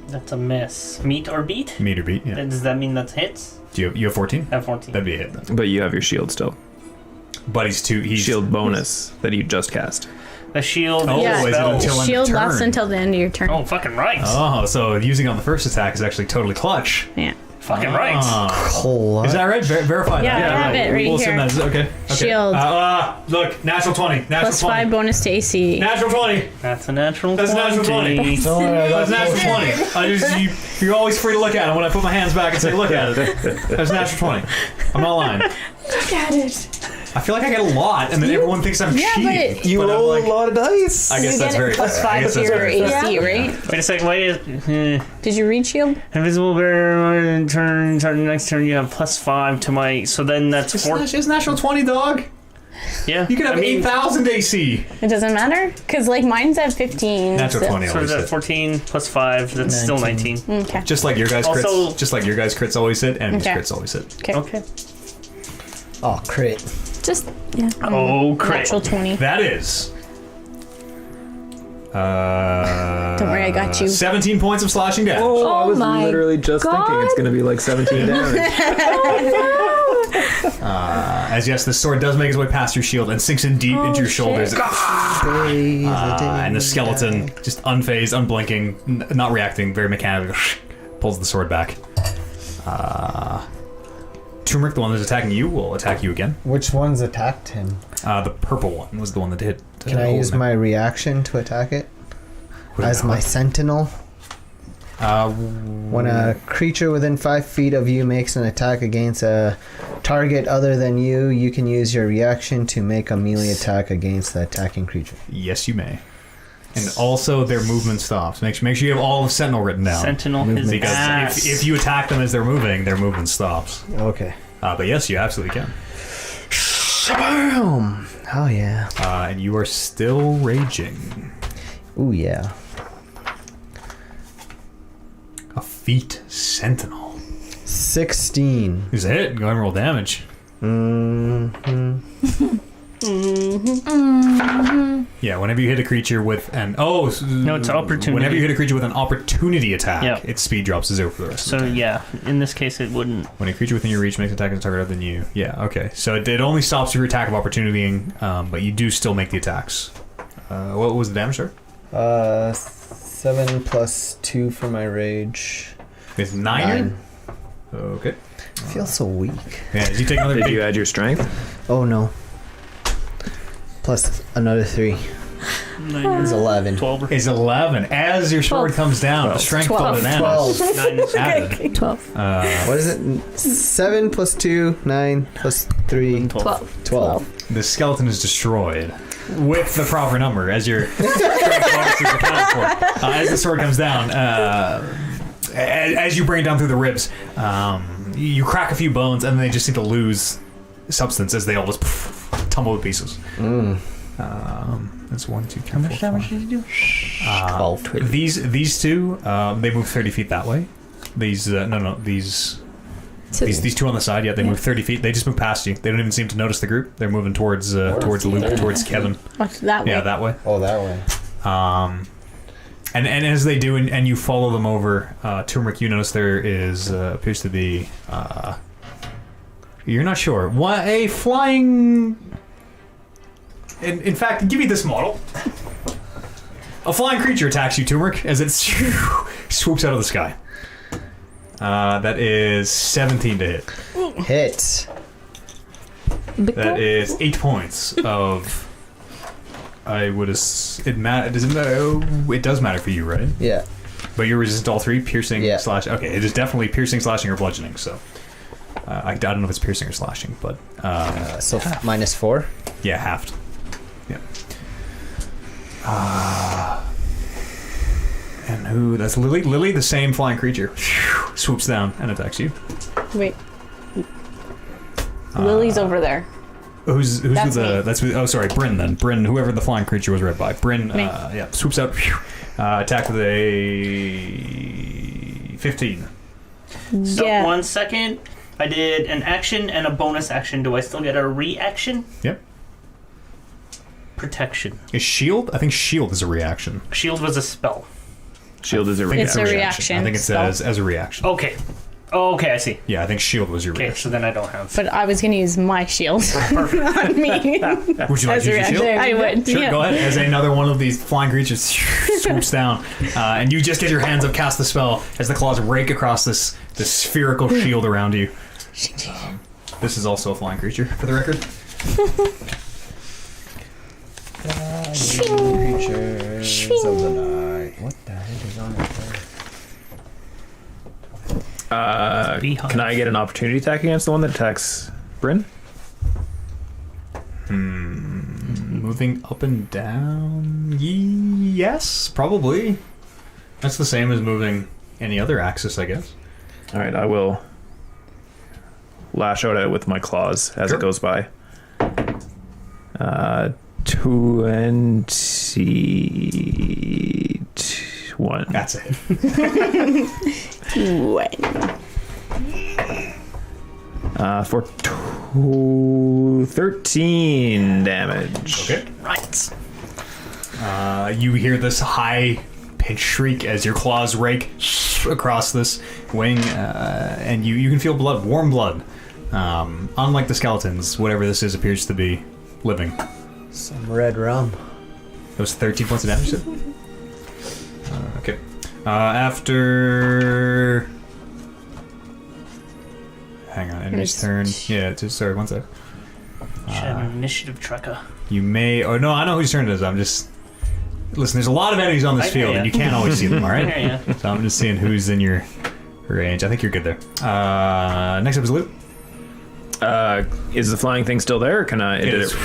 That's a miss. Meet or beat? Meter beat, yeah. Does that mean that's hits? Do you have 14? I have 14. That'd be a hit then. But you have your shield still. But he's Shield bonus that you just cast. The shield Oh, Yeah. is it spell. until end of Shield lasts turn? until the end of your turn. Oh, fucking right. Oh, so using on the first attack is actually totally clutch. Yeah. Fucking right. Cool. Is that right? Verify Yeah, that. I have it right We'll send here. that. Okay. Shield. Look, natural 20. Natural Plus 20. 5 bonus to AC. Natural 20. That's a natural That's a natural 20. Don't worry, I got That's natural 20. You're always free to look at it when I put my hands back and say, look at it. That's natural 20. I'm not lying. Look at it. I feel like I get a lot, and then everyone thinks I'm Yeah, cheating. but You I'm roll like, a lot of dice. I guess that's very Plus fair. I 5 guess to that's your very fair. AC, right? Wait a second. Wait. Did you read shield? Invisible barrier. Turn. Next turn, you have plus 5 to my. So then that's 4. It's natural 20, dog. Yeah. You can have 8,000 AC. It doesn't matter? Because, like, mine's at 15. Natural 20 So always is that hit. 14 plus 5? That's still 19. Okay. Just like your guys' crits. Also- Just like your guys' crits always hit, enemies' Okay. crits always hit. Okay. Okay. Oh, crit. Just yeah. Oh, crit. Natural 20. That is. Don't worry, I got you. 17 points of slashing damage. Oh, I Oh was my literally just thinking it's going to be like 17 damage. As yes, the sword does make its way past your shield and sinks in deep into your shoulders. And the skeleton, just unfazed, unblinking, not reacting, very mechanical, pulls the sword back. Turmeric, the one that's attacking you, will attack you again. Which one's attacked him? The purple one was the one that hit. Can I use my reaction to attack it? As my sentinel? When a creature within 5 feet of you makes an attack against a target other than you, you can use your reaction to make a melee attack against the attacking creature. Yes, you may. And also, their movement stops. Make sure you have all of Sentinel written down. Sentinel is Movement. Because ass. if you attack them as they're moving, their movement stops. Okay. But yes, you absolutely can. Boom! Oh yeah. And you are still raging. Ooh yeah. A feat Sentinel. 16. Is a hit. Go ahead and roll damage. Yeah, whenever you hit a creature with an No, it's opportunity. Whenever you hit a creature with an opportunity attack, Yeah. its speed drops to 0 for the rest of So the turn. yeah, in this case it wouldn't. When a creature within your reach makes an attack against a target other than you. Yeah, okay. So it only stops your attack of opportunity, but you do still make the attacks. What was the damage, sir? 7 plus 2 for my rage. It's 9. Okay. I feel so weak. Yeah, did you take another Did big... you add your strength? Oh no. Plus another 3. It's 11. 12. Is 11. As your sword comes down, the strength 12. of the damage 12. 9 is added. 12. What is it? 7 plus 2, 9 plus 3, 12. The skeleton is destroyed with the proper number as your strength bonus is accounted for. As the sword comes down, as you bring it down through the ribs, you crack a few bones and they just seem to lose substance as they all just tumble to pieces. That's 1, 2, 3, 4, 5. How much did you do? 12. These two, they move 30 feet that way. These These two on the side, yeah, they move 30 feet. They just move past you. They don't even seem to notice the group. They're moving towards Luke, towards Kevin. What's that way? Yeah, that way. Oh, that way. And as they do, and you follow them over, Turmeric, you notice there is appears to be. You're not sure. What a flying. In fact, give me this model. A flying creature attacks you, Turmeric, as it swoops out of the sky. That is 17 to hit. Hit. That is 8 points of. It does it does matter for you, right? Yeah. But you resist all 3 piercing, Yeah. slash. Okay, it is definitely piercing, slashing, or bludgeoning. So I don't know if it's piercing or slashing, but So minus 4. yeah, halved. Yeah. And who? That's Lily. Lily, the same flying creature, swoops down and attacks you. Wait. Lily's over there. Who's That's with the? me. That's with. Oh, sorry, Bryn. Then Bryn, whoever the flying creature was read by. Bryn. Me. Yeah, swoops out. Attack with a 15. So Yeah. 1 second. I did an action and a bonus action. Do I still get a reaction? Yep. Protection. Is shield? I think shield is a reaction. Shield was a spell. Shield is a I think It's a reaction I think it spell. says as a reaction. Okay. Oh, okay, I see. Yeah, I think shield was your Okay, reaction. so then I don't have. But I was gonna use my shield on me. Would you like As to a use your shield? reaction. I would. Sure, yeah. go ahead. As another one of these flying creatures swoops down, and you just get your hands up, cast the spell as the claws rake across this spherical shield around you. This is also a flying creature, for the record. Creatures of the night. What the heck is on it? Can I get an opportunity attack against the one that attacks Bryn? Moving up and down? Yes, probably. That's the same as moving any other axis, I guess. All right, I will lash out at it with my claws as Sure. it goes by. 21. That's it. For 13 damage. Okay. Right. You hear this high-pitched shriek as your claws rake across this wing, and you can feel blood, warm blood. Unlike the skeletons, whatever this is appears to be living. Some red rum. It was 13 points of damage. Okay. After... Hang on, enemy's turn. Yeah, sorry, one sec. Should have an initiative tracker. You may... Oh, no, I know whose turn it is. I'm just... Listen, there's a lot of enemies on this I hear field, ya. and you can't always see them, all I right? hear ya. So I'm just seeing who's in your range. I think you're good there. Next up is Luke. Is the flying thing still there, or can I... It did is. it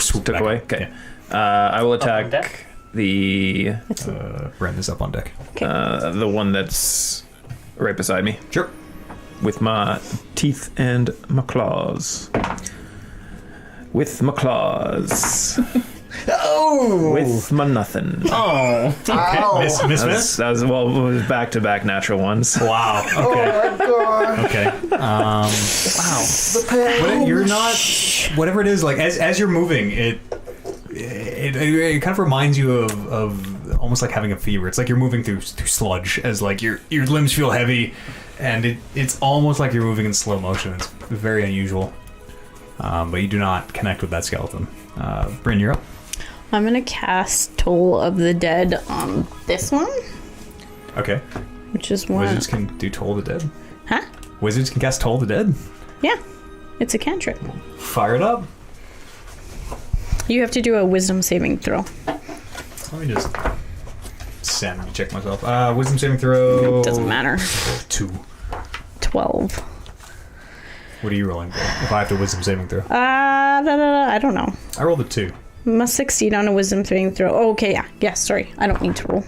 Swoop took back. away? Okay. I will on attack deck? the Bren is up on deck. the one that's right beside me Sure. with my teeth and my claws. With my claws. Oh! With my nothing. Oh. Ow! Miss? That was well, it was back-to-back natural ones. Wow. Okay. Oh my god! Okay. Wow. The pain! But you're not... Whatever it is, like, as you're moving, it kind of reminds you of almost like having a fever. It's like you're moving through sludge, as like your limbs feel heavy, and it's almost like you're moving in slow motion. It's very unusual. But you do not connect with that skeleton. Bryn, you're up. I'm gonna cast Toll of the Dead on this one, Okay. which is one. Wizards can do Toll the Dead. Huh? Wizards can cast Toll the Dead. Yeah, it's a cantrip. Fire it up. You have to do a Wisdom saving throw. Let me just sanity check myself. Wisdom saving throw. Doesn't matter. 2. 12. What are you rolling for? If I have to wisdom saving throw. I don't know. I rolled a 2. Must succeed on a Wisdom saving throw. Oh, okay, yeah. Yeah, sorry. I don't need to roll.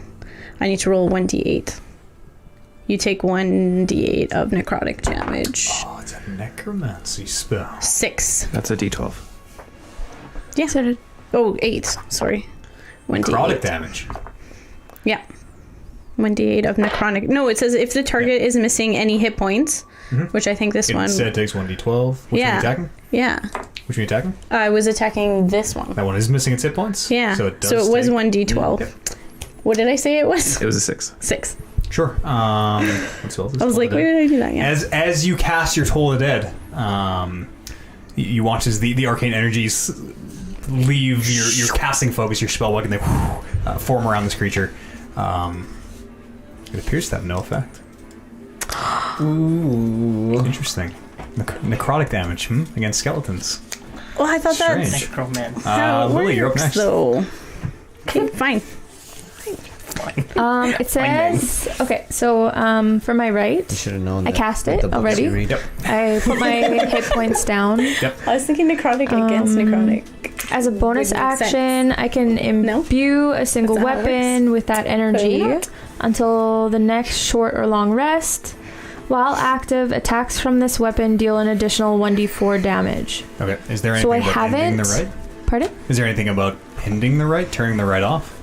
I need to roll 1d8. You take 1d8 of necrotic damage. Oh, it's a necromancy spell. 6. That's a D12. Yeah. Oh, 8. Sorry. 1d8. Necrotic damage. Yeah. 1d8 of necrotic. No, it says if the target is missing any hit points, which I think this It one. said takes 1d12. Which one are Yeah. you attacking? Yeah. Which one are you attacking? I was attacking this one. That one is missing its hit points? Yeah. So it does was take- 1d12. Yep. What did I say it was? It was a 6. 6. Sure. What's all this? I was like, where did I do that? Yeah. As you cast your Toll of the Dead, you watch as the arcane energies leave your casting focus, your spell book, and they form around this creature. It appears to have no effect. Ooh. Interesting. Necrotic damage against skeletons. Well, I thought that's Strange. Necromancy. how it Lily, you're up works, next. though. Okay, fine. It says okay. So for my You right, should have known. I that cast with it the books already. you read. Yep. I put my hit points down. I was thinking necrotic against necrotic. As a bonus Would make sense. action, I can imbue a single That's not how it weapon with that energy not. until the next short or long rest. While active, attacks from this weapon deal an additional 1d4 damage. Okay. Is there So anything I about ending the haven't- right? Pardon? Is there anything about ending the right, turning the right off?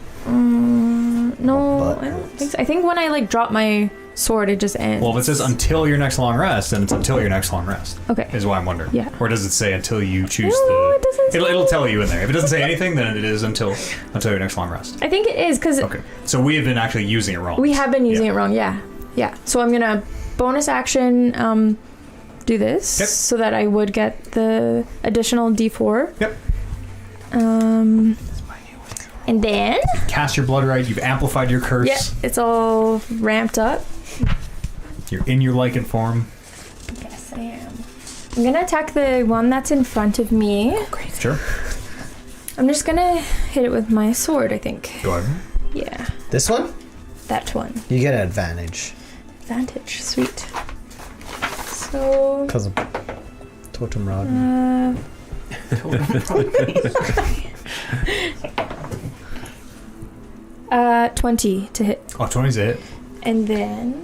No, But- I don't think so. I think when I drop my sword, it just ends. Well, if it says until your next long rest, then it's until your next long rest. Okay. Is why I'm wondering. Yeah. Or does it say until you choose No, the? it doesn't say. It'll tell you in there. If it doesn't say anything, then it is until your next long rest. I think it is because Okay. So we have been actually using it wrong. we have been using Yeah. it wrong. Yeah. Yeah. So I'm gonna bonus action, do this Yep. so that I would get the additional D4. Yep. And then, Cast your blood right. You've amplified your curse. yeah, it's all ramped up. You're in your lichen form. Yes, I am. I'm gonna attack the one that's in front of me. Sure. I'm just gonna hit it with my sword, I think. Go ahead. Yeah, This one? that one. You get an advantage. Advantage, sweet. So, Because of Totem Rod. 20 to hit. Oh, 20's a hit. And then...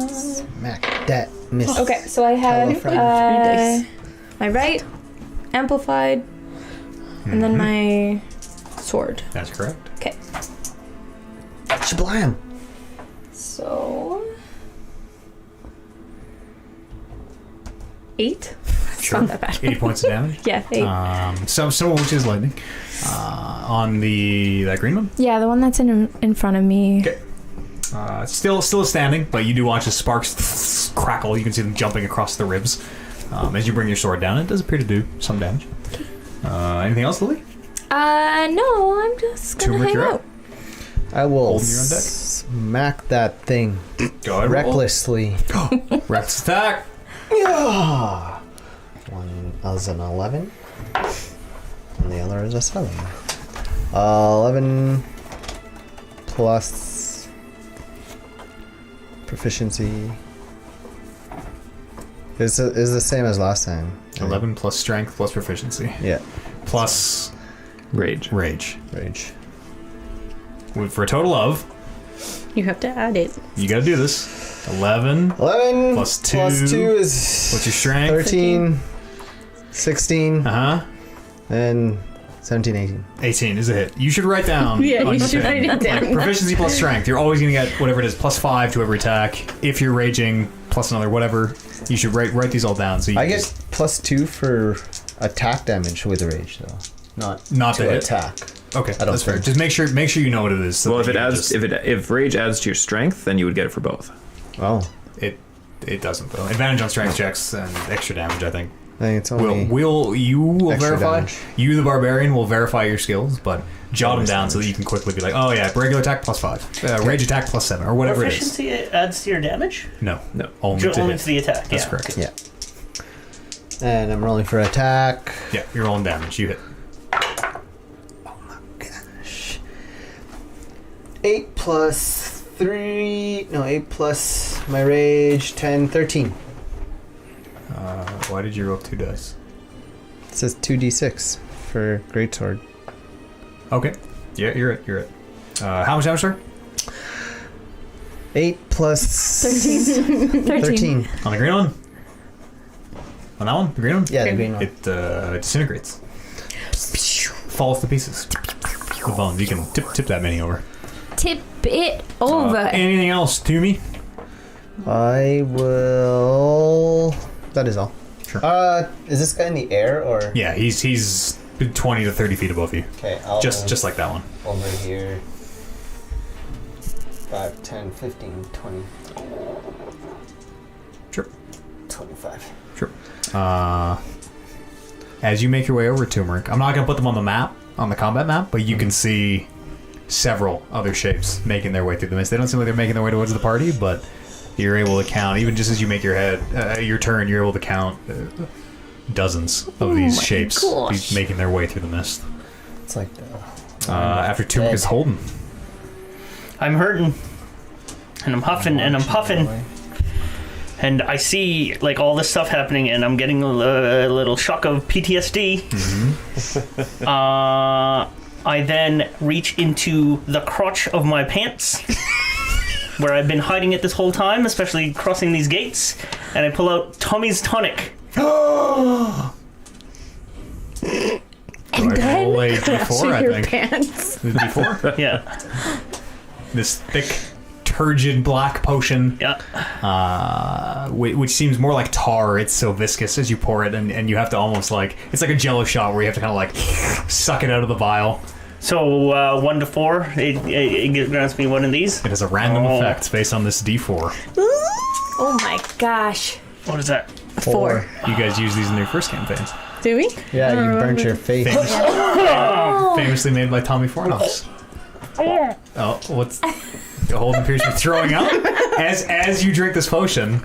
Smack that miss. Okay, so I have Califrag. my right, amplified, and then my sword. That's correct. Okay, Shablam. so... 8? It's Sure. not that bad. 80 points of damage. Yeah, 8. So which is lightning. On that green one. Yeah, the one that's in front of me. Okay. Still standing, but you do watch the sparks crackle. You can see them jumping across the ribs as you bring your sword down. It does appear to do some damage. Anything else, Lily? No, I'm just gonna Turmeric, hang you're out. up. I will Holding your own deck. smack that thing Go ahead. recklessly. Reckless attack. Yeah. One is an 11, and the other is a 7. 11 plus proficiency is the same as last time. 11 plus strength plus proficiency Yeah, plus Rage. rage. rage. For a total of, You have to add it. you got to do this. 11 11 Plus two. plus 2 is What's your strength? 13, 16, and 17, 18. 18 is a hit. You should write down. Yeah, on you your should thing, write it down. Like, proficiency plus strength. You're always going to get whatever it is, plus 5 to every attack. If you're raging, plus another whatever. You should write these all down. So you I can get just- plus 2 for attack damage with rage, though. Not to to hit. attack. Okay, don't that's fair. think- Just make sure you know what it is. So Well, if that it you can adds, just- if rage adds to your strength, then you would get it for both. Oh, it doesn't though. Advantage on strength checks and extra damage. I think. I think it's only. You will extra verify. damage. You, the barbarian, will verify your skills, but jot them down so that you can quickly be like, oh yeah, regular attack plus 5, rage attack plus 7, or whatever it is. Proficiency adds to your damage? No, No. only to Only hit. to the attack, That's yeah. correct. Yeah. And I'm rolling for attack. Yeah, you're rolling damage. You hit. 8 plus 3. No, 8 plus my rage. 10, 13. Why did you roll 2 dice? It says 2d6 for greatsword. Okay. Yeah, you're it. How much damage, sir? 8 plus 13. 13. On the green one? On that one? The green one? Yeah, the green one. It disintegrates. Falls to pieces. The bones. You can tip that mini over. Tip it over. Anything else, Toomey? I will. That is all. Sure. Is this guy in the air or? Yeah, he's 20 to 30 feet above you. Okay, I'll Just like that one. over here. 5, 10, 15, 20. Sure. 25. Sure. As you make your way over to Turmeric, I'm not going to put them on the map, on the combat map, but you can see several other shapes making their way through the mist. They don't seem like they're making their way towards the party, but you're able to count, even just as you make your turn, you're able to count dozens of these my shapes gosh. these making their way through the mist. It's like the. After Turmeric is holding. I'm hurting. And I'm huffing and I'm puffing. And I see like all this stuff happening and I'm getting a little shock of PTSD. I then reach into the crotch of my pants where I've been hiding it this whole time, especially crossing these gates, and I pull out Tommy's tonic. And then roll a crash D4, I your think. pants. Before Yeah. this thick, turgid black potion, which seems more like tar. It's so viscous as you pour it, and you have to almost like, it's like a Jello shot where you have to kind of like suck it out of the vial. So 1 to 4, it grants me one of these. It has a random effect based on this D4. Oh my gosh. What is that? 4. You guys used these in your first campaigns. Do we? Yeah, you burnt your face. Famously made by Tommy Fornos. Oh, what's... Holden appears to be throwing up. As you drink this potion...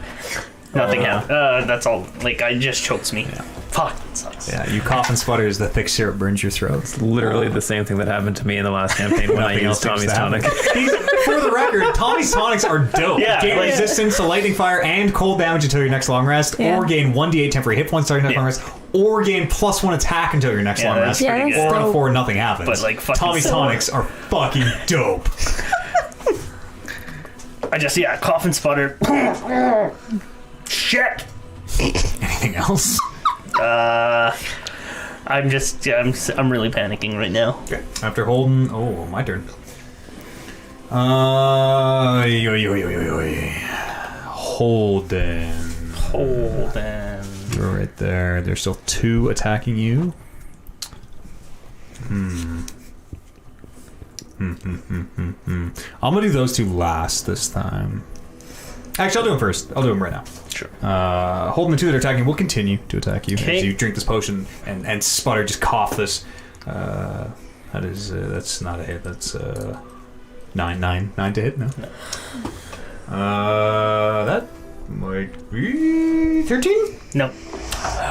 Nothing happened. That's all. Like, it just chokes me. Yeah. Fuck, it sucks. Yeah, you cough and sputter as the thick syrup burns your throat. It's literally the same thing that happened to me in the last campaign when I Nothing used else seems Tommy's to tonic. happen. For the record, Tommy's tonics are dope. Yeah, Gain like- resistance to lightning, fire, and cold damage until your next long rest, Yeah. or gain 1d8 temporary hit points starting next long rest, or gain +1 attack until your next Yeah, long that's rest, pretty Yeah, good. that's or on a dope. 4 nothing happens. But, like, fucking Tommy's so- tonics are fucking dope. I just, cough and sputter. Shit! Anything else? I'm just, I'm really panicking right now. Okay. After Holden, my turn. Holden. Holden. You're right there. There's still 2 attacking you. I'm gonna do those 2 last this time. Actually, I'll do them first. I'll do them right now. Sure. Holden, the 2 that are attacking will continue to attack you Okay. as you drink this potion and sputter, just cough this. That's not a hit. That's 9 to hit. No. That might be 13. No.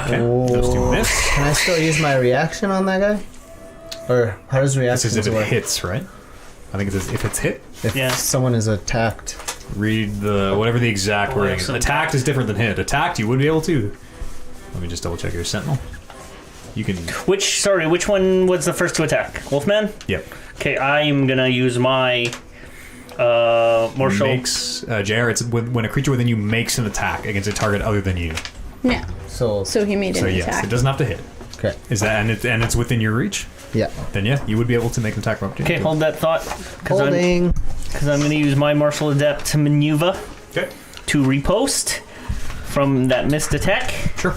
Okay, those 2 miss. Can I still use my reaction on that guy? Or how does This reactions is if it work? hits, right? I think it's if it's hit. If Yeah. someone is attacked. Read whatever the exact wording is. excellent. Attacked is different than hit. Attacked, you would be able to. Let me just double check your sentinel. You can. Which one was the first to attack? Wolfman? Yep. Okay, I'm gonna use my martial. Makes JR. It's when a creature within you makes an attack against a target other than you. Yeah. So So he made an So yes, attack. it doesn't have to hit. okay. Is that and it's within your reach? Yeah. Then yeah, you would be able to make an attack from opportunity. Okay, hold that thought, because Holding. I'm gonna use my martial adept maneuver Okay. to repost from that missed attack. Sure.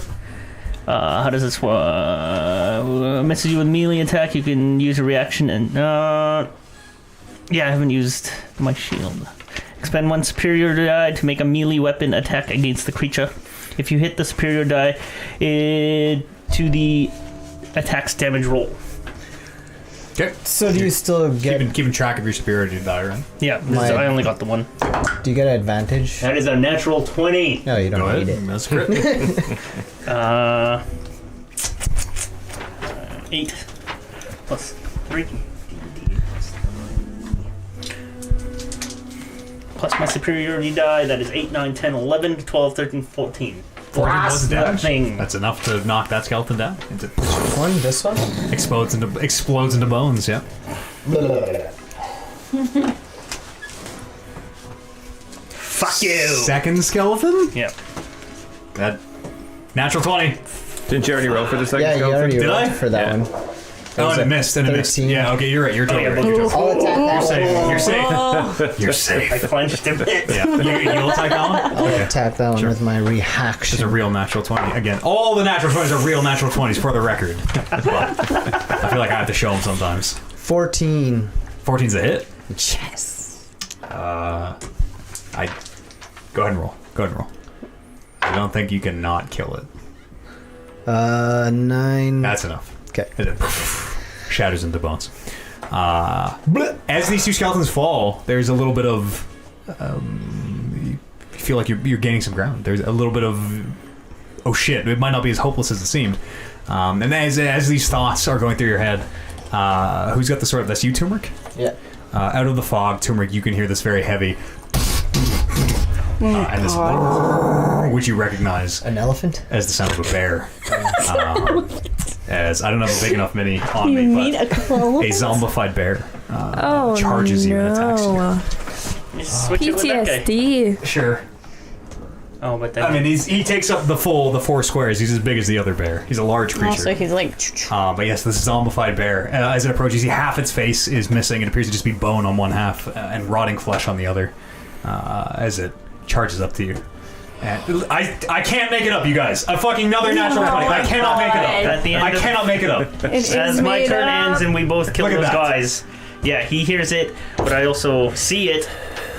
How does this work? Misses you with melee attack, you can use a reaction and I haven't used my shield. Expend 1 superior die to make a melee weapon attack against the creature. If you hit the superior die, to the attack's damage roll. Okay. So do you still get? Keeping track of your superiority die, right? Yeah, I only got the one. Do you get an advantage? That is a natural 20. No, you don't Go ahead. need it. That's crit. 8 plus 3. Plus my superiority die, that is 8, 9, 10, 11, 12, 13, 14. 14 points of damage. Thing. That's enough to knock that skeleton down. It This one? explodes into bones. Yeah. Fuck you! Second skeleton. Yeah. That natural 20. Didn't you already roll for the second Yeah, you skeleton? already Did I? rolled for that Yeah. one. Oh, and it missed. And it missed. 13. Yeah. Okay, you're right. You're totally right. You're I'll attack that one. You're safe. You're I safe. clenched a bit. Yeah. You'll attack that one. I'll Okay. attack that one with my It's a reaction. real natural 20. Again, all the natural 20s are real natural 20s for the record. But I feel like I have to show them sometimes. 14. 14's a hit. Yes. I go ahead and roll. Go ahead and roll. I don't think you can not kill it. 9. That's enough. Okay. And it shatters into bones. As these 2 skeletons fall, there's a little bit of you feel like you're gaining some ground. There's a little bit of oh shit, it might not be as hopeless as it seemed. And as these thoughts are going through your head, who's got the sword? That's you, Turmeric? Yeah. Out of the fog, Turmeric, you can hear this very heavy and this which you recognize An elephant? as the sound of a bear. As I don't have a big enough mini on You me, mean but a clone? a zombified bear charges you and attacks you. You switch it with that guy. PTSD. Sure. Oh, but then I mean, he takes up the 4 squares. He's as big as the other bear. He's a large creature. Also, he's like. But yes, this zombified bear. As it approaches, you see half its face is missing. It appears to just be bone on one half and rotting flesh on the other. As it charges up to you. And I can't make it up, you guys. A fucking another natural 20. I cannot make it up. At the end I of- cannot make it up. As my turn ends and we both kill Look at those that. guys, yeah, he hears it, but I also see it,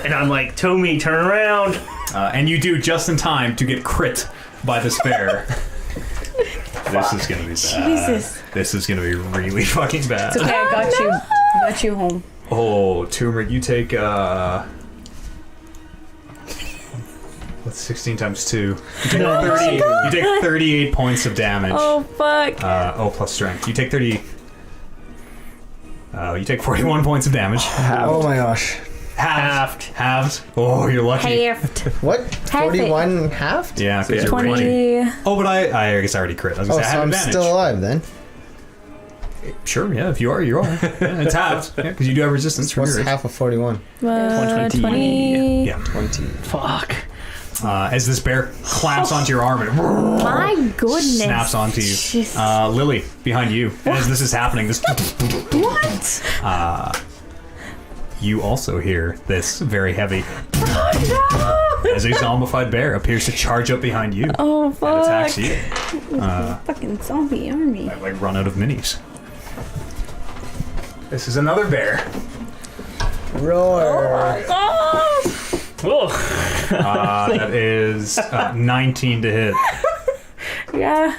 and I'm like, Tommy, turn around. And you do just in time to get crit by this bear. This is gonna be bad. Jesus. This is gonna be really fucking bad. It's okay, I got you. I got you home. Oh, Turmeric, you take what's 16 times 2? You take, 30, you take 38 points of damage. Oh fuck. Plus strength. You take 30. You take 41 points of damage. Oh my gosh. Halved. Oh, you're lucky. Halved. What? Half it. 41 halved? Yeah, because you're 20. raging. Oh, but I guess I already crit. I was Oh, gonna say I so have I'm advantage. still alive then. Sure, yeah. If you are, you are. Yeah, it's halved. Yeah, because you do have resistance from What's yours. half of 41? 20. Yeah. 20. Fuck. As this bear clamps onto your arm and My goodness. snaps onto you. Jeez. Lily, behind you. And as this is happening, this What? you also hear this very heavy as a zombified bear appears to charge up behind you Oh and fuck. attacks you. Fucking zombie army. I've like run out of minis. This is another bear. Roar. Whoa. That is 19 to hit. Yeah.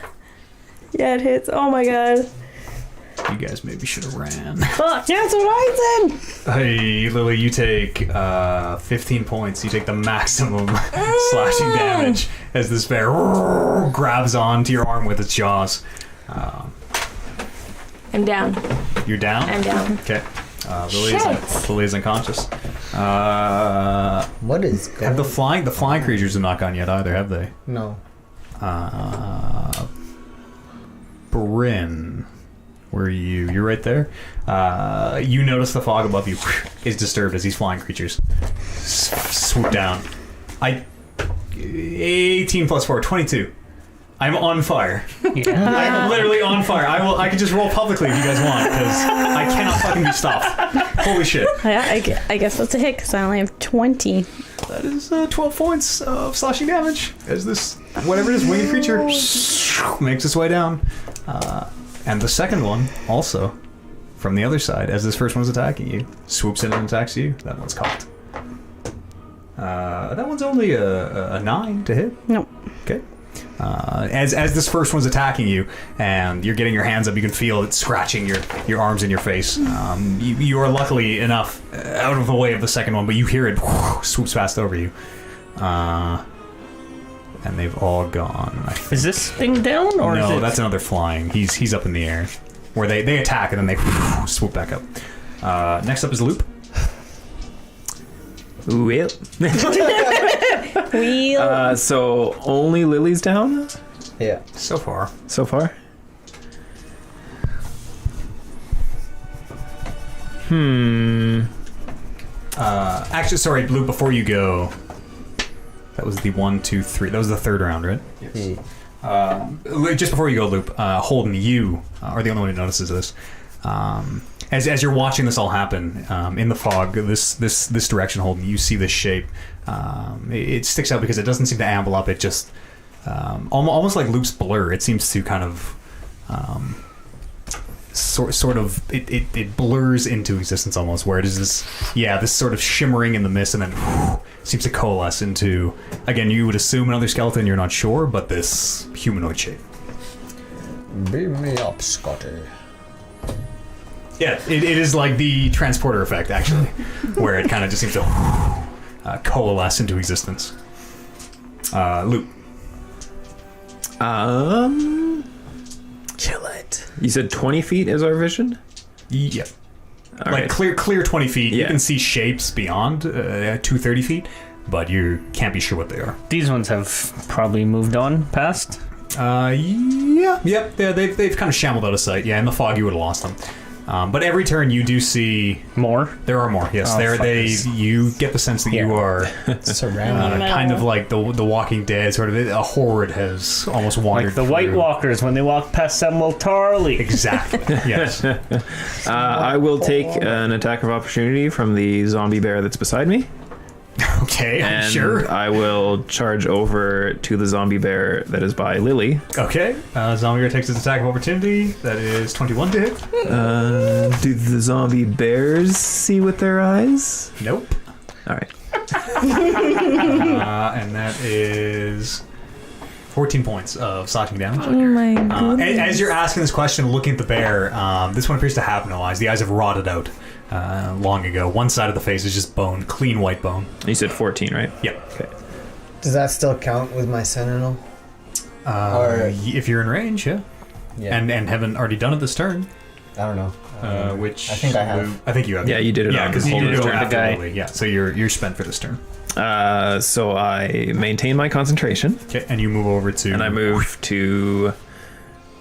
Yeah, it hits. Oh my god. You guys maybe should have ran. Fuck. That's what I said. Hey, Lily, you take 15 points. You take the maximum slashing damage as this bear grabs onto your arm with its jaws. I'm down. You're down? I'm down. Okay. Shit. Lily's unconscious. What is Have the going flying creatures have not gone yet either, have they? No. Bryn, where are you? You're right there. You notice the fog above you is disturbed as these flying creatures swoop down. 18 plus 4, 22. I'm on fire. I'm literally on fire. I can just roll publicly if you guys want, because I cannot fucking be stopped. Holy shit. Yeah, I guess that's a hit because I only have 20. That is 12 points of slashing damage as this, whatever it is, winged creature makes its way down. And the second one, also, from the other side, as this first one's attacking you, swoops in and attacks you. That one's caught. That one's only a 9 to hit. Nope. Okay. As this first one's attacking you, and you're getting your hands up, you can feel it scratching your arms and your face. You are luckily enough out of the way of the second one, but you hear it swoops past over you. And they've all gone. Is this thing down or is No, it? that's another flying. He's up in the air, where they attack and then they swoop back up. Next up is Loop. Well. Wheel. So only Lily's down Yeah. So far. so far? Actually, sorry, Loop. Before you go, that was the 1, 2, 3. That was the third round, right? Yeah. Just before you go, Loop, Holden, you are the only one who notices this. As you're watching this all happen in the fog, this direction, Holden, you see this shape. It sticks out because it doesn't seem to amble up. It just almost like Loop's blur. It seems to kind of sort of it blurs into existence almost. Where it is this sort of shimmering in the mist, and then seems to coalesce into, again, you would assume another skeleton. You're not sure, but this humanoid shape. Beam me up, Scotty. Yeah, it is like the transporter effect, actually, where it kind of just seems to coalesce into existence. Loop. Kill it. You said 20 feet is our vision? Yep. All Like right. clear 20 feet. You Yeah. can see shapes beyond 230 feet, but you can't be sure what they are. These ones have probably moved on past. Yep. They've kind of shambled out of sight. Yeah, in the fog you would have lost them. But every turn you do see More. there are more. Yes, Oh, fuckers. you get the sense that you Yeah. are Surrounded. kind of like the Walking Dead sort of. A horde has almost wandered. Like the White through. Walkers when they walk past Samuel Tarley. Exactly. Yes. I will take an attack of opportunity from the zombie bear that's beside me. Okay, I'm And sure. I will charge over to the zombie bear that is by Lily. Okay, zombie bear takes its attack of opportunity. That is 21 to hit. Do the zombie bears see with their eyes? Nope. All right. And that is 14 points of slashing damage. Oh my goodness. As you're asking this question, looking at the bear, this one appears to have no eyes. The eyes have rotted out long ago. One side of the face is just bone, clean white bone. You said 14, right? Yep. Okay. Does that still count with my sentinel? Or- If you're in range, yeah. Yeah. And haven't already done it this turn, I don't know. which I think I have. I think you have. Yeah, you did it Yeah, on because you Holder's did it turn. after The guy. Lily. Yeah, so you're spent for this turn. So I maintain my concentration, Okay, and you move over to. and I move to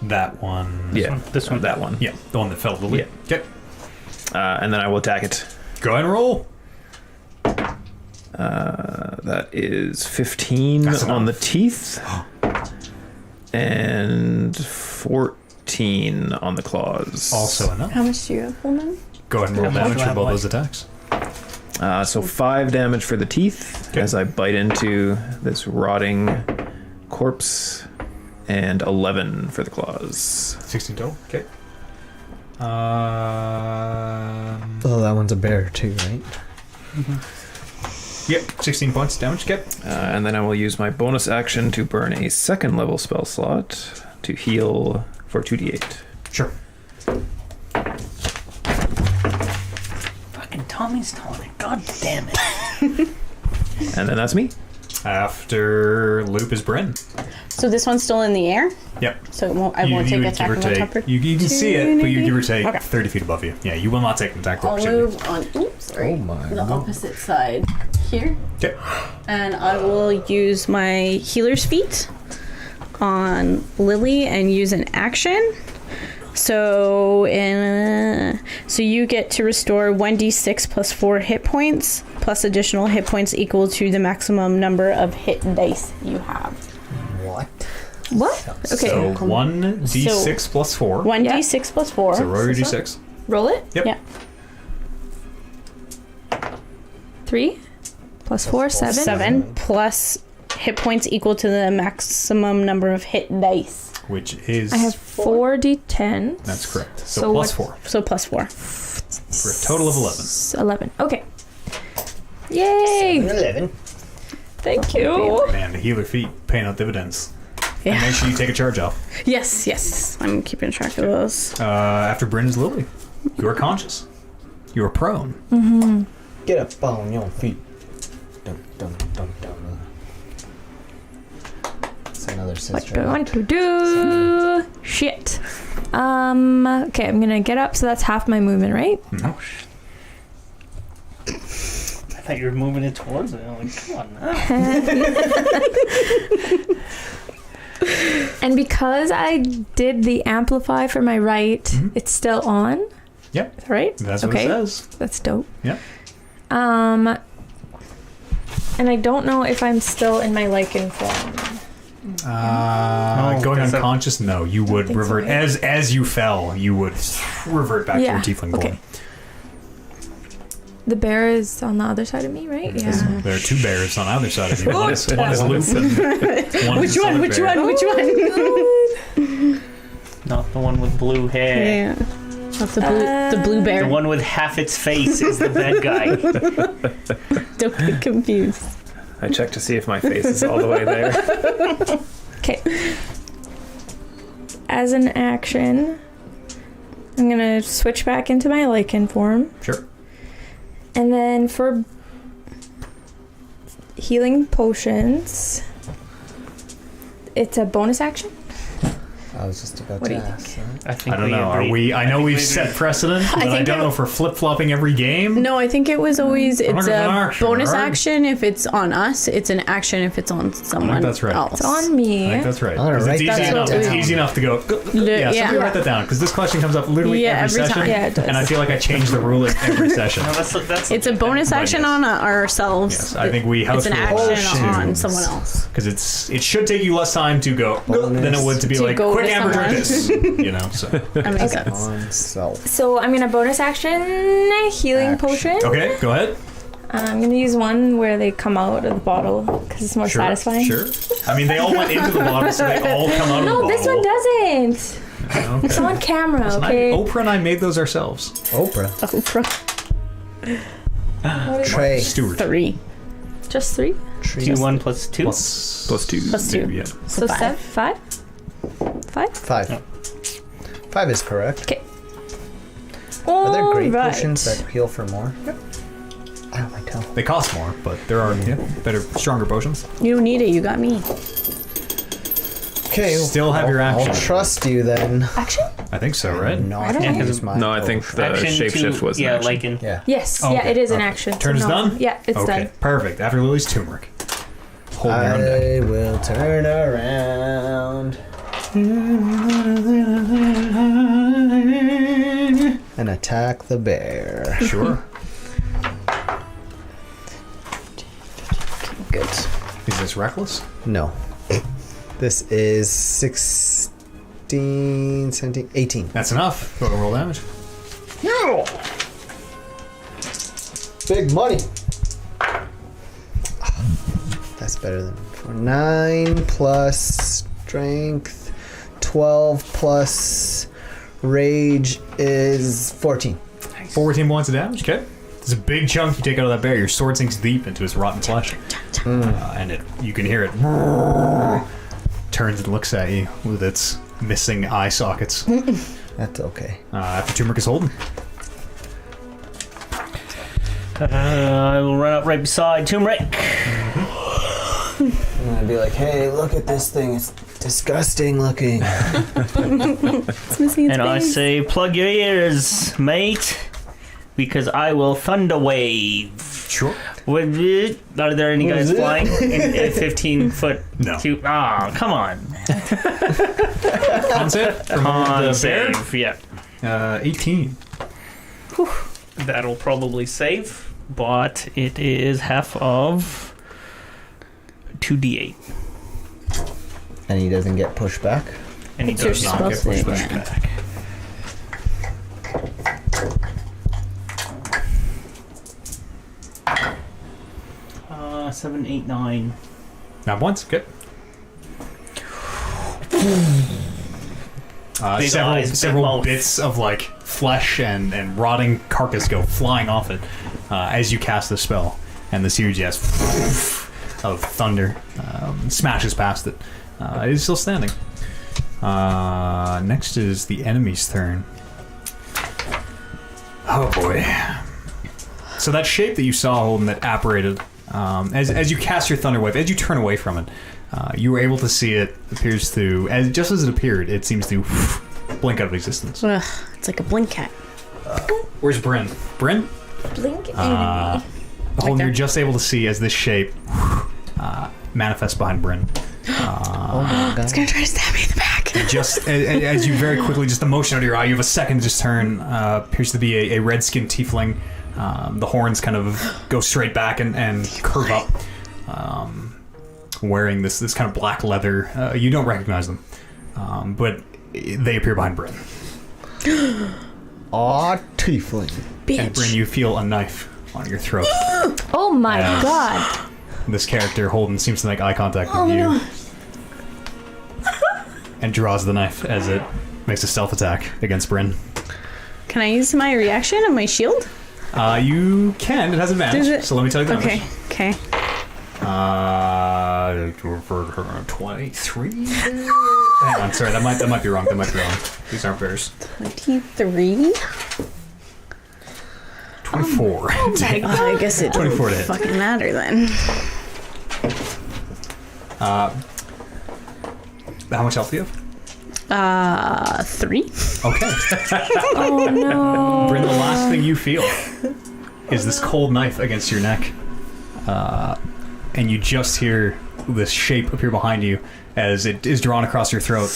that one. This one. that one. Yeah, the one that fell. Lily. Yeah. Okay, And then I will attack it. go ahead and roll. That is 15 That's on the enough. teeth, and 14 on the claws. Also enough. How much do you have, woman? Go ahead and roll How much damage do I for have both left? those attacks. So 5 damage for the teeth Okay. as I bite into this rotting corpse, and 11 for the claws. 16 total. Okay. Oh, that one's a bear too, right? Yep, 16 points of damage. Okay. And then I will use my bonus action to burn a second level spell slot to heal for 2d8. Sure. Fucking Tommy's talking. God damn it. And then that's me. After Loop is Bryn. So this one's still in the air, Yep. so it won't, I won't You take would attack give or on take. top of You can see it, but you give or take Okay. 30 feet above you. Yeah, you will not take an attack of I'll opportunity. move on. Oops, sorry. Oh my The God. opposite side here, Okay. and I will use my healer's feet on Lily and use an action. So you get to restore 1d6 plus 4 hit points plus additional hit points equal to the maximum number of hit dice you have. What? What? Okay. So 1d6 plus 4. 1d6 plus 4. So roll your d6. Roll it. Yep. Yeah. 3 plus 4, 7. 7 plus hit points equal to the maximum number of hit dice. Which is... I have 4d10. That's correct. So, So plus what- 4. So plus 4. For a total of 11. 11. Okay. Yay! 11. Thank you. Man, the healer feet paying out dividends. And Yeah. make sure you take a charge off. Yes, yes. I'm keeping track of those. After Bryn is Lily. You are conscious. You are prone. Get up on your feet. Dun, dun, dun, dun. It's another What sister. do I want to do? Shit. Okay, I'm gonna get up, so that's half my movement, right? Mhm. I thought you were moving it towards it. I'm like, come on now. And because I did the amplify for my right, Mhm. it's still on. Yep. Right? That's what Okay. it says. That's dope. Yep. And I don't know if I'm still in my lichen form. No, Going that's unconscious, no. You would think so, revert right? as you fell. You would revert back Yeah, to your tiefling okay. form. The bear is on the other side of me, right? Yeah. There are two bears on either side of you. One is Loop and one Which is the one? other Which bear. one? Which one? Not the one with blue hair. Yeah. Not the blue bear. The one with half its face is the bad guy. Don't get confused. I checked to see if my face is all the way there. Okay. As an action, I'm gonna switch back into my lichen form. Sure. And then for healing potions, it's a bonus action. I was just about What to do you ask. I think I don't we know. Are agree. we? I know think we've we set agree. precedent, but I think don't it- know if we're flip flopping every game. No, I think it was always it's a action, bonus right? action if it's on us. It's an action if it's on someone that's right. else. It's on me. I think that's right. I'm gonna 'Cause write it's easy that enough. down. It's easy enough to go. Yeah, somebody write that down because this question comes up literally Yeah, every every session, time. Yeah, it does. and I feel like I change the rule at every session. No, that's It's a bonus But action yes. on ourselves. Yes, I think we house It's an rule action on shoes. someone else. because it should take you less time to go than it would to be To like go quick to Amber drink someone. this. You know, so That makes sense. On self. So I'm gonna bonus action healing Action. potion. okay, go ahead. I'm gonna use one where they come out of the bottle because it's more Sure, satisfying. Sure. I mean, they all went into the bottle, so they all come out of the No, bottle. this one doesn't. Okay. It's on camera, Listen, okay? Oprah and I made those ourselves. Oprah. What is it? Trey. Stewart. 3. Just 3? 2, 1 plus 2. Plus 2. Plus 2. Yeah. So 5. 5? 5? 5. 5 is correct. Okay. Are there great Alright. potions that heal for more? I don't like tell. They cost more, but there are better, stronger potions. You don't need it. You got me. Okay. Still have your action. I'll trust you then. Action? I think so, right? Not I don't gonna know. use my No, I think potion. the Action shapeshift to, was an yeah, action. like in. Yeah. Yes. Oh, yeah, okay. it is an Okay. action. Turn is done? Yeah, it's Okay, done. perfect. After Lily's turmeric. Hold your own deck. I will turn around and attack the bear. Sure. Good. Is this reckless? No. This is 16, 17, 18. That's enough. Go to roll damage. Big money. That's better than before. 9 plus strength, 12 plus rage is 14. 14 points of damage. Okay. It's a big chunk you take out of that bear. Your sword sinks deep into its rotten flesh. And you can hear it. Turns and looks at you with its missing eye sockets. That's okay. After turmeric is holding. I will run up right beside Turmeric. I'm gonna be like, hey, look at this thing. It's disgusting looking. It's missing its And I face. say, plug your ears, mate, because I will thunder wave. Sure. Are there any guys flying in 15 foot? No. Cube? Ah, come on. Con save? From Con the bear? save, yeah. 18. That'll probably save, but it is half of 2d8. And he doesn't get pushed back. And he It's your does not spell get pushed save, yeah. back. Uh, 7, 8, 9. Not once. Good. Big eyes, big several mouth. bits of like flesh and rotting carcass go flying off it as you cast the spell, and this huge of thunder smashes past it. It is still standing. Next is the enemy's turn. Oh boy! So that shape that you saw, Holden, that apparated as you cast your thunder wave, as you turn away from it. You were able to see it appears to, just as it appeared, it seems to blink out of existence. Ugh, it's like a blink cat. Where's Bryn? Bryn? Blink Holden, there. you're just able to see as this shape manifests behind Bryn. Oh my god. It's gonna try to stab me in the back. Just as you very quickly, just the motion out of your eye, you have a second to just turn. Appears to be a red-skinned tiefling. The horns kind of go straight back and curve up. Wearing this kind of black leather. You don't recognize them, but they appear behind Bryn. Aw, tiefling. And Bryn, you feel a knife on your throat. Oh my Yes. god. This character, Holden, seems to make eye contact with you. And draws the knife as it makes a stealth attack against Bryn. Can I use my reaction and my shield? You can. It has advantage. Does it? So let me tell you the Okay. damage. Okay. 23. Hang on, sorry, that might be wrong. These aren't bears. 23. 24. I guess it 24 to doesn't hit. fucking matter then. How much health do you have? 3. Okay. Oh no. Bryn, the last thing you feel is this cold knife against your neck. And you just hear this shape appear behind you as it is drawn across your throat.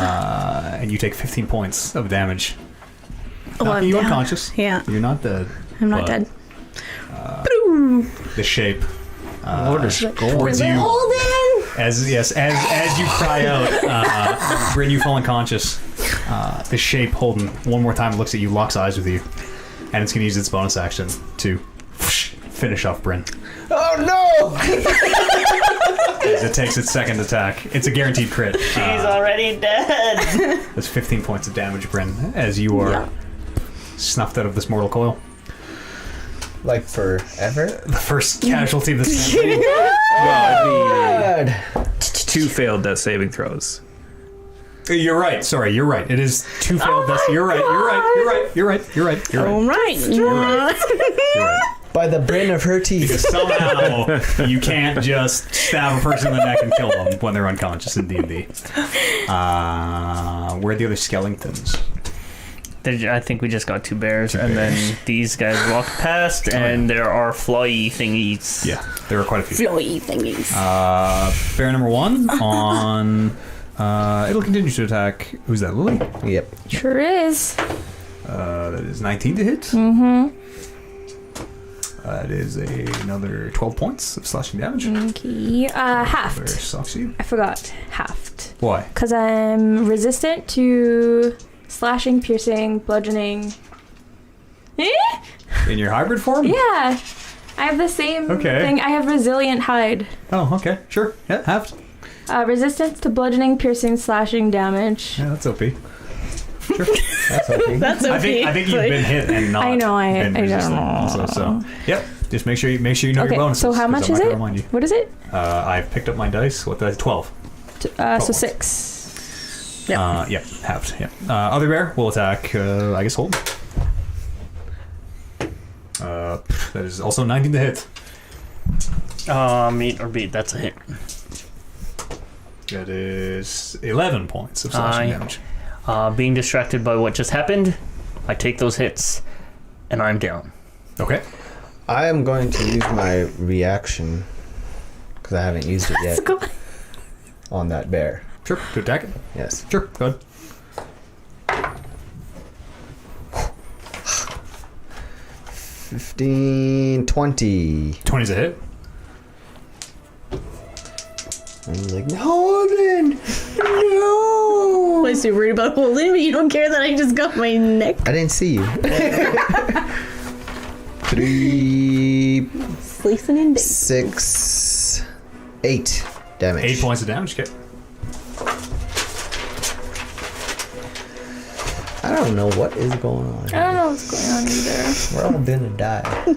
And you take 15 points of damage. Oh, Knocking I'm you down. unconscious. Yeah, You're not dead. I'm not but dead. The shape What is going towards you. Holden! As you cry out, Bryn, you fall unconscious. The shape, Holden, one more time looks at you, locks eyes with you, and it's going to use its bonus action to finish off Bryn. Oh As it takes its second attack. It's a guaranteed crit. She's already dead. That's 15 points of damage, Bryn, as you are snuffed out of this mortal coil. no! Like forever? The first casualty of this campaign. Well, it'd God. be 2 failed death saving throws. You're right. Sorry, you're right. It is 2 failed deaths. You're right. You're right. You're right. You're right. You're right. All right. You're right. By the brin of her teeth. Because somehow you can't just stab a person in the neck and kill them when they're unconscious in D&D. Where are the other skeletons? I think we just got 2 bears, and then these guys walk past, and there are fly thingies. Yeah, there are quite a few. Flowy thingies. Bear number 1 on... it'll continue to attack... Who's that, Lily? Yep. Sure is. That is 19 to hit. Mm-hmm. That is another 12 points of slashing damage. Okay. Where Halved. sucks you? I forgot. Halved. Why? Because I'm resistant to slashing, piercing, bludgeoning. In your hybrid form? Yeah. I have the same Okay. thing. I have resilient hide. Oh, okay. Sure. Yeah, halved. Resistance to bludgeoning, piercing, slashing damage. Yeah, that's OP. That's okay. That's okay. I think you've been hit and not. I know, been I resistant don't know. also, so yep. Just make sure you know your Okay, bonuses. so how 'cause much I'm is not gonna it? remind you. What is it? I've picked up my dice. What the 12. So 6. Yeah, halved. Yeah. Other bear will attack. I guess hold. That is also 19 to hit. Meet or beat. That's a hit. That is 11 points of slashing damage. Being distracted by what just happened, I take those hits, and I'm down. Okay. I am going to use my reaction because I haven't used it yet on that bear. Sure. To attack it. Yes. Sure. Go ahead. 15, 20. 20's a hit. And he's like, no, then, no. I'm so worried about holding, but you don't care that I just got my neck I didn't see you. 3, slicing and 6, 8 damage. 8 points of damage. Okay. I don't know what is going on. I don't know what's going on either. We're all gonna die.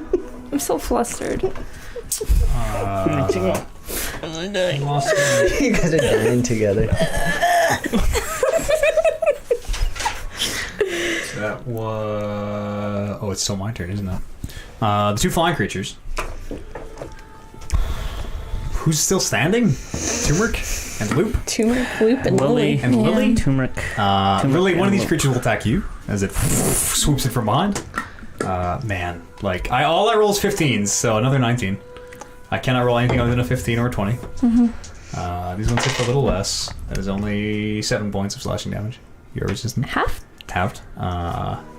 I'm so flustered. Lost You guys are dying together. That was... Oh, it's still my turn, isn't it? The 2 flying creatures. Who's still standing? Turmeric and Loop. turmeric, loop, and Lily. lily. And Lily? Turmeric. Lily, one of these Loop. creatures will attack you as it swoops it from behind. Man, like, all I roll is 15s, so another 19. I cannot roll anything other than a 15 or a 20. These ones hit a little less. That is only 7 points of slashing damage. You're resistant. Half? Halved.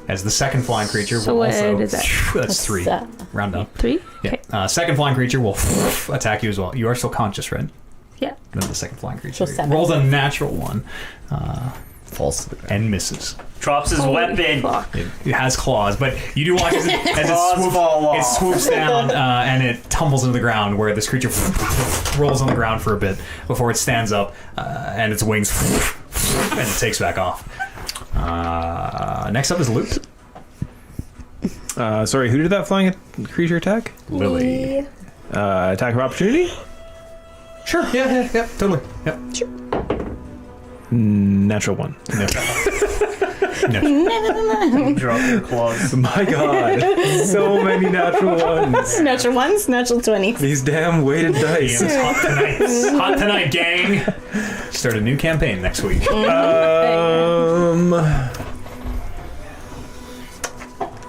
As the second flying creature So will what also... is that? That's 3. that? Round up. 3? Yeah. Okay. Second flying creature will attack you as well. You are still conscious, right? Yeah. Then the second flying creature So 7. rolls a natural 1 False. and misses. Drops his weapon. Fuck. It has claws, but you do watch as it, Claws fall off. swoops down and it tumbles into the ground where this creature rolls on the ground for a bit before it stands up and its wings and it takes back off. Next up is Loop. Sorry, who did that flying creature attack? Lily. Attack of opportunity? Sure. Yeah. Totally. Yep. Natural 1. No. Drop your claws. My god. So many natural ones. Natural ones, natural 20s. These damn weighted dice. It's hot tonight. Hot tonight, gang. Start a new campaign next week.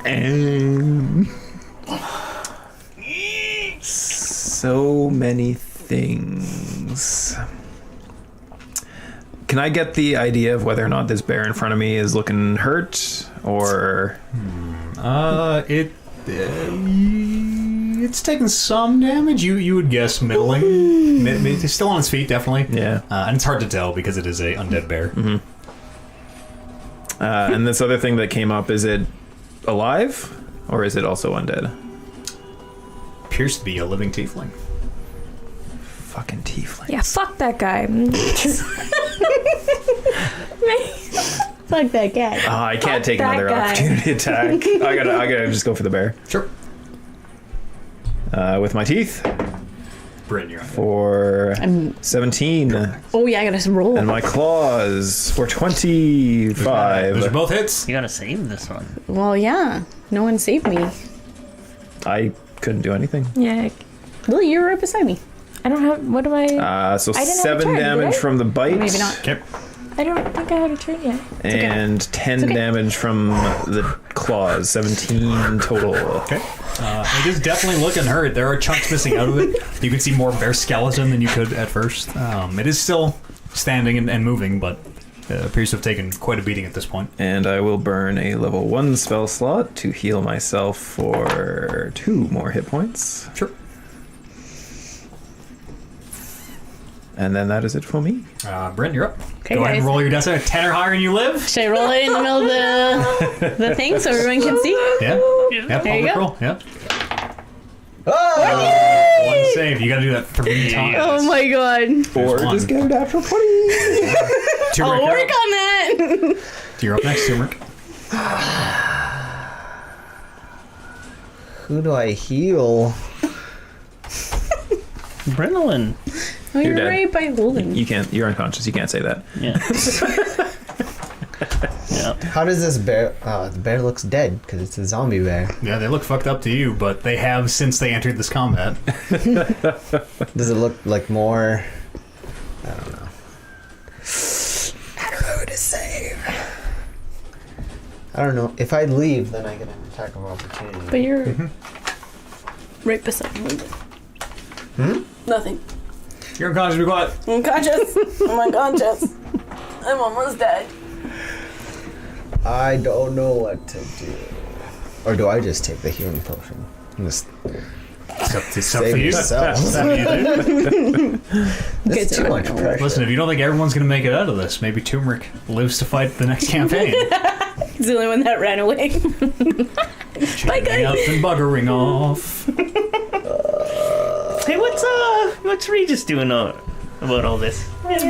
And so many things. Can I get the idea of whether or not this bear in front of me is looking hurt, or It's taken some damage. You would guess middling. It's still on its feet, definitely. yeah? And it's hard to tell because it is a undead bear. And this other thing that came up, is it alive or is it also undead? appears to be a living tiefling. Fucking tiefling. Yeah, fuck that guy. Fuck that guy. I can't take that another guy. opportunity attack. I gotta just go for the bear. Sure. With my teeth Bryn, you're on. for 17. Oh yeah, I gotta roll. And my claws for 25. Those are both hits. You gotta save this one. Well, yeah. No one saved me. I couldn't do anything. Yeah, Lily, you're right beside me. I don't have. What do I? So I didn't have a 7 turn, did damage I? from the bite. Maybe not. Okay. I don't think I had a turn yet. And 10 damage from the claws. 17 total. Okay. It is definitely looking hurt. There are chunks missing out of it. You can see more bear skeleton than you could at first. It is still standing and moving, but appears to have taken quite a beating at this point. And I will burn a level 1 spell slot to heal myself for 2 more hit points. Sure. And then that is it for me. Bryn, you're up. Okay, Go ahead and guys. roll your death save. 10 or higher and you live. Should I roll it in the middle of the thing so everyone can see? Yeah. Yeah, There you public go. roll. Yeah. Oh! One save. You gotta do that 3 times. Oh my god. Or one. just get a natural 20. Turmeric, I'll you're work up. on that. You're up next, Turmeric. Who do I heal? Brenolin. Oh, You're you're dead. right by holding. You can't. You're unconscious. You can't say that. Yeah. Yeah. How does this bear... Oh, the bear looks dead because it's a zombie bear. Yeah, they look fucked up to you, but they have since they entered this combat. Does it look like more... I don't know. I don't know who to save. I don't know. If I leave, then I get an attack of opportunity. But you're right beside me. Nothing. You're unconscious, be quiet. I'm unconscious. I'm unconscious. I'm almost dead. I don't know what to do. Or do I just take the healing potion? And just It's up to save you. yourself. It's too much pressure. Listen, if you don't think everyone's going to make it out of this, maybe Turmeric lives to fight the next campaign. He's the only one that ran away. Bye, Hang up guys. and buggering off. Hey, what's Regis doing about all this? He's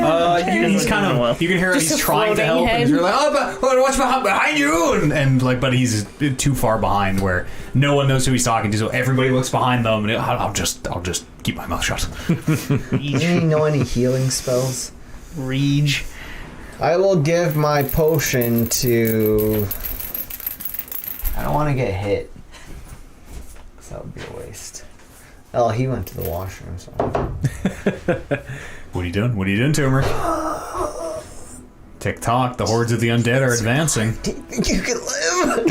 kind of. You can hear Just he's a trying to floating help, and head. he's really like, "Oh, but what's behind you?" And like, but he's too far behind where no one knows who he's talking to. So everybody looks behind them, and I'll just keep my mouth shut. Do you know any healing spells? Rage. I will give my potion to... I don't want to get hit. 'Cause that would be a waste. Oh, he went to the washroom, so... What are you doing? What are you doing, Turmeric? Tick tock. The hordes of the undead are advancing. Do you think you can live?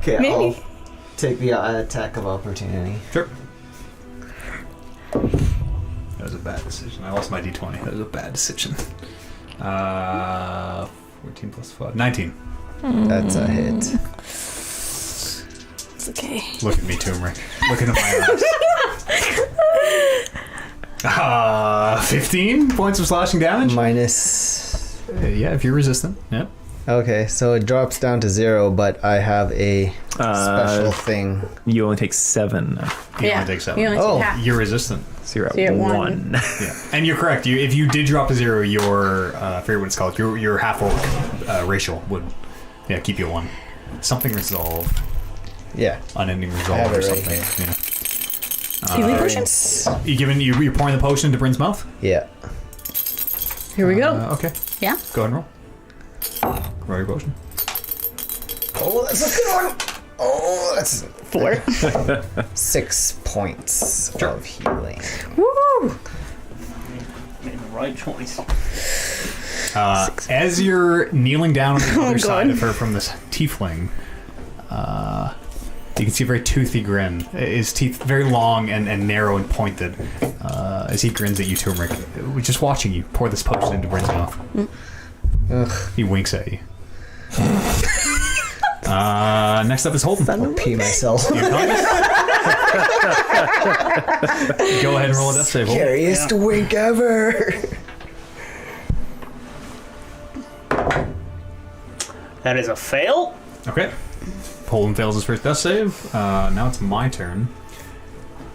Okay, Maybe. I'll take the attack of opportunity. Sure. That was a bad decision. I lost my d20. That was a bad decision. 14 plus 5. 19. That's a hit. It's okay. Look at me, Turmeric. Look into my eyes. 15 points of slashing damage. Minus... Yeah, if you're resistant. Yeah. Okay, so it drops down to 0, but I have a special thing. You only take 7. You only take 7. You only Oh. take half. You're resistant. So you're So you're at at 1. Yeah. And you're correct. If you did drop to 0, your I forget what it's called. Your half orc racial would keep you at 1. Something resolve. Yeah. Unending I resolve have or it right something. here. Healing potion? You're pouring the potion into Bryn's mouth? Yeah. Here we go. Okay. Yeah? Go ahead and roll. Roll your potion. Oh, that's a good one. Oh, that's 4. 6 points of healing. Woo! Made the right choice. As you're kneeling down on the other side God. of her from this tiefling, you can see a very toothy grin. His teeth very long and narrow and pointed as he grins at you, Turmeric. Just watching you pour this potion into Bryn's mouth. Ugh. He winks at you. Next up is Holden. I'll pee myself. You're unconscious? Go ahead and roll a death save. Holden. Scariest wink ever. That is a fail. Okay. Holden fails his first death save. Now it's my turn.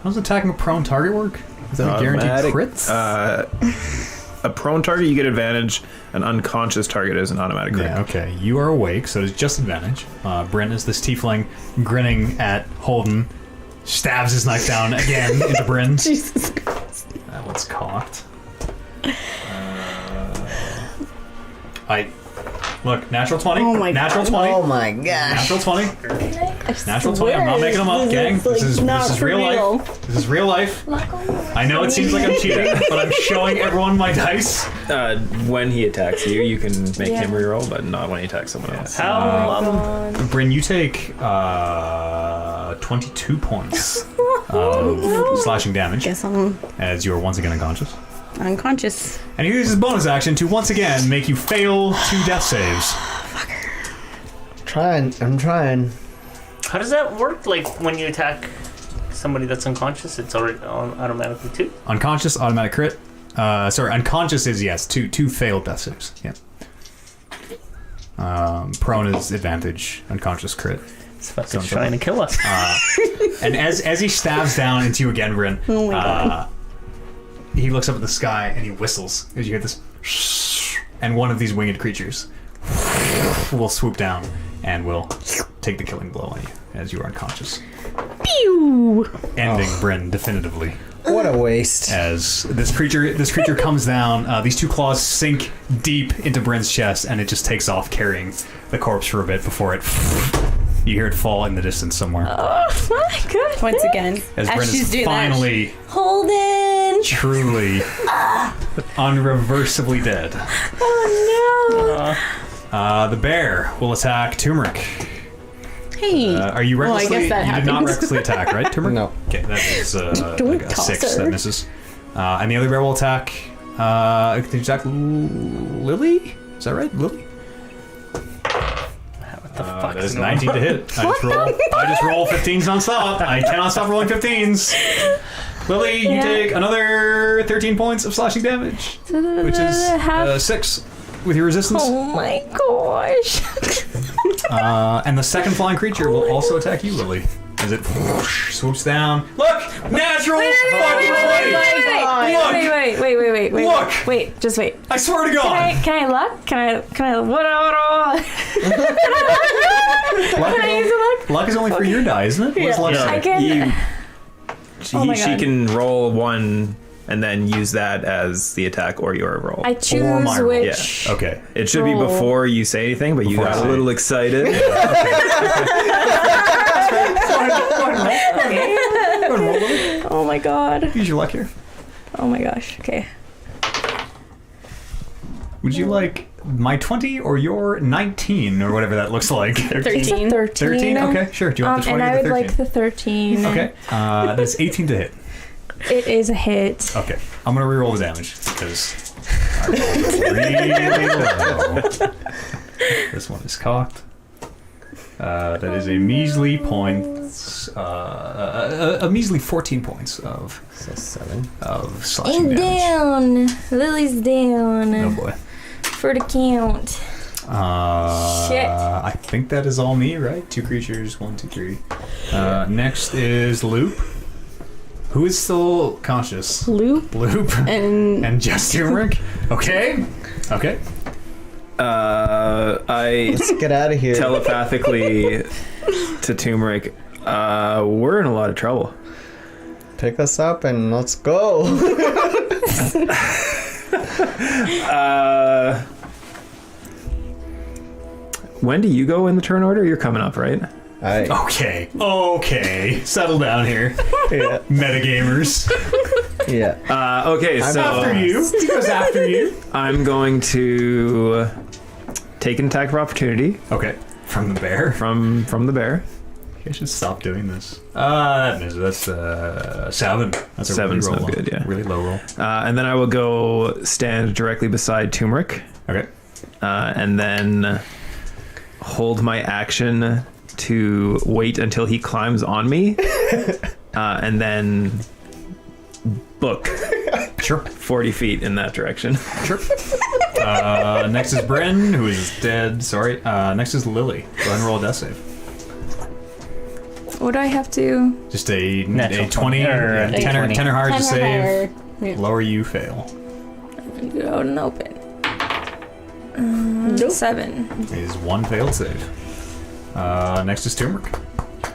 How's attacking a prone target work? Is that a guaranteed crits? A prone target, you get advantage. An unconscious target is an automatic crit. Yeah, okay. You are awake, so there's just advantage. Brent is this tiefling grinning at Holden, stabs his knife down again into Bryn. Jesus Christ. That one's cocked. Look, natural 20. Oh my natural God. 20. Oh my gosh. Natural 20. I Natural 20. I'm not making them up, gang. This is for real life. This is real life. I know it seems like I'm cheating, but I'm showing everyone my dice. When he attacks you, you can make him reroll, but not when he attacks someone else. How Bryn, you take 22 points of slashing damage Guess I'm as you are once again unconscious. unconscious. And he uses his bonus action to once again make you fail 2 death saves. I'm trying. How does that work? Like when you attack somebody that's unconscious, it's already automatically 2? Unconscious, automatic crit. Unconscious is, yes, two failed death saves. Yeah. Prone is advantage, unconscious crit. It's fucking trying to kill us. And as he stabs down into you again, Bryn, Oh my God. he looks up at the sky and he whistles as you hear this, and one of these winged creatures will swoop down and will take the killing blow on you as you are unconscious, Pew! ending Bryn definitively. What a waste. As this creature comes down, these 2 claws sink deep into Bryn's chest, and it just takes off carrying the corpse for a bit before it. You hear it fall in the distance somewhere. Oh my god. Once again, As Bryn she's is doing finally, that, Holden! truly, unreversibly dead. Oh The bear will attack Turmeric. no! Hey! Are you Well, I recklessly? guess that you did not happens. recklessly attack, right, Turmeric? No. Okay, that is Don't like a toss 6 her. that misses. And the other bear will attack. Can you attack Lily? Is that right, Lily? What the fuck? That is 19 to hit. I just roll 15s nonstop. I cannot stop rolling 15s. Lily, you take another 13 points of slashing damage, which is 6 with your resistance. Oh my gosh. And the second flying creature will also attack you, Lily, as it swoops down. Look! Natural fucking 20! Look! Look! Wait, just wait. I swear to God! Can I luck? Can I what? Luck, Can I use a luck? luck is only for your die, isn't it? What's luck I say? can. Oh my She God. can roll 1 and then use that as the attack or your roll. I choose my roll. which. Okay. It should be roll. before you say anything, but you Before I got say a little excited. Oh my god. Use your luck here. Oh my gosh. Okay. Would you like my 20 or your 19 or whatever that looks like? 13. 13? Okay, sure. Do you want the 20 And I or would the 13? like the 13. Okay. That's 18 to hit. It is a hit. Okay. I'm going to reroll the damage because I rolled really low. This one is cocked. That is a measly points, a measly 14 points of So 7. slashing And damage. down. Lily's down. Oh boy. For the count. Shit. I think that is all me, right? 2 creatures, 1, 2, 3. Next is Loop, who is still conscious. Loop Loop and just turmeric. Okay. Okay. I Let's get out of here. telepathically to Turmeric, we're in a lot of trouble. Pick us up and let's go. When do you go in the turn order? You're coming up, right? Okay. Settle down here, Yeah. metagamers. Yeah. Okay, so After you. He goes after you. I'm going to take an attack of opportunity Okay. From the bear. from the bear. I should stop doing this. That misses. That's 7. That's a Seven's really no low, good, yeah. Really low roll. And then I will go stand directly beside Turmeric, Okay. and then hold my action to wait until he climbs on me, and then book Sure. 40 feet in that direction. Sure. Next is Bryn, who is dead. Sorry. Next is Lily. Go ahead and roll a death save. What do I have to? Just a Natural 20 or or a 10 or 20. 10 or higher to 10 or save. higher. Yeah. Lower, you fail. Go out and open. Nope. 7. It is one failed save. Next is Turmeric.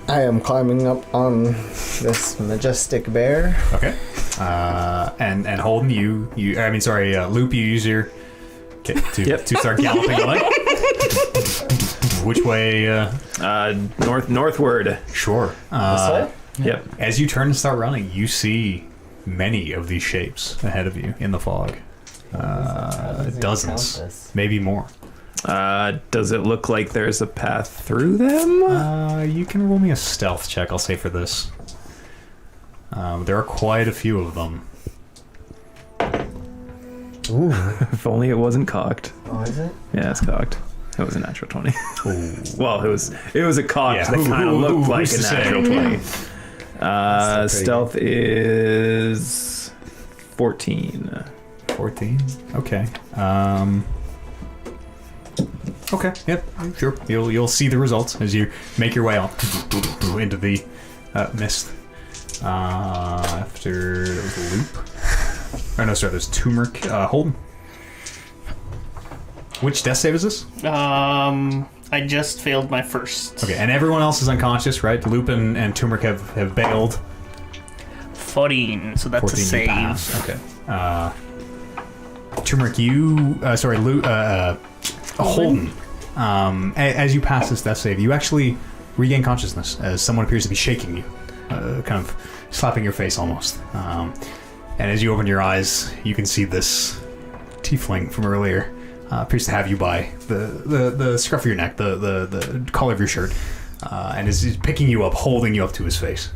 I am climbing up on this majestic bear. Okay. And Holden, Loop, you use your to start galloping away. Which way? Northward. Sure. This way? Yep. As you turn and start running, you see many of these shapes ahead of you in the fog. Dozens, maybe more. Does it look like there's a path through them? You can roll me a stealth check, I'll say, for this. There are quite a few of them. Ooh. If only it wasn't cocked. Oh, is it? Yeah, it's cocked. It was a natural 20. Ooh. Well, it was a cocked Yeah, that kind of looked like who's a to say? natural 20. That's still Stealth is 14. 14? Okay. Okay, yep, sure. You'll see the results as you make your way out into the mist. After there was a loop. Oh no, sorry, there's Turmeric. Holden. Which death save is this? I just failed my first. Okay, and everyone else is unconscious, right? Loop and Turmeric have bailed. 14, so that's 14 a you save. pass. Okay. Turmeric, Holden. As you pass this death save, you actually regain consciousness as someone appears to be shaking you, kind of slapping your face almost. And as you open your eyes, you can see this tiefling from earlier appears to have you by the scruff of your neck, the collar of your shirt, and is picking you up, holding you up to his face.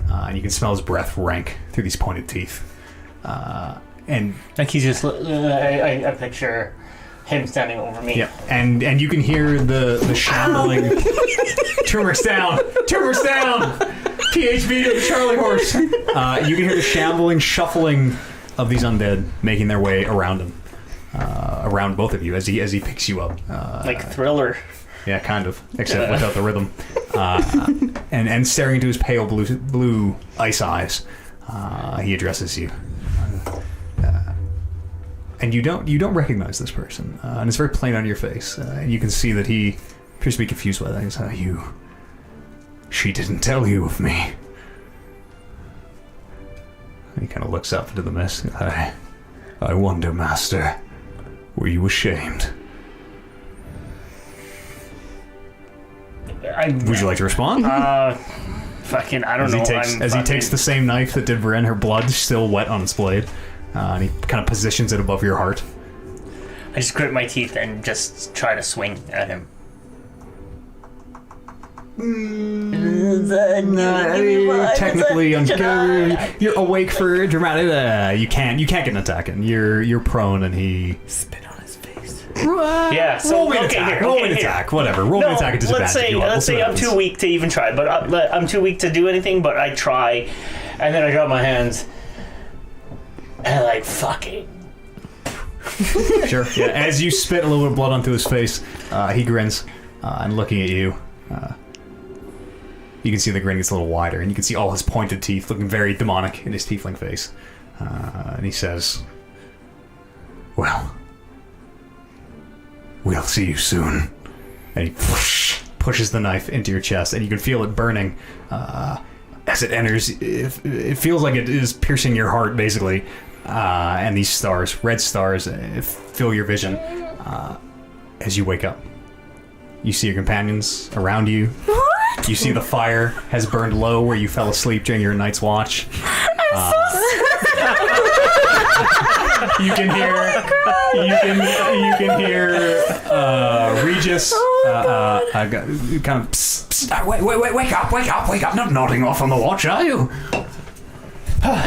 And you can smell his breath rank through these pointed teeth. And Like he's just. I picture him standing over me. yeah, and you can hear the shambling. Turmeric's down. Turmeric's down. PHB to the Charlie horse. You can hear the shambling, shuffling of these undead making their way around him, around both of you as he picks you up. Like Thriller. Yeah, kind of, except without the rhythm. And staring into his pale blue ice eyes, he addresses you. And you don't recognize this person, and it's very plain on your face. And you can see that he appears to be confused by things. She didn't tell you of me. And he kind of looks up into the mist. I wonder, Master, were you ashamed? Would you like to respond? Fucking, I don't know. He takes the same knife that did Varen, her blood still wet on its blade, and he kind of positions it above your heart. I just grit my teeth and just try to swing at him. Technically, you're awake for dramatic. You can't get an attack in. You're prone, and he Spit on his face. Yeah, so roll me an attack. Roll me an attack. Whatever. Roll me an attack at disadvantage. Let's say I'm too weak to even try, but I'm too weak to do anything. But I try, and then I drop my hands, and like fucking. Sure. Yeah. As you spit a little bit of blood onto his face, he grins, and looking at you, you can see the grin gets a little wider, and you can see all his pointed teeth looking very demonic in his tiefling face. And he says, "Well, we'll see you soon." And he pushes the knife into your chest, and you can feel it burning as it enters. It feels like it is piercing your heart, basically. And these stars, red stars, fill your vision as you wake up. You see your companions around you. What? You see the fire has burned low where you fell asleep during your night's watch. You can hear Regis kind of psst, psst, wake up, not nodding off on the watch, are you?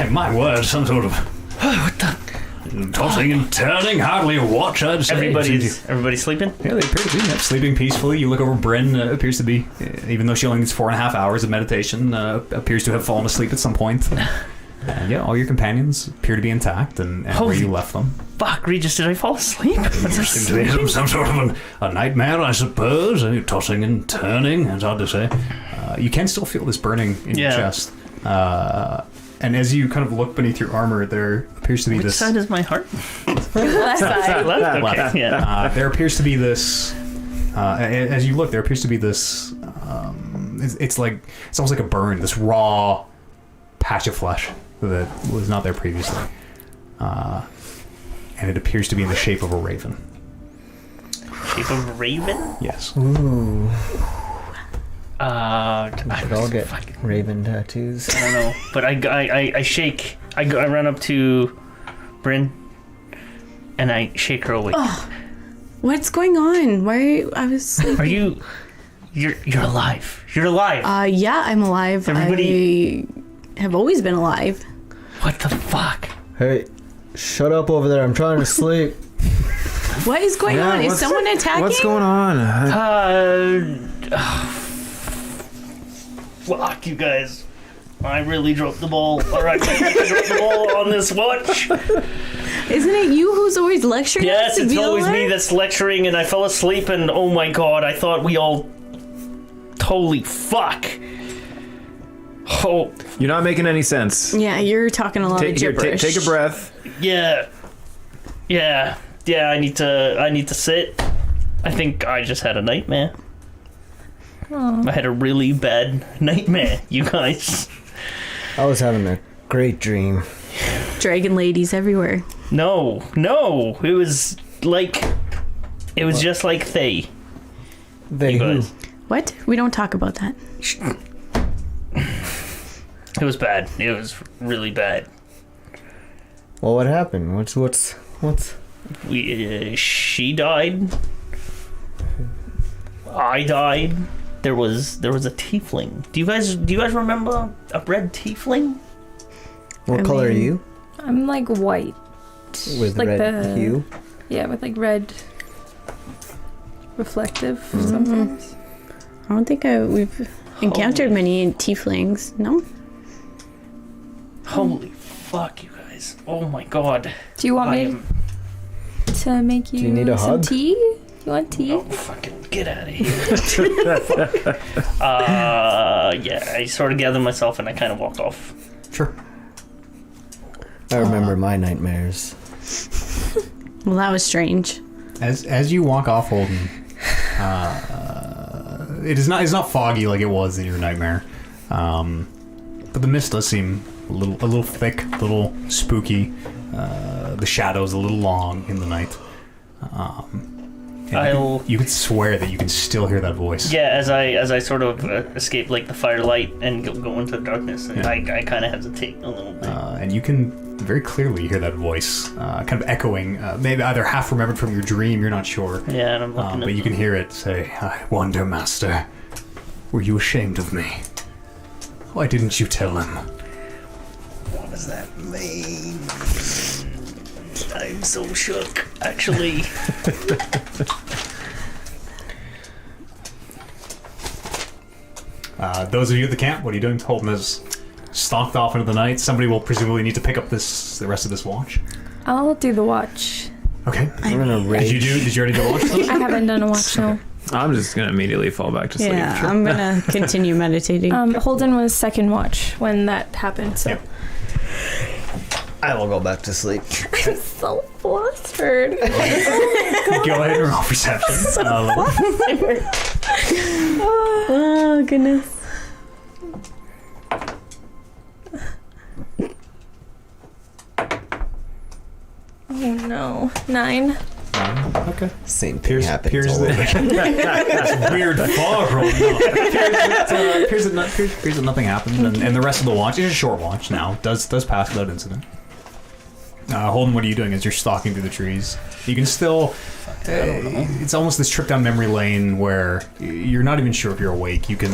My word, some sort of tossing and turning, hardly a watch, I'd say. Everybody's sleeping? Yeah, they appear to be sleeping peacefully. You look over, Bryn appears to be, even though she only needs 4.5 hours of meditation, appears to have fallen asleep at some point. And yeah, all your companions appear to be intact and where Holy you left them. Fuck, Regis, did I fall asleep? Some sort of a nightmare, I suppose. Tossing and turning, it's hard to say. You can still feel this burning in your chest. And as you kind of look beneath your armor, there appears to be Which this... side is my heart? Left side. Left? Left. Okay, yeah. There appears to be this... as you look, there appears to be this... it's almost like a burn, this raw patch of flesh that was not there previously. And it appears to be in the shape of a raven. Shape of a raven? Yes. Ooh. I should all get raven tattoos. I don't know, but I shake. I run up to Bryn, and I shake her awake. Oh, what's going on? Why I was sleeping. Are you? You're alive. You're alive. Yeah, I'm alive. Everybody- I have always been alive. What the fuck? Hey, shut up over there. I'm trying to sleep. What is going on? Is someone attacking? What's going on? Fuck you guys. I really dropped the ball. Alright, I dropped the ball on this watch. Isn't it you who's always lecturing us Yes, to it's be always alive? me that's lecturing, and I fell asleep, and oh my god, I thought we all... Holy fuck. Oh, You're not making any sense. Yeah, you're talking a lot of Take gibberish. a breath. yeah. Yeah, I need to sit. I think I just had a nightmare. I had a really bad nightmare, you guys. I was having a great dream. Dragon ladies everywhere. No, it was like... It was just like Thay. They You who? guys. What? We don't talk about that. It was bad. It was really bad. Well, what happened? What's? She died. I died. There was a tiefling. Do you guys remember a red tiefling? What I color are mean- you? I'm like white. With like red hue? Yeah, with like red reflective Mm-hmm. sometimes. I don't think we've encountered many tieflings. No? Holy fuck, you guys! Oh my god! Do you want I me am- to make you, you need a some hug? tea? You want tea? Oh, fucking get out of here! Yeah. I sort of gather myself and I kind of walk off. Sure. I remember my nightmares. Well, that was strange. As you walk off, Holden, it's not foggy like it was in your nightmare, but the mist does seem a little thick, a little spooky. The shadows a little long in the night. And you could swear that you can still hear that voice. Yeah, as I sort of escape like the firelight and go into the darkness, and I kind of hesitate a little bit. And you can very clearly hear that voice, kind of echoing, maybe either half remembered from your dream, you're not sure. Yeah, and I'm looking at But you can hear it say, "I wonder, Master, were you ashamed of me? Why didn't you tell him?" What does that mean? I'm so shook, actually. Those of you at the camp, what are you doing? Holden has stalked off into the night. Somebody will presumably need to pick up the rest of this watch. I'll do the watch. Okay. I'm gonna rage. Did you already do a watch? I haven't done a watch, no. I'm just gonna immediately fall back to sleep. Yeah, I'm gonna continue meditating. Holden was second watch when that happened, so. Yep. I will go back to sleep. I'm so flustered. Go ahead and roll perception. Oh, goodness. Oh no. 9. Okay. Same thing happens. Appears all over. that's weird fog roll. No. Appears that nothing happened, and the rest of the watch is a short watch now. Does pass without incident. Holden, what are you doing as you're stalking through the trees? You can still... it's almost this trip down memory lane where you're not even sure if you're awake. You can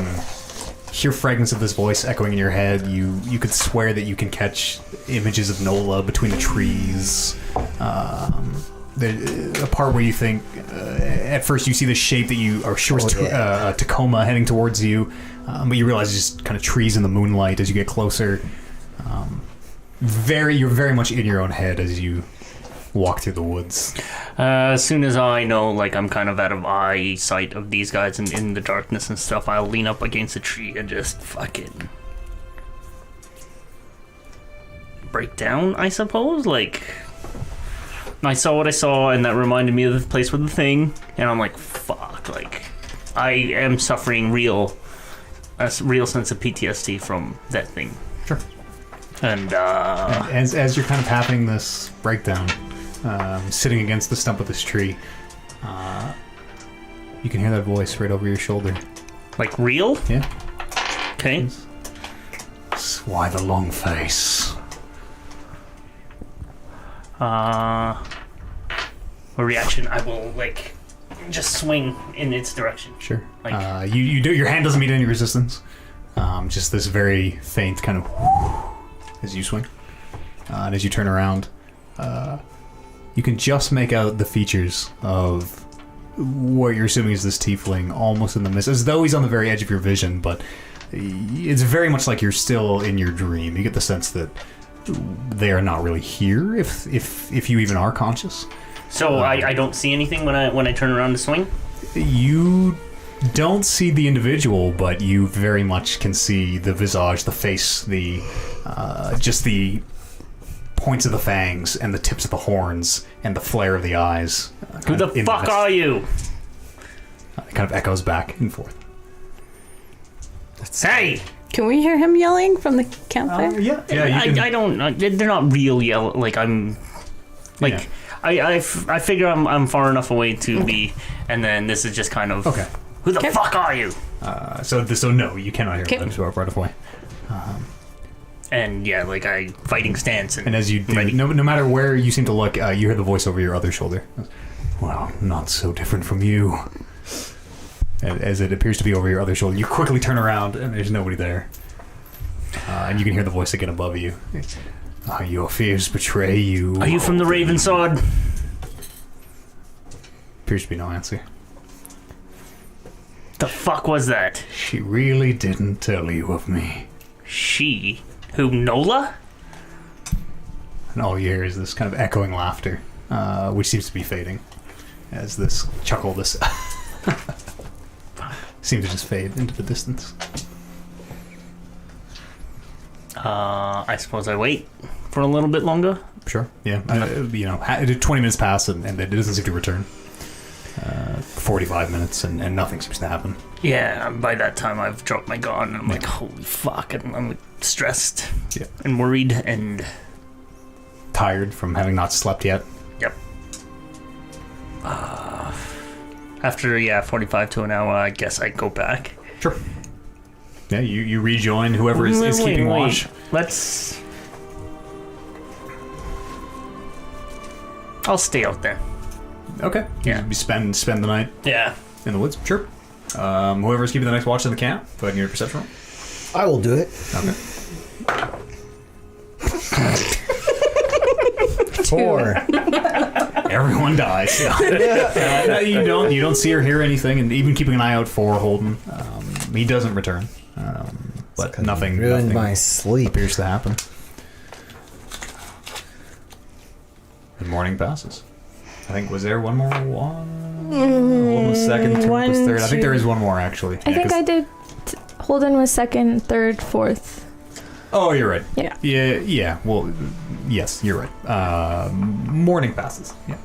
hear fragments of this voice echoing in your head. You could swear that you can catch images of Nola between the trees. A part where you think at first you see the shape that you are sure is Tacoma heading towards you, but you realize it's just kind of trees in the moonlight as you get closer. you're very much in your own head as you walk through the woods. As soon as I know, like, I'm kind of out of eyesight of these guys and in the darkness and stuff, I'll lean up against a tree and just fucking break down, I suppose. Like, I saw what I saw, and that reminded me of the place with the thing, and I'm like, fuck, like, I am suffering a real sense of PTSD from that thing. Sure. And as you're kind of having this breakdown, sitting against the stump of this tree, you can hear that voice right over your shoulder. like, real? Yeah. Okay. Why the long face? A reaction, I will, like, just swing in its direction. Sure. Like- You do. Your hand doesn't meet any resistance. Just this very faint kind of as you swing, and as you turn around, you can just make out the features of what you're assuming is this tiefling, almost in the mist, as though he's on the very edge of your vision. But it's very much like you're still in your dream. You get the sense that they are not really here, if you even are conscious. So I don't see anything when I turn around to swing? You don't see the individual, but you very much can see the visage, the face, the just the points of the fangs and the tips of the horns and the flare of the eyes. Who the fuck are you? It kind of echoes back and forth. Hey! Can we hear him yelling from the campfire? Yeah, you can. I don't. They're not real yell. Like, I'm. Like, Yeah. I figure I'm far enough away to be. And then this is just kind of. Okay. Who the fuck are you? So no, you cannot hear them. So right away. And yeah, like, I fighting stance. And as you do, ready. no matter where you seem to look, you hear the voice over your other shoulder. Well, not so different from you. As it appears to be over your other shoulder, you quickly turn around and there's nobody there. And you can hear the voice again above you. Your fears betray you. Are you from the Raven Sword? Appears to be no answer. The fuck was that? She really didn't tell you of me. She? Who, Nola? And all you hear is this kind of echoing laughter, which seems to be fading. As this chuckle, this seems to just fade into the distance. I suppose I wait for a little bit longer. Sure. Yeah. 20 minutes pass and it doesn't seem to return. 45 minutes and nothing seems to happen. Yeah, by that time I've dropped my gun and I'm like, holy fuck, and I'm like, stressed and worried and Tired from having not slept yet. yep. After 45 to an hour, I guess I go back. Sure. Yeah, you rejoin whoever is keeping watch. I'll stay out there. Okay. Yeah. You spend the night Yeah. in the woods. Sure. Whoever's keeping the next watch in the camp, go ahead and give a perception roll. I will do it. Okay. 4. Everyone dies. You don't see or hear anything, and even keeping an eye out for Holden, he doesn't return. But nothing Ruined my sleep. appears to happen. The morning passes. I think, was there one more one? Holden was second, Turk was third. I think there is one more, actually. I think I did. Holden was second, third, fourth. Oh, you're right. Yeah. Yeah. Well, yes, you're right. Morning passes. Yeah.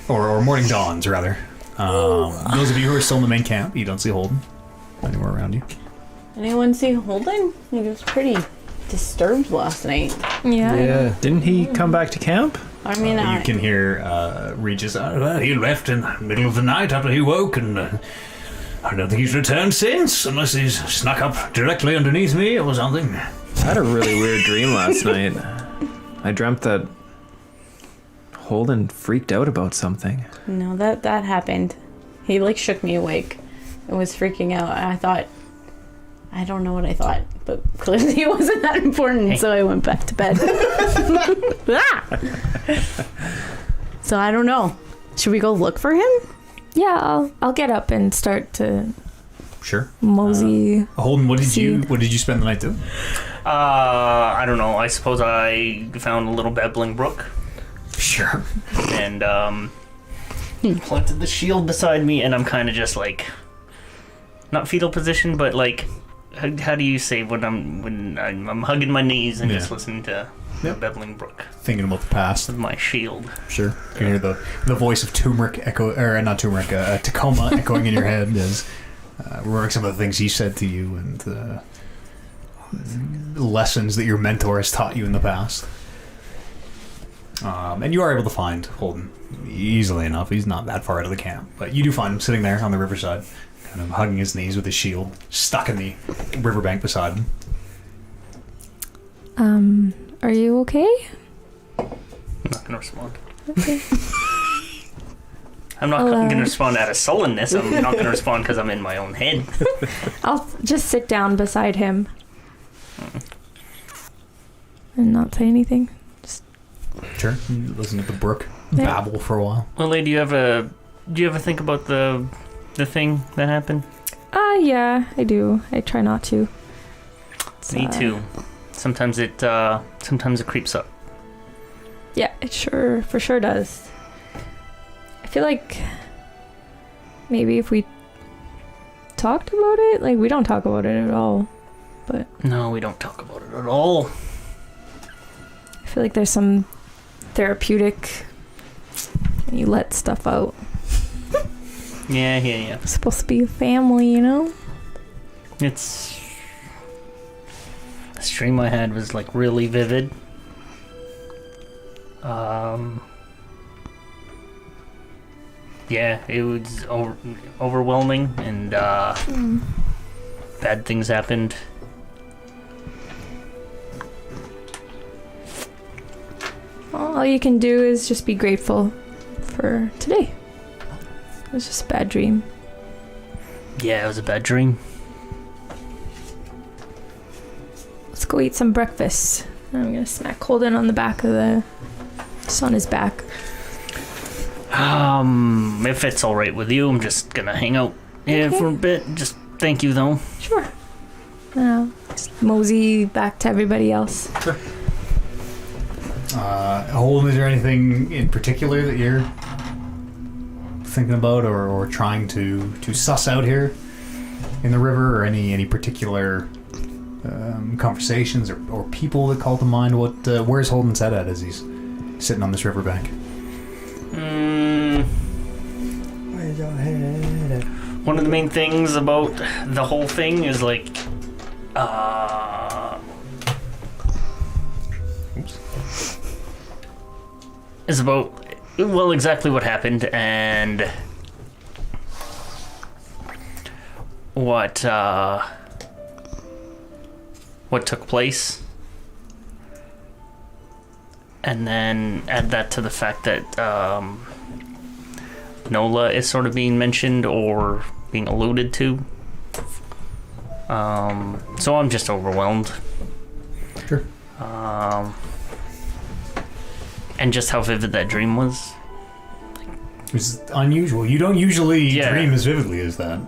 Or morning dawns, rather. Those of you who are still in the main camp, you don't see Holden anywhere around you. Anyone see Holden? He was pretty disturbed last night. Yeah. Didn't he come back to camp? I mean, You can hear Regis. Well, he left in the middle of the night after he woke, and I don't think he's returned since, unless he's snuck up directly underneath me or something. I had a really weird dream last night. I dreamt that Holden freaked out about something. no, that happened. He like shook me awake and was freaking out. I don't know what I thought, but clearly it wasn't that important, so I went back to bed. So I don't know. Should we go look for him? Yeah, I'll get up and start to Sure. mosey. Holden, what did See. you spend the night doing? I don't know. I suppose I found a little babbling brook Sure. and planted the shield beside me, and I'm kind of just like, not fetal position, but like, how do you say when I'm hugging my knees and just listening to the babbling brook Thinking about the past. with my shield. Sure. You can hear the voice of turmeric echo, or not turmeric, Tacoma echoing in your head as remembering some of the things he said to you and lessons that your mentor has taught you in the past. And you are able to find Holden easily enough. He's not that far out of the camp, but you do find him sitting there on the riverside, kind of hugging his knees with his shield stuck in the riverbank beside him. Are you okay? I'm not gonna respond. Okay. I'm not gonna respond out of sullenness. I'm not gonna respond because I'm in my own head. I'll just sit down beside him and not say anything. Sure. You listen to the brook Yeah. babble for a while. Lily, do you ever think about the thing that happened? Yeah, I do. I try not to. Me too. Sometimes it creeps up. Yeah, it for sure does. I feel like maybe if we talked about it, like we don't talk about it at all, but No, we don't talk about it at all. I feel like there's some therapeutic when you let stuff out. Yeah. It's supposed to be a family, you know? It's this dream I had was like really vivid. Yeah, it was overwhelming, and bad things happened. All you can do is just be grateful for today. It was just a bad dream. Yeah, it was a bad dream. Let's go eat some breakfast. I'm gonna smack Holden on the back of the... Just on his back. If it's all right with you, I'm just gonna hang out here for a bit. Just thank you, though. Sure. Just mosey back to everybody else. Holden, is there anything in particular that you're thinking about or trying to suss out here in the river, or any particular conversations or people that call to mind? Where's Holden's head at as he's sitting on this riverbank? Where's your head? One of the main things about the whole thing is like, is about, well, exactly what happened and what took place, and then add that to the fact that Nola is sort of being mentioned or being alluded to. So I'm just overwhelmed. Sure. And just how vivid that dream was. It's unusual. You don't usually dream as vividly as that.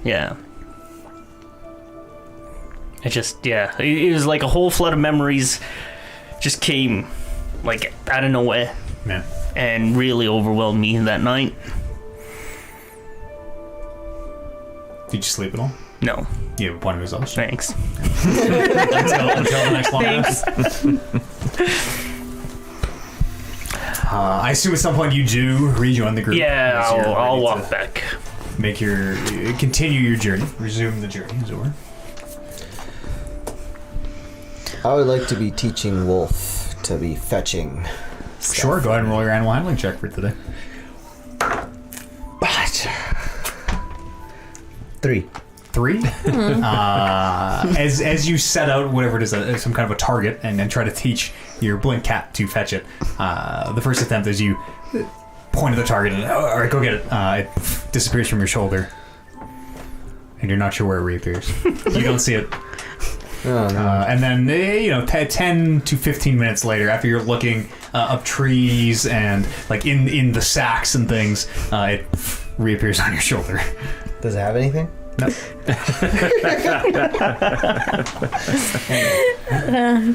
Yeah. It was like a whole flood of memories just came like out of nowhere. Yeah. And really overwhelmed me that night. Did you sleep at all? No. You have a point of exhaustion. Thanks. until the next long rest. I assume at some point you do rejoin the group. Yeah, as you're I'll ready walk to back. Continue your journey. Resume the journey, as it were. I would like to be teaching Wolf to be fetching stuff. Sure, go ahead and roll your animal handling check for today. But 3. 3. As you set out whatever it is, some kind of a target, and then try to teach your blink cat to fetch it. The first attempt is you point at the target and all right, go get it. It disappears from your shoulder, and you're not sure where it reappears. You don't see it. Oh, no. And then 10 to 15 minutes later, after you're looking up trees and like in the sacks and things, it reappears on your shoulder. Does it have anything?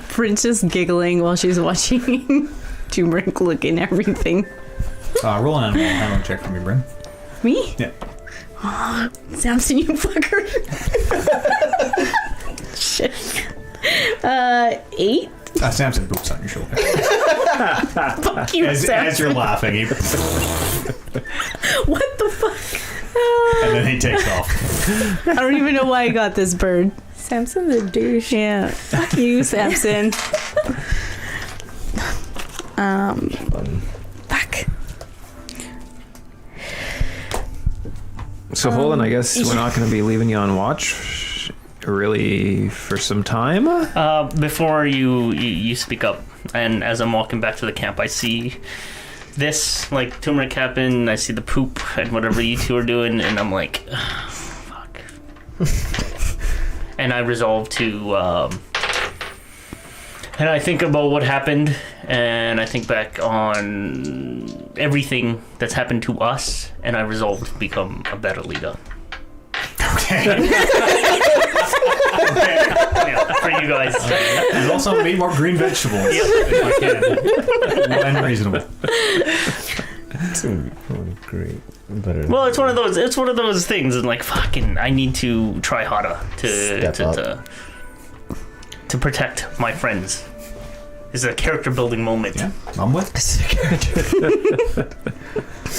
Princess giggling while she's watching Turmeric look in everything. Roll an animal handling check for me, Bryn. Me? Yeah. Oh, Samson, you fucker. Shit. 8? Samson boots on your shoulder. Fuck you, As Samson. you're laughing, he, What the fuck? and then he takes off. I don't even know why I got this bird. Samson's a douche. Yeah. Fuck you, Samson. Fuck. So Holden, I guess we're not going to be leaving you on watch really for some time. Before you speak up, and as I'm walking back to the camp, I see this, like, turmeric happen, I see the poop and whatever you two are doing, and I'm like, "Ugh, fuck. And I resolve to, and I think about what happened, and I think back on everything that's happened to us, and I resolve to become a better leader. Okay. Yeah, for you guys. And also need more green vegetables if I can. When reasonable. Great. Better. Well, it's one of those things, and like, fucking, I need to try harder Step up. to protect my friends. It's a character building moment. Yeah, I'm with.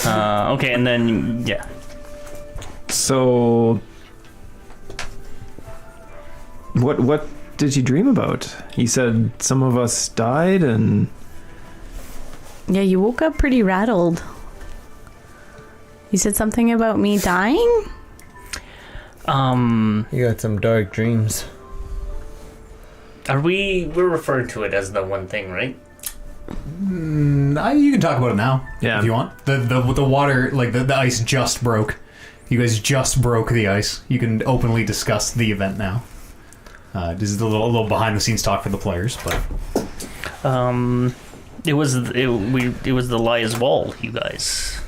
Okay, and then yeah. So, what did you dream about? You said some of us died, and Yeah, you woke up pretty rattled. You said something about me dying? You got some dark dreams. We're referring to it as the one thing, right? You can talk about it now, Yeah. if you want. The water, like the ice just broke. You guys just broke the ice. You can openly discuss the event now. This is a little behind the scenes talk for the players, but It was the Liar's Wall, you guys.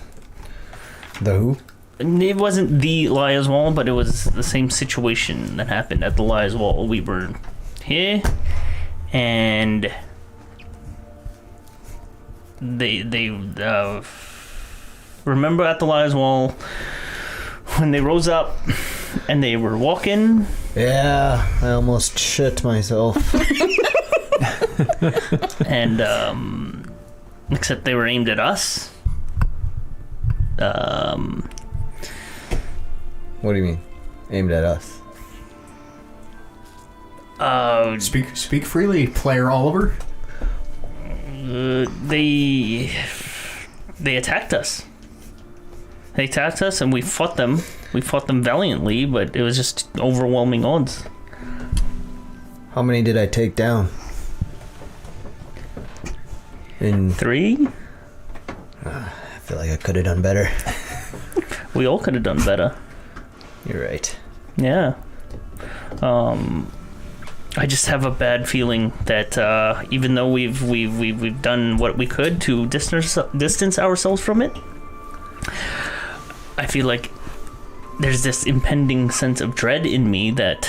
The who? It wasn't the Liar's Wall, but it was the same situation that happened at the Liar's Wall. We were here, and they remember at the Liar's Wall when they rose up and they were walking. Yeah, I almost shit myself. And except they were aimed at us. What do you mean? Aimed at us? speak freely, player Oliver. They attacked us. They attacked us, and we fought them. We fought them valiantly, but it was just overwhelming odds. How many did I take down? In 3? I feel like I could have done better. We all could have done better. You're right. Yeah. I just have a bad feeling that even though we've done what we could to distance ourselves from it, I feel like there's this impending sense of dread in me that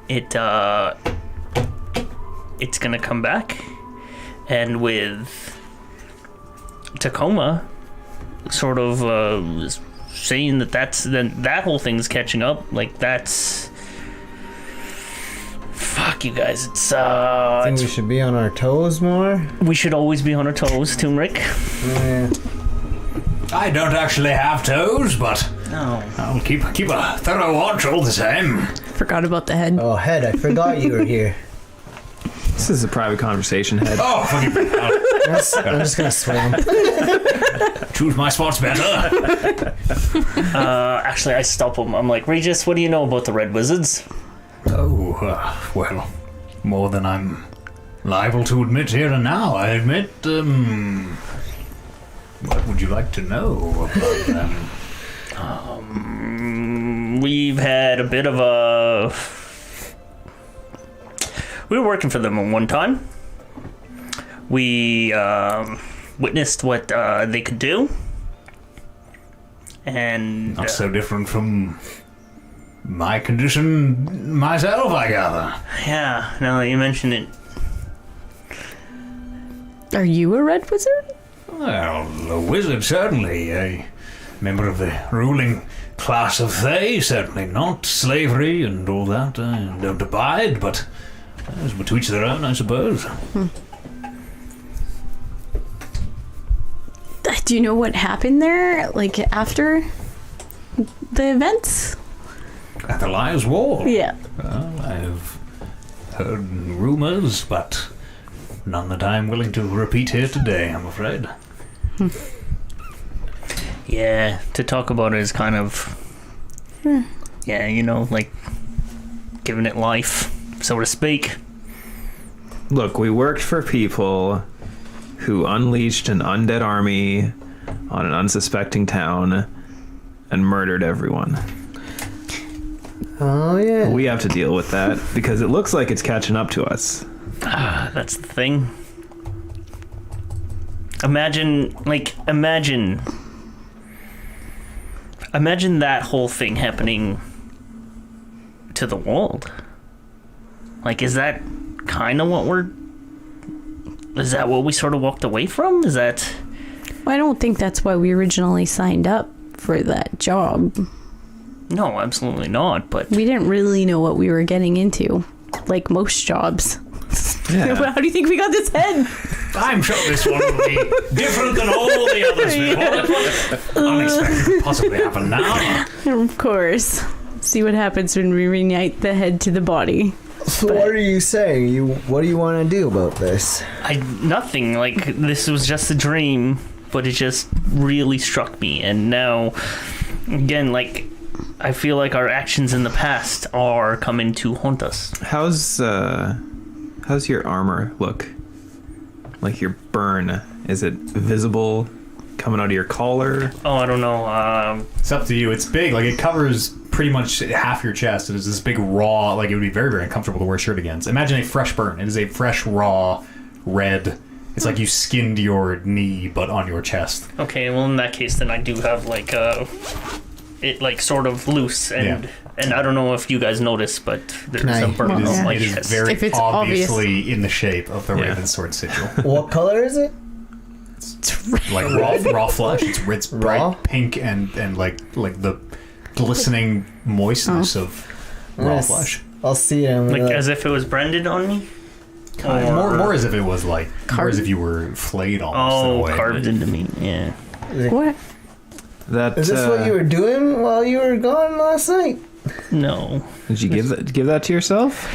it's gonna come back, and with Tacoma sort of saying that whole thing's catching up, like that's. Fuck you guys, it's I think we should be on our toes more. we should always be on our toes, Turmeric. Yeah. I don't actually have toes, but No. I'll keep a thorough watch all the same. Forgot about the head. Oh, head, I forgot you were here. this is a private conversation, head. Oh, forgive me. I'm just gonna swim. Choose my spots better. Actually, I stop him. I'm like, Regis, what do you know about the Red Wizards? Oh, well, more than I'm liable to admit here and now. I admit, what would you like to know about them? We've had a bit of a... We were working for them at one time. We witnessed what they could do. And... Not so different from my condition myself, I gather. Yeah, now that you mention it. Are you a red wizard? Well, a wizard, certainly. A member of the ruling class of Thay, certainly not. Slavery and all that, I don't abide, but to each their own, I suppose. Do you know what happened there, like, after the events? At the Liar's Wall? Yeah. Well, I've heard rumors, but none that I'm willing to repeat here today, I'm afraid. Yeah, to talk about it is kind of... Yeah, you know, like, giving it life, so to speak. Look, we worked for people who unleashed an undead army on an unsuspecting town and murdered everyone. Oh, yeah. We have to deal with that because it looks like it's catching up to us. That's the thing. Imagine that whole thing happening to the world. Like, is that kind of what is that what we sort of walked away from? Is that... I don't think that's why we originally signed up for that job. No, absolutely not, but... We didn't really know what we were getting into, like most jobs. Yeah. How do you think we got this head? I'm sure this one will be different than all the others before. Unexpected could possibly happen now. Of course. See what happens when we reunite the head to the body. So what are you saying? What do you want to do about this? Nothing. Like, this was just a dream, but it just really struck me. And now, again, like, I feel like our actions in the past are coming to haunt us. How's your armor look? Like your burn? Is it visible coming out of your collar? Oh, I don't know. It's up to you. It's big. Like, it covers pretty much half your chest. It is this big raw, like, it would be very, very uncomfortable to wear a shirt against. Imagine a fresh burn. It is a fresh, raw, red. It's like you skinned your knee, but on your chest. Okay, well, in that case, then I do have, like, it, like, sort of loose, and and I don't know if you guys noticed, but there's a burn on my It is chest. very If it's obviously in the shape of the Raven Sword sigil. What color is it? It's red. Like raw flesh. It's bright Raw? pink and like the glistening moistness of raw Yes. flesh. I'll see it. Like, as if it was branded on me? More as if it was like, more as if you were flayed almost in a way. Carved into me, yeah. What? That Is this what you were doing while you were gone last night? No. did you give that to yourself?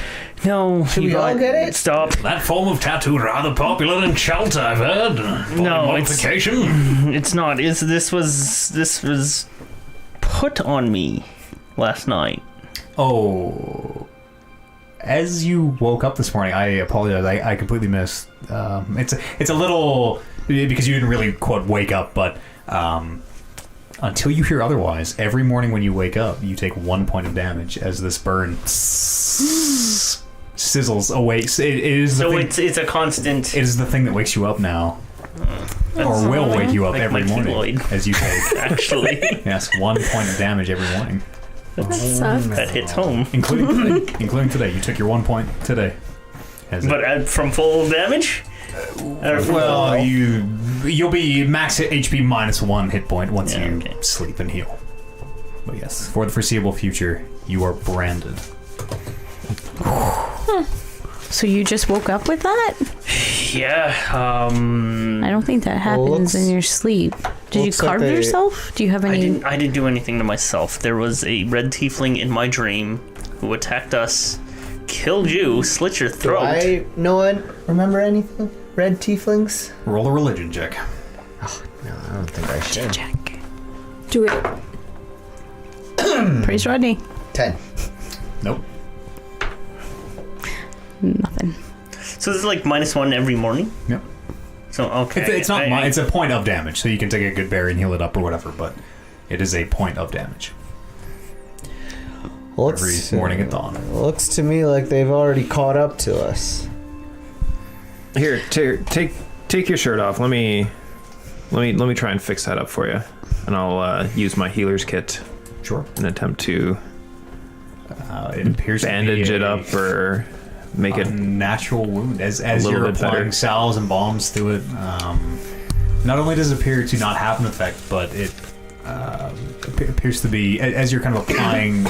No. Should we all get it? Stop. That form of tattoo rather popular in Chelta, I've heard. Body No, modification. It's not. This was put on me last night. Oh. As you woke up this morning, I apologize. I completely missed. It's a little, because you didn't really quote wake up, but until you hear otherwise, every morning when you wake up, you take 1 point of damage as this burn sizzles away. It is the So thing, it's a constant. it is the thing that wakes you up now, or will wake you up like every my morning keloid. as you take. Actually, Yes, 1 point of damage every morning, That sucks. that hits home. including today. Including today, you took your 1 point today. As But from full damage? well, you'll be max HP minus 1 hit point once Yeah, you okay. sleep and heal. But yes, for the foreseeable future, you are branded. So you just woke up with that? Yeah. I don't think that happens looks- in your sleep. Did you looks like carve they- yourself? Do you have any? I didn't do anything to myself. There was a red tiefling in my dream who attacked us, killed you, slit your throat. No one remember anything? Red tieflings? Roll a religion check. No, I don't think I should. Check. Do it. Praise Rodney. 10. Nope. Nothing. So this is like -1 every morning. Yep. So okay. It's not. It's a point of damage, so you can take a good berry and heal it up or whatever. But it is a point of damage every morning at dawn. Looks to me like they've already caught up to us. Here, take your shirt off. Let me try and fix that up for you, and I'll use my healer's kit Sure. in an attempt to It appears bandage to be it up or make a it natural wound as little you're bit applying better. salves and balms to it. Not only does it appear to not have an effect, but it appears to be, as you're kind of applying,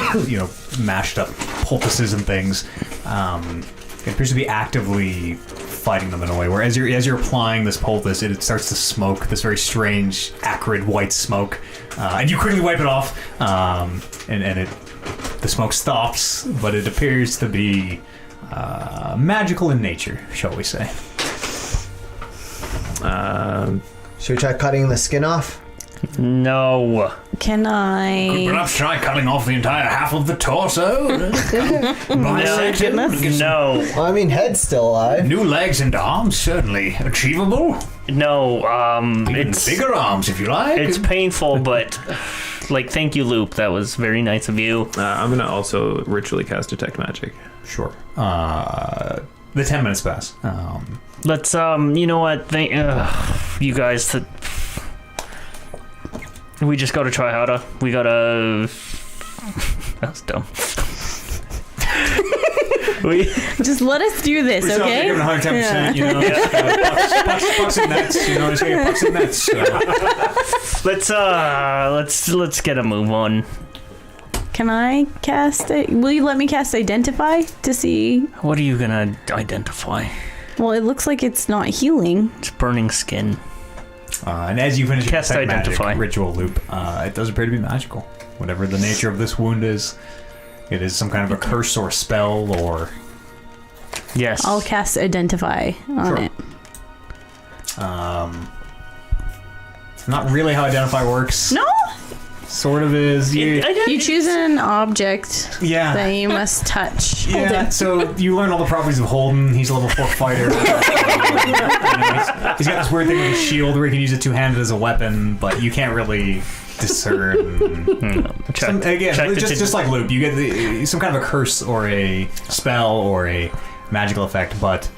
mashed up poultices and things, it appears to be actively fighting them in a way where as you're applying this poultice, it starts to smoke this very strange, acrid white smoke, and you quickly wipe it off, and the smoke stops, but it appears to be magical in nature, shall we say. Should we try cutting the skin off? No. Can I? Perhaps try cutting off the entire half of the torso. No. Well, I mean, head's still alive. New legs and arms, certainly achievable. No. Even It's bigger arms, if you like. it's painful, but thank you, Loop. That was very nice of you. I'm gonna also ritually cast detect magic. Sure. The 10 minutes pass. Let's you know what? You guys. We just gotta try harder. We gotta. That was dumb. we Just let us do this, We're still okay? giving 110%, pucks and nets, just get pucks and nets. So. let's get a move on. Can I cast it? Will you let me cast Identify to see? What are you gonna identify? Well, it looks like it's not healing. It's burning skin. And as you finish your Cast detect Identify. magic ritual loop, it does appear to be magical. Whatever the nature of this wound is, it is some kind of a curse or spell or... Yes. I'll cast Identify on Sure. it. Not really how Identify works. No? Sort of is. You choose an object Yeah. that you must touch. Yeah, so you learn all the properties of Holden. He's a level 4 fighter. He's got this weird thing with his shield where he can use it two-handed as a weapon, but you can't really discern. Just like Loop, you get some kind of a curse or a spell or a magical effect, but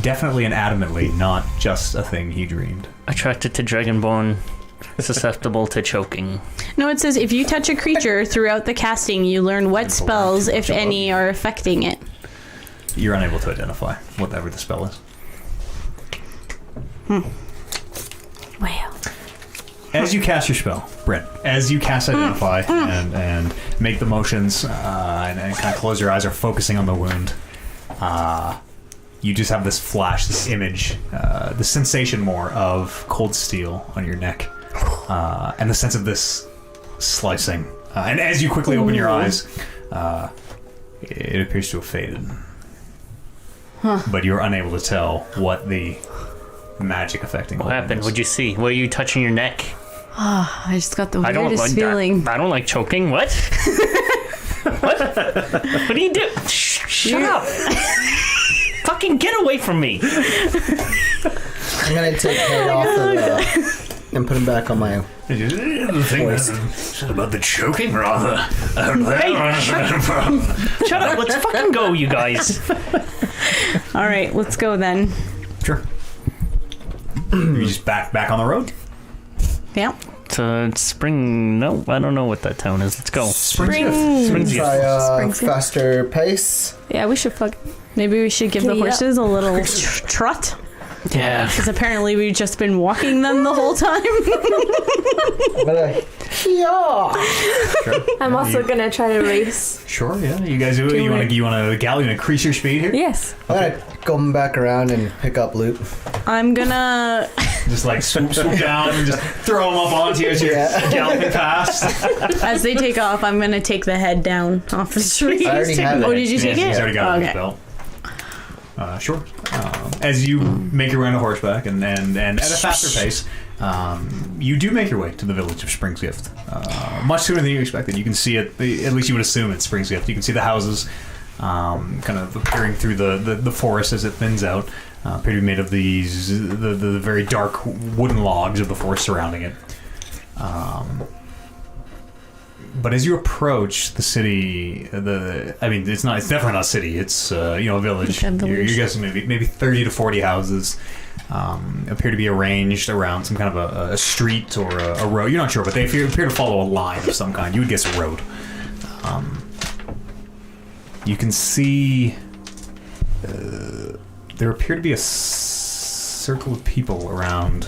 definitely and adamantly not just a thing he dreamed. Attracted to Dragonborn, susceptible to choking. No, it says if you touch a creature throughout the casting, you learn what spells, if any, are affecting it. You're unable to identify whatever the spell is. Wow. As you cast your spell, Brent, as you cast Identify and make the motions and kind of close your eyes or focusing on the wound, you just have this flash, this image, the sensation more of cold steel on your neck, and the sense of this slicing. And as you quickly open your eyes, it appears to have faded. But you're unable to tell what the magic affecting. What happened? What'd you see? Were you touching your neck? I just got the I don't weirdest like feeling. that. I don't like choking. What? What? What do you do? Shut up! Fucking get away from me! I'm gonna take head off of and put him back on my. The thing is about the choking, rather. Hey, shut up! Let's fucking go, you guys. All right, let's go then. Sure. You just back on the road. Yeah. To Spring. No, I don't know what that town is. Let's go. Spring. Spring's Try Spring- faster pace. Yeah, we should fuck. Maybe we should give the Giddy up. horses a little trot. Yeah. Because apparently we've just been walking them the whole time. Yeah. I'm also gonna try to race. Sure, yeah. You guys, you want to gallop and increase your speed here? Yes. I'm gonna come back around and pick up Loot. I'm gonna... Just like swoop down and just throw them up onto you as you're galloping past. As they take off, I'm gonna take the head down off the tree. I already have Oh, it. did you take He's it? already got it Okay. on his belt. Sure. As you make your way on a horseback and at a faster pace, you do make your way to the village of Spring's Gift. Much sooner than you expected. You can see it, at least you would assume it's Spring's Gift. You can see the houses kind of appearing through the forest as it thins out. Appear to be made of these the very dark wooden logs of the forest surrounding it. But as you approach the city, it's definitely not a city. It's a village. Okay, village. You're guessing maybe 30 to 40 houses appear to be arranged around some kind of a street or a road. You're not sure, but they appear to follow a line of some kind. You would guess a road. you can see there appear to be a circle of people around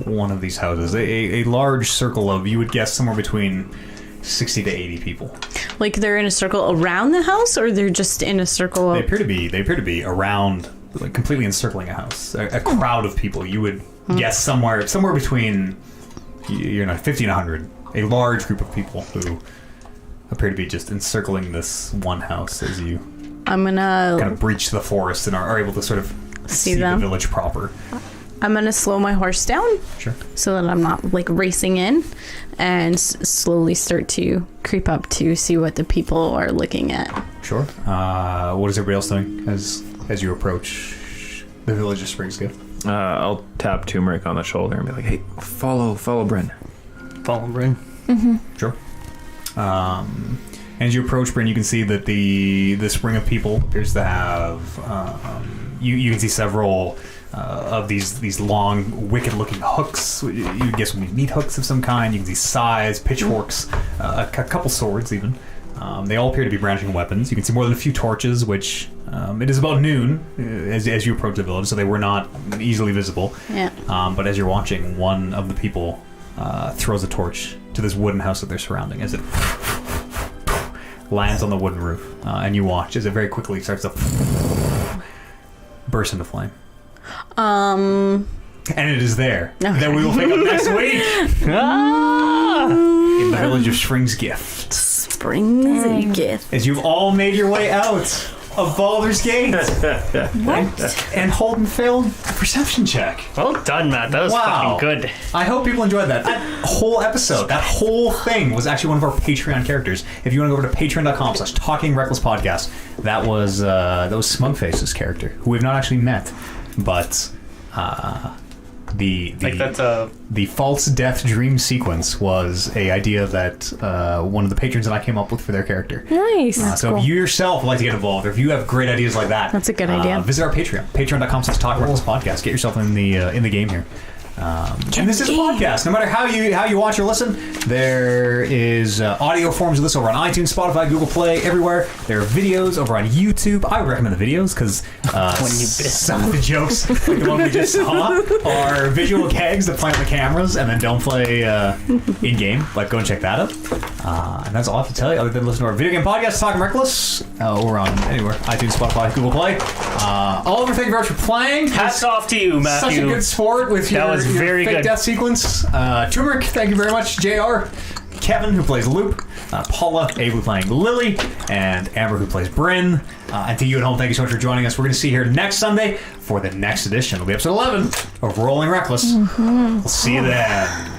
one of these houses. A large circle of, you would guess, somewhere between 60 to 80 people. Like they're in a circle around the house, or they're just in a circle? They appear to be around, like completely encircling a house. A crowd of people. You would guess somewhere between 50 and 100. A large group of people who appear to be just encircling this one house as you I'm gonna kind of breach the forest and are able to sort of see the them. village proper. I'm gonna slow my horse down. Sure. So that I'm not like racing in, and slowly start to creep up to see what the people are looking at. Sure. What is everybody else doing as you approach the village of Spring's Gift? I'll tap Turmeric on the shoulder and be like, "Hey, follow Bryn." Follow Bryn. Sure. As you approach Bryn, you can see that this ring of people appears to have you can see several of these long, wicked-looking hooks. You guess would be meat hooks of some kind. You can see scythes, pitchforks, a couple swords even. They all appear to be brandishing weapons. You can see more than a few torches, which it is about noon as you approach the village, so they were not easily visible. Yeah. But as you're watching, one of the people throws a torch to this wooden house that they're surrounding as it lands on the wooden roof, and you watch as it very quickly starts to burst into flame. And it is there that we will pick up next week in the village of Spring's Gift. Spring's Gift. As you've all made your way out of Baldur's Gate. What? And Holden failed a perception check. Well done, Matt. That was fucking good. I hope people enjoyed that. That whole episode, that whole thing was actually one of our Patreon characters. If you want to go over to patreon.com/talkingrecklesspodcast, that was Smugface's character, who we've not actually met, but the false death dream sequence was a idea that one of the patrons and I came up with for their character. Nice. So if you yourself would like to get involved, or if you have great ideas like that, That's a good idea. Visit our Patreon, patreon.com/talkingrecklesspodcast. Get yourself in the game here. And this is a podcast. No matter how you watch or listen, there is audio forms of this over on iTunes, Spotify, Google Play, everywhere. There are videos over on YouTube. I would recommend the videos because some of the jokes, like the one we just saw, are visual gags that play on the cameras and then don't play in game. But go and check that out. And that's all I have to tell you, other than listen to our video game podcast, Talking Reckless, over on anywhere, iTunes, Spotify, Google Play. Oliver, thank you very much for playing. Hats off to you, Matthew. Such a good sport with your very fake good death sequence. Turmeric, thank you very much. JR, Kevin, who plays Luke, Paula, Avery playing Lily, and Amber, who plays Bryn. And to you at home, thank you so much for joining us. We're going to see you here next Sunday for the next edition. It'll be episode 11 of Rolling Reckless. We'll see you then.